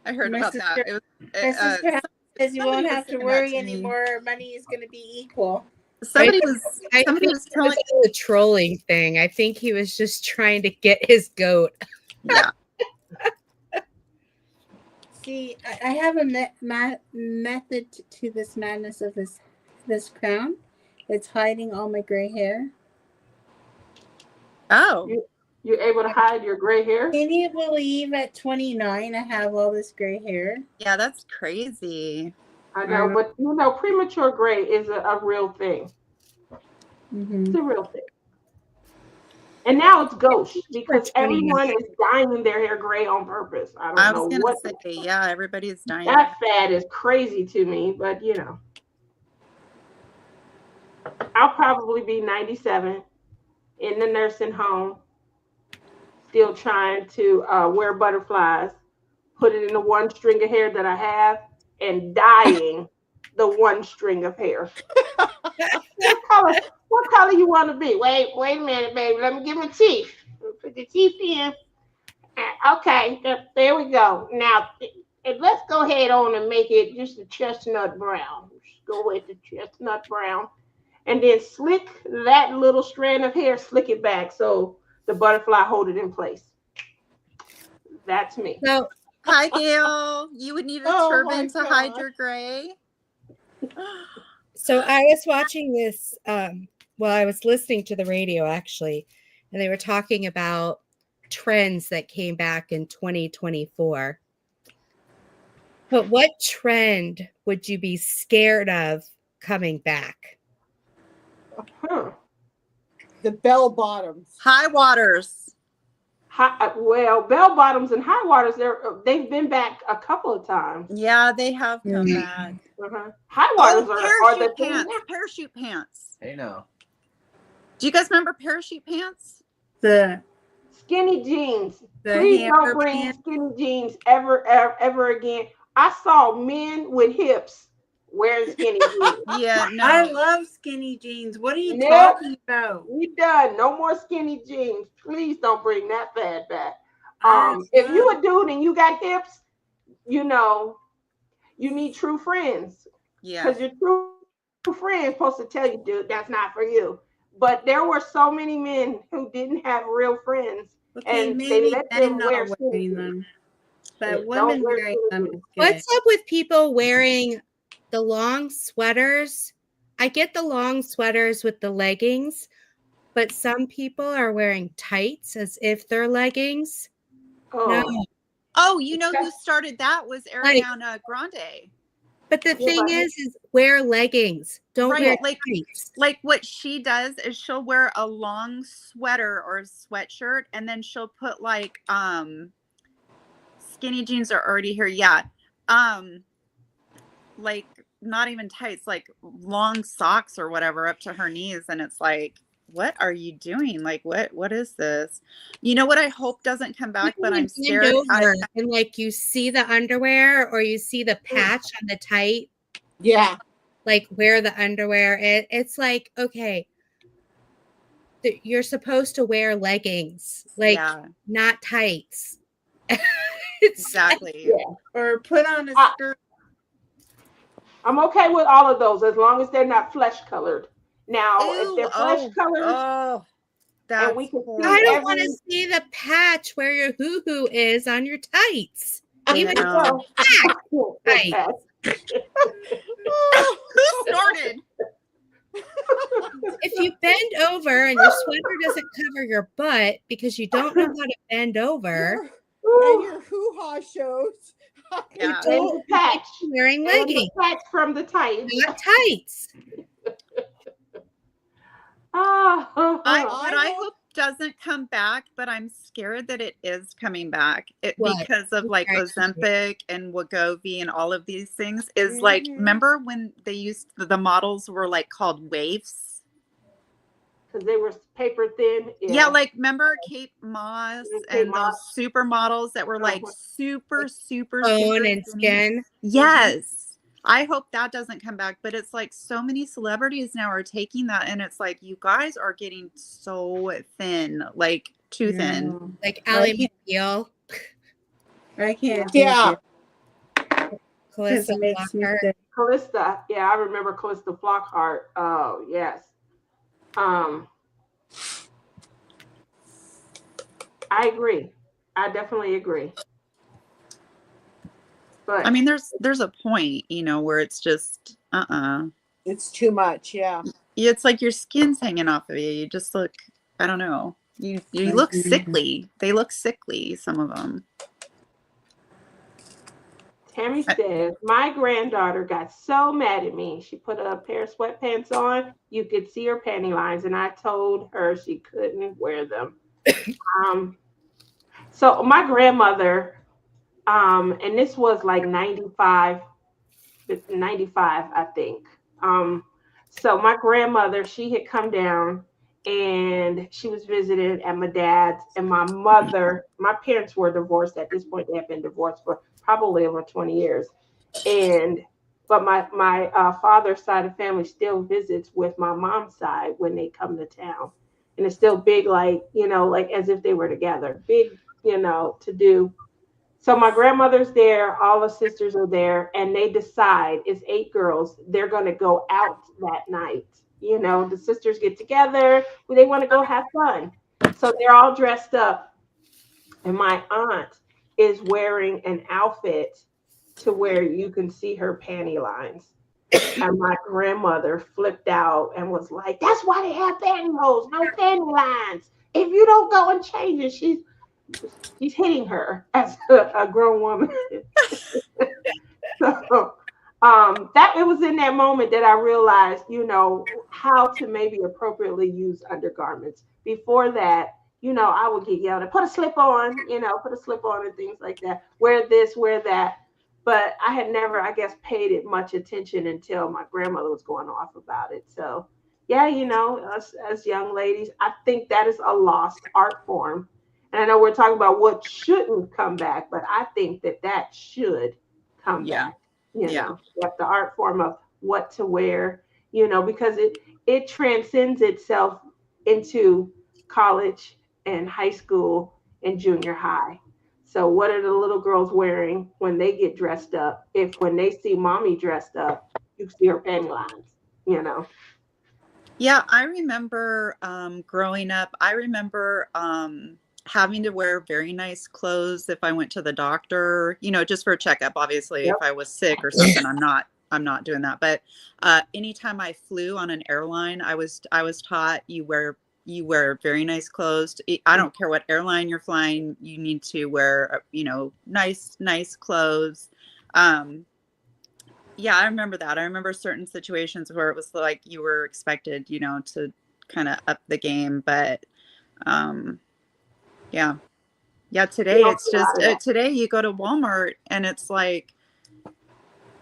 I heard My about sister- that. It was, My sister says you somebody won't was have to saying that worry to me. anymore. Money is going to be equal. somebody was I somebody think was it telling. was a trolling thing. I think he was just trying to get his goat. Yeah. See, I have a method to this madness of this crown. It's hiding all my gray hair. Oh. You're able to hide your gray hair? Can you believe at 29 I have all this gray hair? Yeah, that's crazy. I know, but you know, premature gray is a real thing. Mm-hmm. It's a real thing. And now it's gauche because 29. everyone is dyeing their hair gray on purpose. I I don't was know gonna what. say, yeah, everybody's dying. That fad is crazy to me, but you know. I'll probably be 97 in the nursing home, still trying to wear butterflies, put it in the one string of hair that I have, and dyeing the one string of hair. What color you want to be? Wait a minute, baby. Let me get my teeth. Put the teeth in. Okay, there we go. Now, let's go ahead on and make it just a chestnut brown. Just go with the chestnut brown. And then slick that little strand of hair, slick it back so the butterfly hold it in place. That's me. So Hi, Gail. You would need a Oh, turban my to hide gosh. your gray. So I was watching this, well, I was listening to the radio actually, and they were talking about trends that came back in 2024. But what trend would you be scared of coming back? Huh. The bell bottoms. High waters. Well, bell bottoms and high waters, they've been back a couple of times. Yeah, they have come Mhm. back. High waters Oh, are the parachute thing pants. now. Parachute pants. Hey now. Do you guys remember parachute pants? The Skinny jeans. The Please hammer don't bring pants. skinny jeans ever again. I saw men with hips wearing skinny jeans. Yeah, no. I love skinny jeans. What are you Nope. talking about? We done. No more skinny jeans. Please don't bring that fad back. I If you love- a dude and you got hips, you know, you need true friends. Yeah. Because your true friend supposed to tell you, dude, that's not for you. But there were so many men who didn't have real friends, Okay, and maybe they let men them wear not skinny wearing jeans. them, Yeah, but don't women wear wearing skinny them jeans. is good. What's up with people wearing the long sweaters? I get the long sweaters with the leggings, but some people are wearing tights as if they're leggings. Oh, No. Oh, you know who started that was Ariana Grande. But the Yeah, thing but- is wear leggings. Don't Right, wear like- tights. Like what she does is she'll wear a long sweater or sweatshirt and then she'll put like skinny jeans are already here. Yeah. Like not even tights, like long socks or whatever up to her knees. And it's like, what are you doing? Like, what is this? You know what I hope doesn't come back, but I'm Bend scared. over and like you see the underwear or you see the patch on the tight, Yeah. like where the underwear it's like, okay, you're supposed to wear leggings, like Yeah. not tights. Exactly. Yeah. Or put on a skirt. I'm okay with all of those as long as they're not flesh colored. Now, if they're flesh colored, Oh, and we can see I don't every- want to see the patch where your hoo-hoo is on your tights. Even No. Right. Who snorted? if you bend over and your sweater doesn't cover your butt because you don't know how to bend over, And your hoo-ha shows. Yeah. And the patch. wearing And the leggings, patch from the tights. not tights. I hope doesn't come back, but I'm scared that it is coming back. What? Because of like Right. Ozempic and Wegovy and all of these things is like, remember when they used the models were like called waifs? Because they were paper thin. Yeah, like remember Kate Moss Kate and Moss. those supermodels that were like super, super, Bone super and skinny? skin. Yes. I hope that doesn't come back, but it's like so many celebrities now are taking that, and it's like you guys are getting so thin, like too thin. Like I Ally can't- McBeal, I can't Yeah. take it. 'Cause Calissa it makes me Flockhart. sick. Callista. Yeah, I remember Callista Flockhart. Oh, yes. I agree. I definitely agree. But I mean, there's a point, you know, where it's just It's too much. Yeah. it's like your skin's hanging off of you. You just look, I don't know. You look sickly. They look sickly, some of them. Tammy says, my granddaughter got so mad at me. She put a pair of sweatpants on. You could see her panty lines, and I told her she couldn't wear them. So my grandmother, and this was like 95, I think. So my grandmother, she had come down and she was visiting at my dad's, and my mother, my parents were divorced at this point. They had been divorced for probably over 20 years. But my father's side of family still visits with my mom's side when they come to town. And it's still big, like, like as if they were together. Big, to do. So my grandmother's there, all the sisters are there, and they decide, it's 8 girls, they're going to go out that night. The sisters get together, they want to go have fun. So they're all dressed up, and my aunt is wearing an outfit to where you can see her panty lines. And my grandmother flipped out and was like, that's why they have pantyhose, no panty lines. If you don't go and change it, she's hitting her as a grown woman. So that it was in that moment that I realized, how to maybe appropriately use undergarments. Before that, I would get yelled at, put a slip on, and things like that. Wear this, wear that. But I had never, I guess, paid it much attention until my grandmother was going off about it. So yeah, us as young ladies, I think that is a lost art form. And I know we're talking about what shouldn't come back, but I think that should come back. Like the art form of what to wear, because it transcends itself into college and high school and junior high. So what are the little girls wearing when they get dressed up? If when they see mommy dressed up, you see her panty lines. Yeah, I remember growing up, I remember having to wear very nice clothes if I went to the doctor, just for a checkup. Obviously, Yep. if I was sick or something, I'm not doing that. But anytime I flew on an airline, I was taught you wear very nice clothes. I don't care what airline you're flying, you need to wear nice clothes. Yeah, I remember that. I remember certain situations where it was like you were expected, to kind of up the game. But yeah. Today it's just today you go to Walmart and it's like,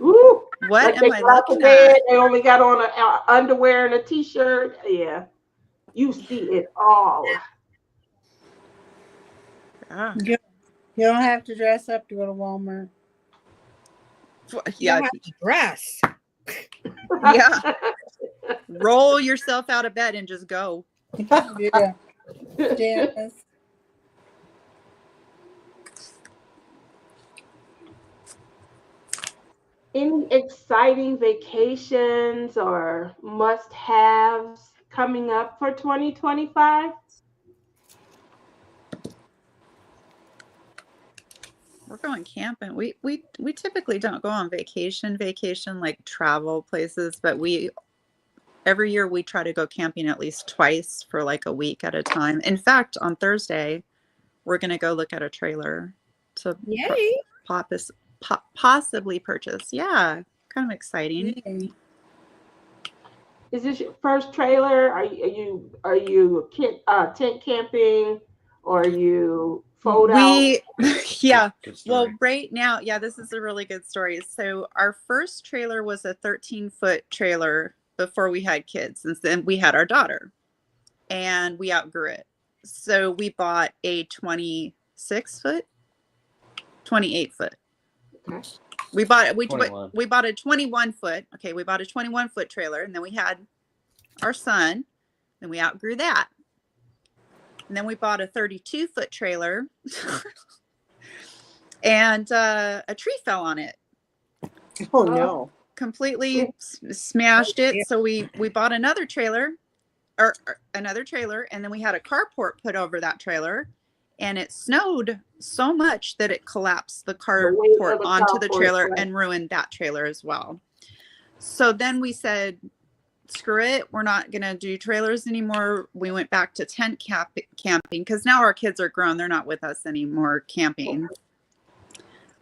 Ooh, what like am they I got out the looking bed, at? they only got on a underwear and a t-shirt. Yeah, you see it all. Yeah. You don't have to dress up to go to Walmart. You don't have to dress. Yeah. Roll yourself out of bed and just go. Yeah. Yes. Any exciting vacations or must-haves coming up for 2025? We're going camping. We typically don't go on vacation like travel places, but every year we try to go camping at least twice for like a week at a time. In fact, on Thursday, we're going to go look at a trailer to Yay. possibly purchase. Yeah, kind of exciting. Yay. Is this your first trailer? Are you tent camping, or are you fold out? Yeah. Good Well, story. right now, yeah, this is a really good story. So our first trailer was a 13-foot trailer before we had kids, and then we had our daughter, and we outgrew it. So we bought a 26-foot, 28-foot. Okay. We bought a 21-foot. Okay, we bought a 21-foot trailer, and then we had our son, and we outgrew that. And then we bought a 32-foot trailer, and a tree fell on it. Oh no. Completely smashed it. So we bought another trailer, or another trailer, and then we had a carport put over that trailer, and it snowed so much that it collapsed the weight carport of the onto the carport, trailer right. and ruined that trailer as well. So then we said, screw it, we're not gonna do trailers anymore. We went back to tent camping, because now our kids are grown, they're not with us anymore camping.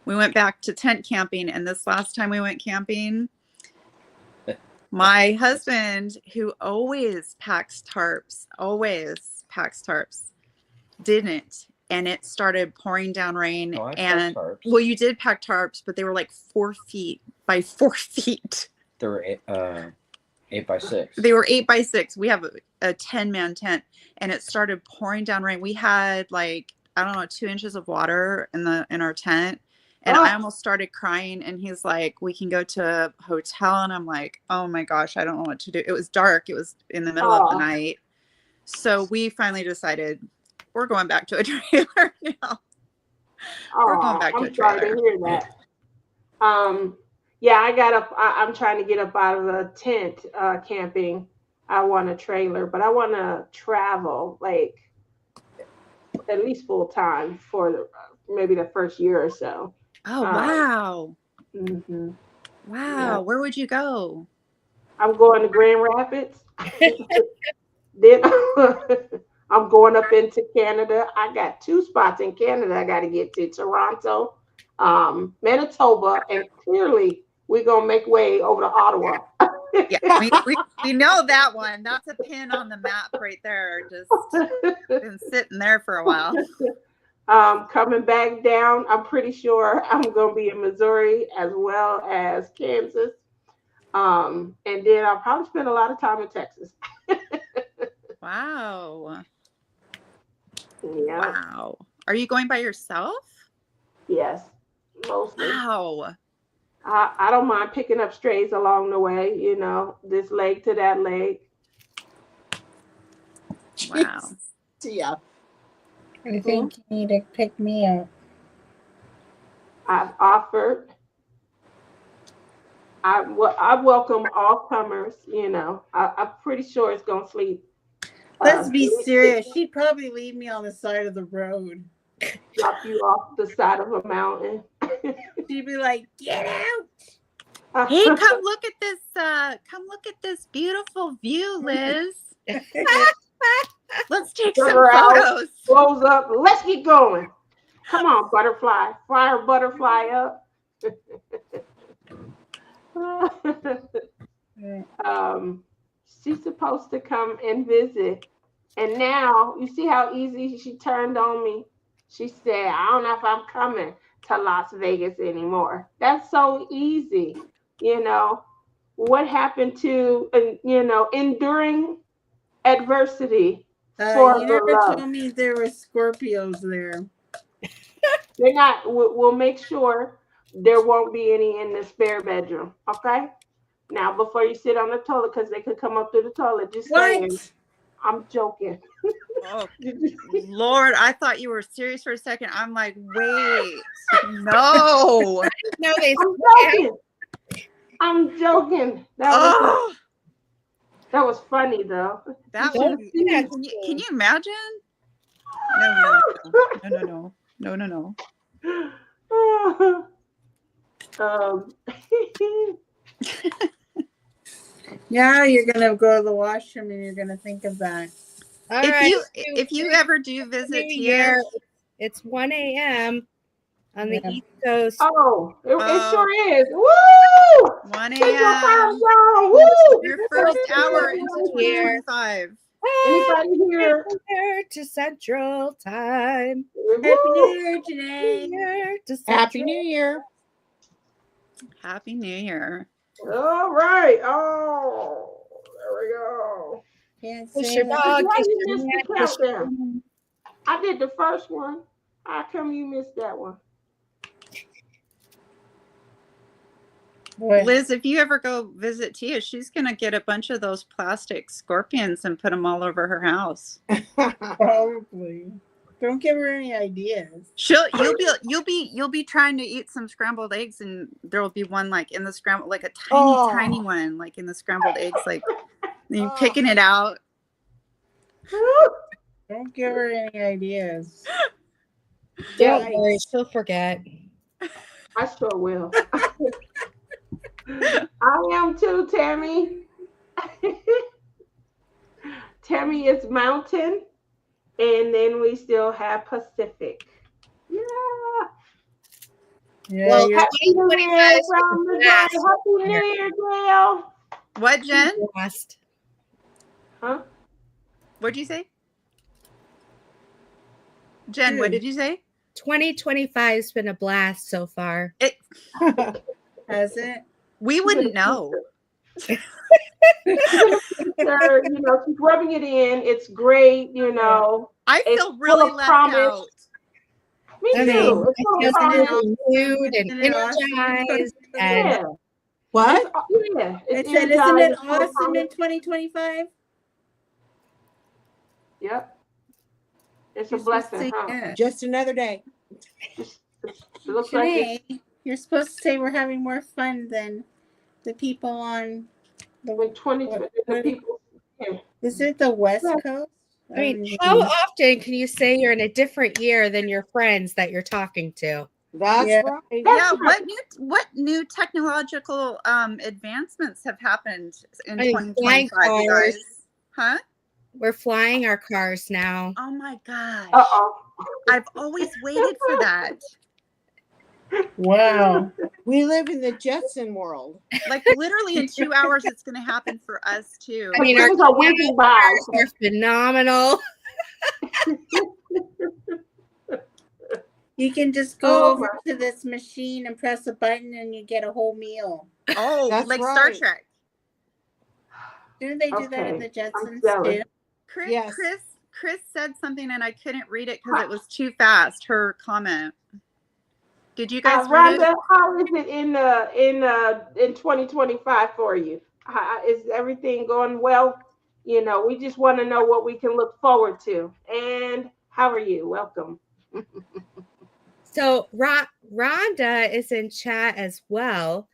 We went back to tent camping, and this last time we went camping, my husband, who always packs tarps, didn't. And it started pouring down rain. Oh, I packed and tarps. Well, you did pack tarps, but they were like 4 feet by 4 feet. They were 8x6. They were 8x6. We have a 10-man tent, and it started pouring down rain. We had like, I don't know, 2 inches of water in our tent. And I almost started crying, and he's like, we can go to a hotel. And I'm like, oh my gosh, I don't know what to do. It was dark. It was in the middle of the night. So we finally decided we're going back to a trailer now. We're going back to a trailer. I'm sorry to hear that. Yeah, I'm trying to get up out of the tent camping. I want a trailer, but I want to travel like at least full time for maybe the first year or so. Oh, wow. Mm-hmm. Wow. Yeah. Where would you go? I'm going to Grand Rapids. Then I'm going up into Canada. I got 2 spots in Canada I got to get to: Toronto, Manitoba, and clearly we're going to make way over to Ottawa. Yeah, we know that one. That's a pin on the map right there. Just been sitting there for a while. Coming back down, I'm pretty sure I'm going to be in Missouri as well as Kansas. And then I'll probably spend a lot of time in Texas. Wow. Yeah. Wow. Are you going by yourself? Yes, mostly. Wow. I don't mind picking up strays along the way, this leg to that leg. Wow. Yeah. I think you need to pick me up. I've offered. I welcome all comers, I'm pretty sure it's going to sleep. Let's be serious. She'd probably leave me on the side of the road. Drop you off the side of a mountain. She'd be like, get out. Hey, come look at this beautiful view, Liz. Let's take some photos. Close up. Let's get going. Come on, butterfly. Fire butterfly up. She's supposed to come and visit. And now, you see how easy she turned on me? She said, I don't know if I'm coming to Las Vegas anymore. That's so easy. What happened to, enduring adversity for You the never love? told me there were Scorpios there. They're not. We'll make sure there won't be any in the spare bedroom. Okay. Now, before you sit on the toilet, because they could come up through the toilet. Just saying. I'm joking. Oh, Lord, I thought you were serious for a second. I'm like, wait, no. No, I'm joking. That was funny though. That was, can you imagine? No. Now you're gonna go to the washroom and you're gonna think of that. If you ever do visit here, it's 1 a.m. On the Yeah. East Coast, Oh, it Oh. sure is. Woo! 1 Central Time a.m. Zone. Woo! Your first hour into Here. 2025. Anybody here? here to Central Time. Happy New Woo! Year, Janae. Here to Central. Happy New Year. Happy New Year. All right. Oh, there we go. Can't Push say your that. dog. Why kiss you your missed man, the push your countdown? man. I did the first one. How come you missed that one? What? Liz, if you ever go visit Tia, she's going to get a bunch of those plastic scorpions and put them all over her house. Probably. Don't give her any ideas. You'll be trying to eat some scrambled eggs, and there will be one like in the scrambled, like a tiny one, like in the scrambled eggs, like you picking it out. Don't give her any ideas. Don't worry, she'll forget. I sure will. I am too, Tammy. Tammy is mountain, and then we still have Pacific. Yeah. Yeah, Well, you're happy 2025 From the day. Happy New Year, Gail. What, Jen? blast. Huh? What'd you say? Jen, what did you say? 2025's been a blast so far. has it. We wouldn't know. She's rubbing it in. It's great, I It's feel really full of left promise. out. Me I too. mean, It's full I of feel promise. renewed and Isn't it awesome? energized. And Yeah. What? Yeah. I It's said, isn't energized, it it's full of awesome promise. in 2025? Yep. It's You're a supposed to blessing, say huh? yes. Just another day. It looks like it's Janae, you're supposed to say we're having more fun than the people on when 2020, the people. Yeah. Is it the West Yeah. Coast? I mean, how often can you say you're in a different year than your friends that you're talking to? That's Yeah. right. Yeah, what new technological advancements have happened in I mean, flying 2025, you cars. guys? Huh? We're flying our cars now. Oh my gosh. Uh-oh. I've always waited for that. Wow. We live in the Jetson world. Like literally in 2 hours it's gonna happen for us too. I mean, our Things are whizzing by. cars are phenomenal. You can just go Oh over to this machine and press a button and you get a whole meal. Oh, That's like Star right. Trek. Didn't they do that in Okay, the Jetsons jealous. too? Chris, Yes. Chris said something and I couldn't read it because it was too fast. Her comment. Did you guys read it? Rhonda, how is it in 2025 for you? Is everything going well? We just want to know what we can look forward to. And how are you? Welcome. So Rhonda is in chat as well,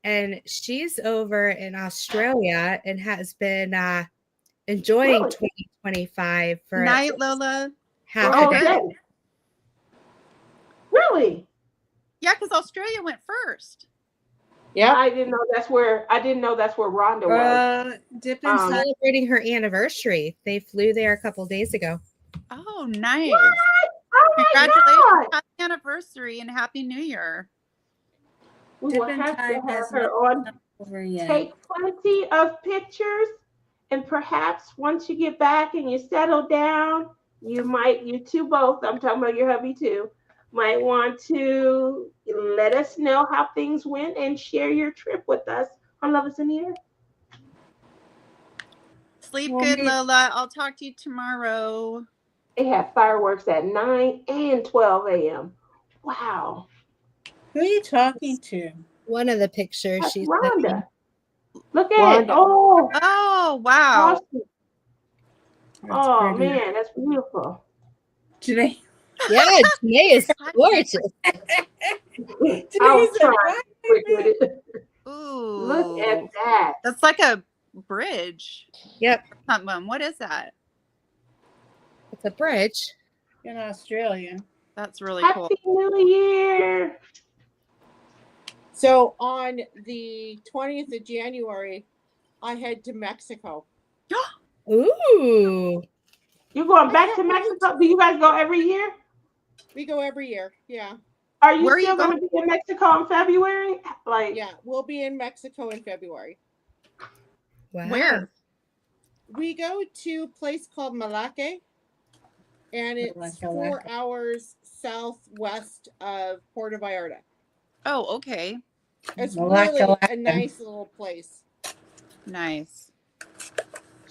and she's over in Australia and has been enjoying Really? 2025 for Night, Lola. half Oh, a day. okay. Really? Yeah, because Australia went first. Yeah. I didn't know that's where Rhonda was. Dipping Um, side. Celebrating her anniversary. They flew there a couple days ago. Oh, nice. What? Oh my Congratulations. God. Happy anniversary and happy new year. We will Dipping have to time have has her not on. come over yet. Take plenty of pictures, and perhaps once you get back and you settle down, you two both, I'm talking about your hubby too, might want to let us know how things went and share your trip with us on Love Is in the Air. Sleep Well, good, me- Lola. I'll talk to you tomorrow. They have fireworks at 9 and 12 a.m. Wow. Who are you talking to? One of the pictures That's she sent me. Rhonda. Look at it. Rhonda. Oh, Oh, wow. awesome. That's Oh, pretty. man, that's beautiful. Janae. Yeah, Janae is gorgeous. I was trying to quick with it. Ooh. Look at that. That's like a bridge. Yep, Something. What is that? it's a bridge. In Australia. That's really cool. Happy New Year. So on the 20th of January, I head to Mexico. Ooh. You're going back to Mexico? Do you guys go every year? We go every year. Yeah. Are you Where are you still going to going? be in Mexico in February? Like, Yeah, we'll be in Mexico in February. Wow. Where? We go to a place called Malake, and it's 4 hours southwest of Puerto Vallarta. Oh, okay. It's Malacca, really a Malacca. nice little place. Nice.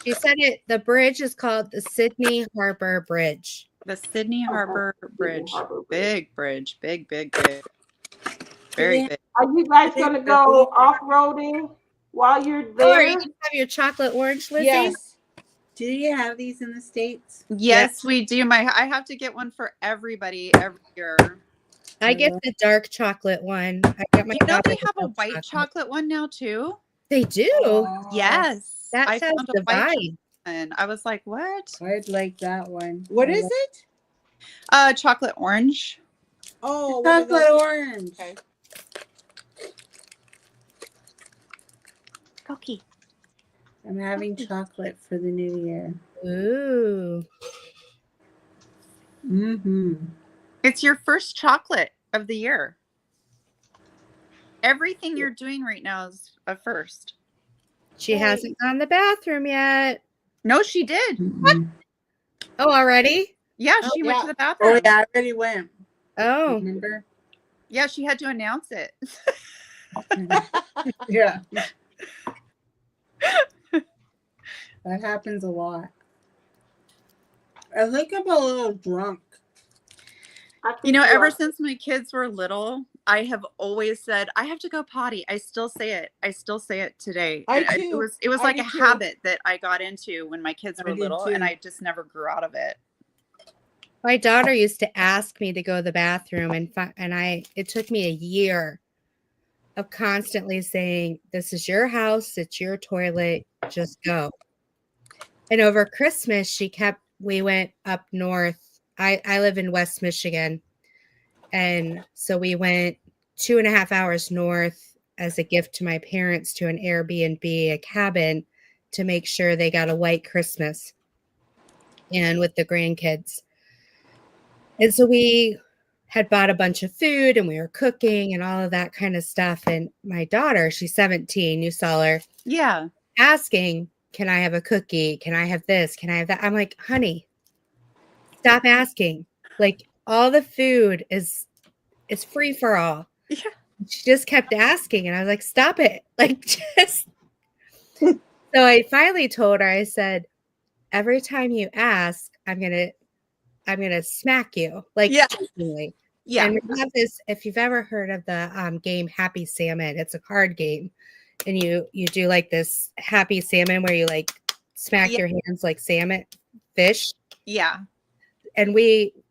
She said it. The bridge is called the Sydney Harbor Bridge. The Sydney Harbor Bridge. Harbor Bridge. Big bridge. Big, big, big. Very they- big. Are you guys going to go off-roading while you're Oh, are you there? gonna have your chocolate orange, Lizzie? Yes. Do you have these in the States? Yes, we do. I have to get one for everybody every year. I get the dark chocolate one. I got my You know daughter they the have a milk white chocolate one now too? They do. Yes. That I sounds found a white divine. one. I was like, what? I'd like that one. What is it? Chocolate orange. Oh, one of Chocolate those- orange. Okay. Cookie. I'm having chocolate for the new year. Ooh. Mm-hmm. It's your first chocolate of the year. Everything you're doing right now is a first. She hasn't gone to the bathroom yet. No, she did. Mm-mm. Oh, already? Yeah, she went yeah. to the bathroom. Oh, yeah, I already went. Oh. Remember? Yeah, she had to announce it. Yeah. That happens a lot. I think I'm a little drunk. I think You know, ever are. since my kids were little, I have always said, I have to go potty. I still say it. I still say it today. I And too. It was I like do a too. habit that I got into when my kids I were did little, too. and I just never grew out of it. My daughter used to ask me to go to the bathroom, and it took me a year of constantly saying, "This is your house, it's your toilet, just go." And over Christmas, we went up north. I live in West Michigan, and so we went 2.5 hours north as a gift to my parents to an Airbnb, a cabin, to make sure they got a white Christmas and with the grandkids. And so we had bought a bunch of food and we were cooking and all of that kind of stuff. And my daughter, she's 17, you saw her, Yeah. asking, "Can I have a cookie? Can I have this? Can I have that?" I'm like, "Honey, stop asking." Like, all the food is free for all. Yeah. She just kept asking, and I was like, "Stop it." Like, just so I finally told her, I said, "Every time you ask, I'm gonna smack you." Like, Yeah. jokingly. Yeah. And we have this, if you've ever heard of the game Happy Salmon, it's a card game. And you do like this Happy Salmon where you like smack Yeah. your hands like salmon fish. Yeah. And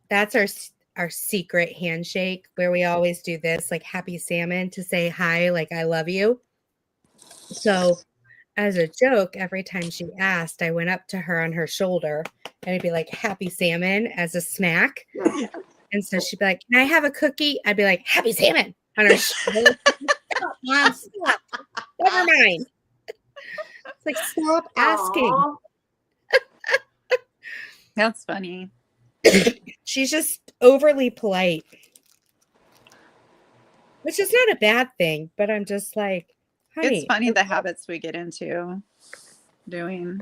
that's our secret handshake where we always do this, like Happy Salmon, to say hi, like I love you. So as a joke, every time she asked, I went up to her on her shoulder and I'd be like, "Happy Salmon," as a smack. Yeah. And so she'd be like, "Can I have a cookie?" I'd be like, "Happy Salmon," on her shoulder. Stop, Mom, stop. Never mind. It's like, stop asking. Aw. That's funny. She's just overly polite, which is not a bad thing, but I'm just like, honey. It's funny the habits we get into doing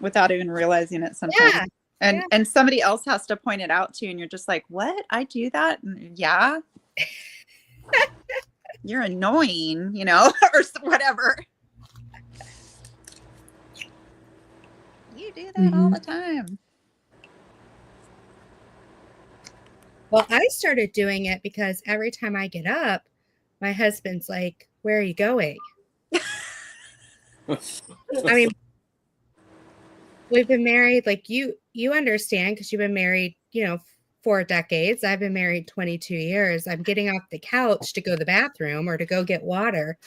without even realizing it sometimes. Yeah. And somebody else has to point it out to you, and you're just like, "What? I do that?" And, yeah. You're annoying, you know, or whatever. You do that all the time. Well, I started doing it because every time I get up, my husband's like, "Where are you going?" I mean, we've been married, like you understand, because you've been married, 4 decades. I've been married 22 years. I'm getting off the couch to go to the bathroom or to go get water.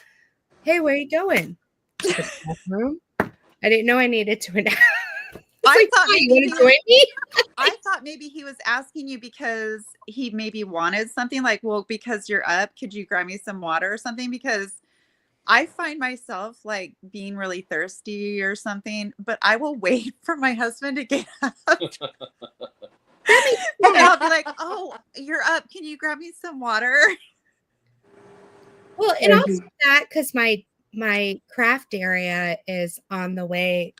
"Hey, where are you going?" "To the bathroom." I didn't know I needed to announce. I thought "Hey, you maybe want to join me?" I thought maybe he was asking you because he maybe wanted something, like, well, because you're up, could you grab me some water or something? Because I find myself like being really thirsty or something, but I will wait for my husband to get up. And I'll be like, "Oh, you're up. Can you grab me some water?" Well, and also that because my craft area is on the way,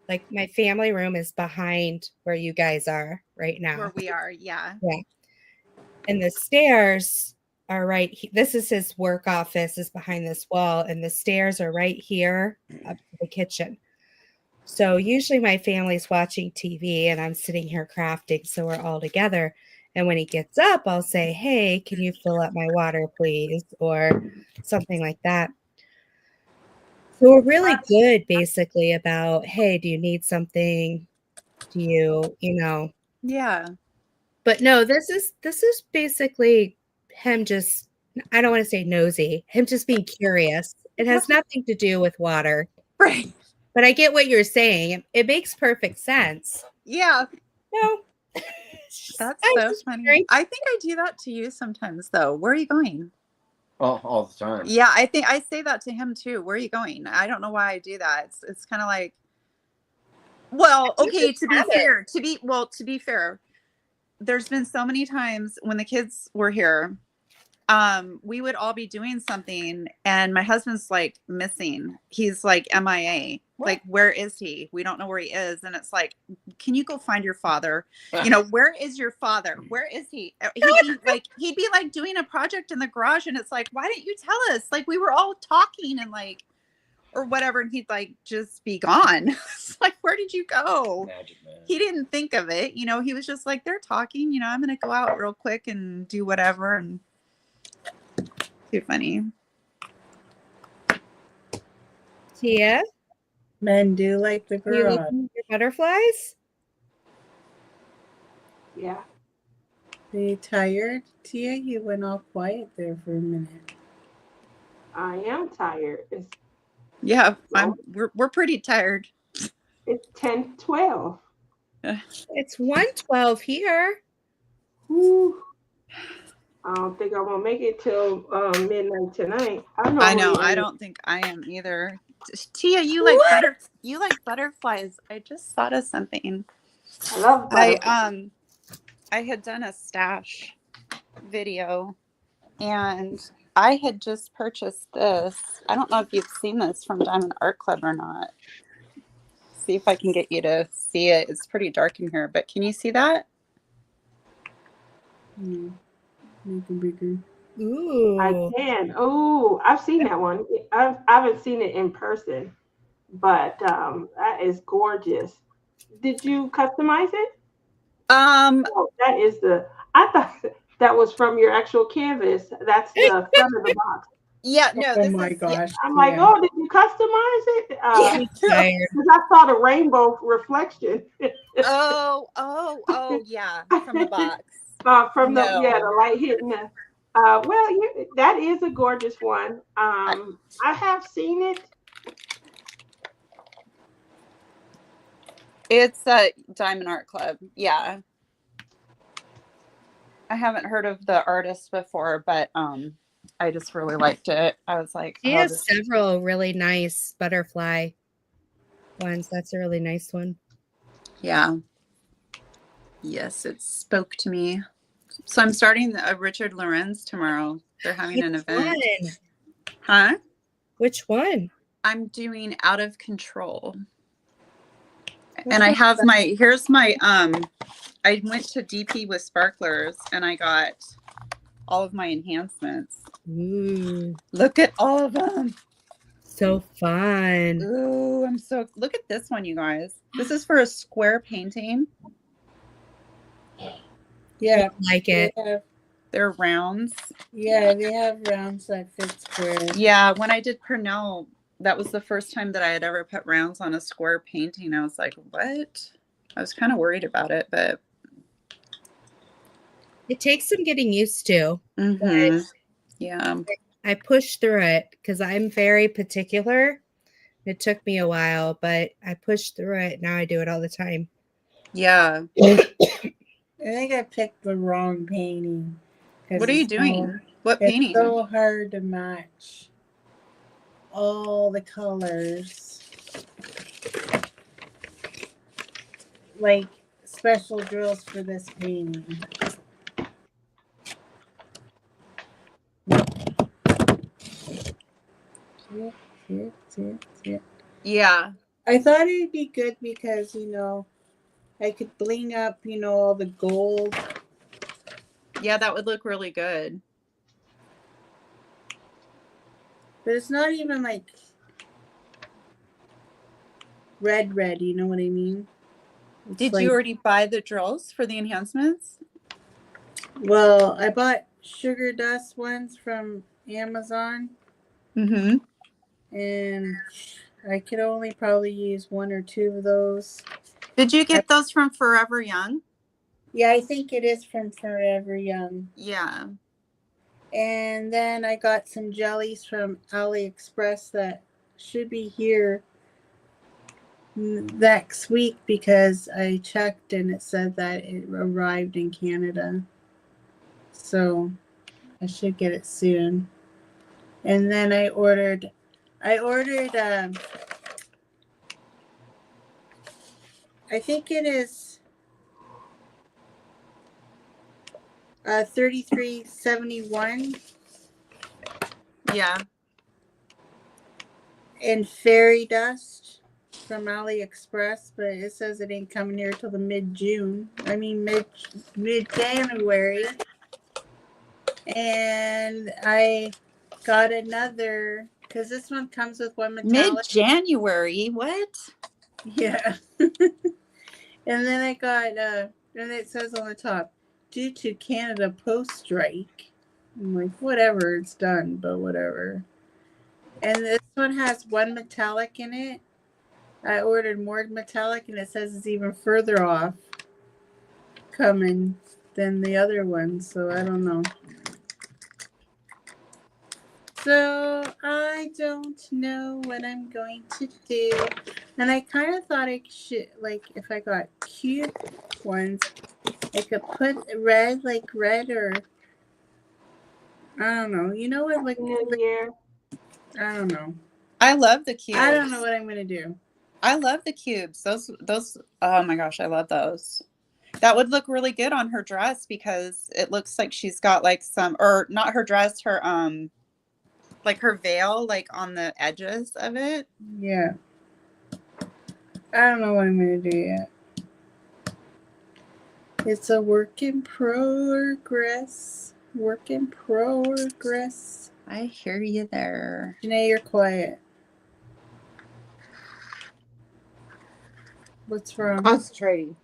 like my family room is behind where you guys are right now. Where we are, yeah. Yeah. And the stairs are right. This is his work office is behind this wall, and the stairs are right here up to the kitchen. So usually my family's watching TV and I'm sitting here crafting, so we're all together. And when he gets up, I'll say, "Hey, can you fill up my water, please?" Or something like that. So we're really good basically about, "Hey, do you need something? Do you, Yeah. But no, this is basically him just I don't want to say nosy, him just being curious. It has nothing to do with water. Right. But I get what you're saying. It makes perfect sense. Yeah. No. That's I so just funny. drink. I think I do that to you sometimes though. Where are you going? All the time. Yeah, I think I say that to him too. Where are you going? I don't know why I do that. It's kind of like, well, okay, to be fair, there's been so many times when the kids were here, we would all be doing something and my husband's like missing. He's like MIA. Like, where is he? We don't know where he is. And it's like, can you go find your father? Where is your father? Where is he? He'd be like doing a project in the garage and it's like, why didn't you tell us? Like, we were all talking and like, or whatever. And he'd like just be gone. It's like, where did you go? Magic man. He didn't think of it. He was just like, they're talking, I'm going to go out real quick and do whatever. And too funny. Tia, Men do like the are you garage. looking at your butterflies? Yeah. Are you tired, Tia? You went all quiet there for a minute. I am tired. Yeah, we're pretty tired. It's 10:12. It's 1:12 here. Whew. I don't think I'm gonna make it till midnight tonight. I know. I don't think I am either. Tia, you like butterflies. I just thought of something. I love butterflies. I had done a stash video and I had just purchased this. I don't know if you've seen this from Diamond Art Club or not. See if I can get you to see it. It's pretty dark in here, but can you see that? Make it bigger. Ooh. I can. Oh, I've seen that one. I haven't seen it in person, but that is gorgeous. Did you customize it? Oh, that is I thought that was from your actual canvas. That's the front of the box. Yeah, no. Oh my gosh. I'm like, oh, did you customize it? Because I saw the rainbow reflection. Oh, yeah, from the box. The light hitting the. That is a gorgeous one. I have seen it. It's a Diamond Art Club. Yeah. I haven't heard of the artist before, but I just really liked it. I was like, He has several really nice butterfly ones. That's a really nice one. Yeah. Yes, it spoke to me. So I'm starting Richard Lorenz tomorrow. They're having an event. Huh? Which one? I'm doing Out of Control. And I have here's my I went to DP with sparklers and I got all of my enhancements. Ooh. Look at all of them. So fun. Ooh, look at this one, you guys. This is for a square painting. Yeah. I like it. They're rounds. Yeah, they have rounds that fit squares. Yeah, when I did Purnell, that was the first time that I had ever put rounds on a square painting. I was like, what? I was kind of worried about it, but it takes some getting used to. Mm-hmm. Yeah. I pushed through it because I'm very particular. It took me a while, but I pushed through it. Now I do it all the time. Yeah. I think I picked the wrong painting. What are you doing? What painting? It's so hard to match all the colors. Like special drills for this painting. Yeah. I thought it'd be good because, you know, I could bling up, you know, all the gold. Yeah, that would look really good. But it's not even like red, you know what I mean? It's Did like, you already buy the drills for the enhancements? well, I bought sugar dust ones from Amazon, Mm-hmm. and I could only probably use 1 or 2 of those. Did you get those from Forever Young? Yeah, I think it is from Forever Young. Yeah. And then I got some jellies from AliExpress that should be here next week because I checked and it said that it arrived in Canada. So I should get it soon. And then I ordered I think it is 3371 Yeah. in fairy dust from AliExpress, but it says it ain't coming here till the mid-June. I mean mid-January. And I got another because this one comes with one metallic. Mid-January? What? Yeah. And then I got and it says on the top, due to Canada Post strike. I'm like, whatever, it's done, but whatever. And this one has one metallic in it. I ordered more metallic and it says it's even further off coming than the other one, so I don't know. So I don't know what I'm going to do. And I kind of thought I should, like, if I got cute ones, I could put red, or I don't know. You know what? Like, I don't know. I love the cubes. I don't know what I'm going to do. I love the cubes. Those, oh my gosh, I love those. That would look really good on her dress because it looks like she's got like some, or not her dress, her, like her veil, like on the edges of it. Yeah. I don't know what I'm going to do yet. It's a work in progress. Work in progress. I hear you there. Janae, you're quiet. What's wrong? Concentrating.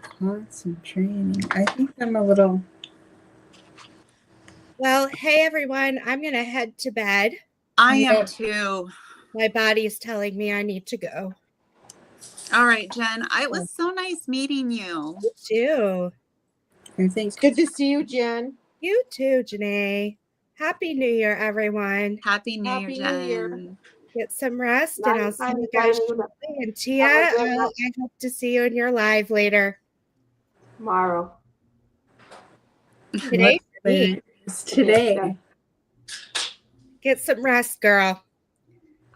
Concentrating. I think I'm a little. Well, hey everyone, I'm going to head to bed. I Yeah. am too. My body's telling me I need to go. All right, Jen. It was so nice meeting you. You too. I think It's good to see you, Jen. You too, Janae. Happy New Year, everyone. Happy New Happy Year, New Year. Jen. Get some rest, and Night, I'll see night, you guys night. shortly. And Tia, Have a good I night. hope to see you in your live later. Tomorrow. Today, for me. it's today. Get some rest, girl.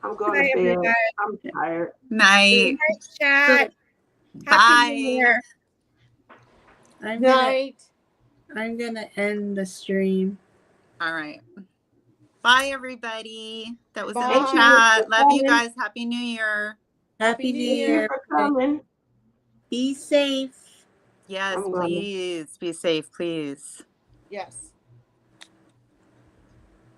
I'm going Bye, to bed. everybody. I'm tired. Night. Nice chat. Bye. Happy New Year. I'm Night. gonna end the stream. All right. Bye, everybody. That was in Bye. the chat. Love you Bye. guys. Happy New Year. Happy New Thank you Year. for coming. Be safe. Yes, I'm gonna- please be safe, please. Yes.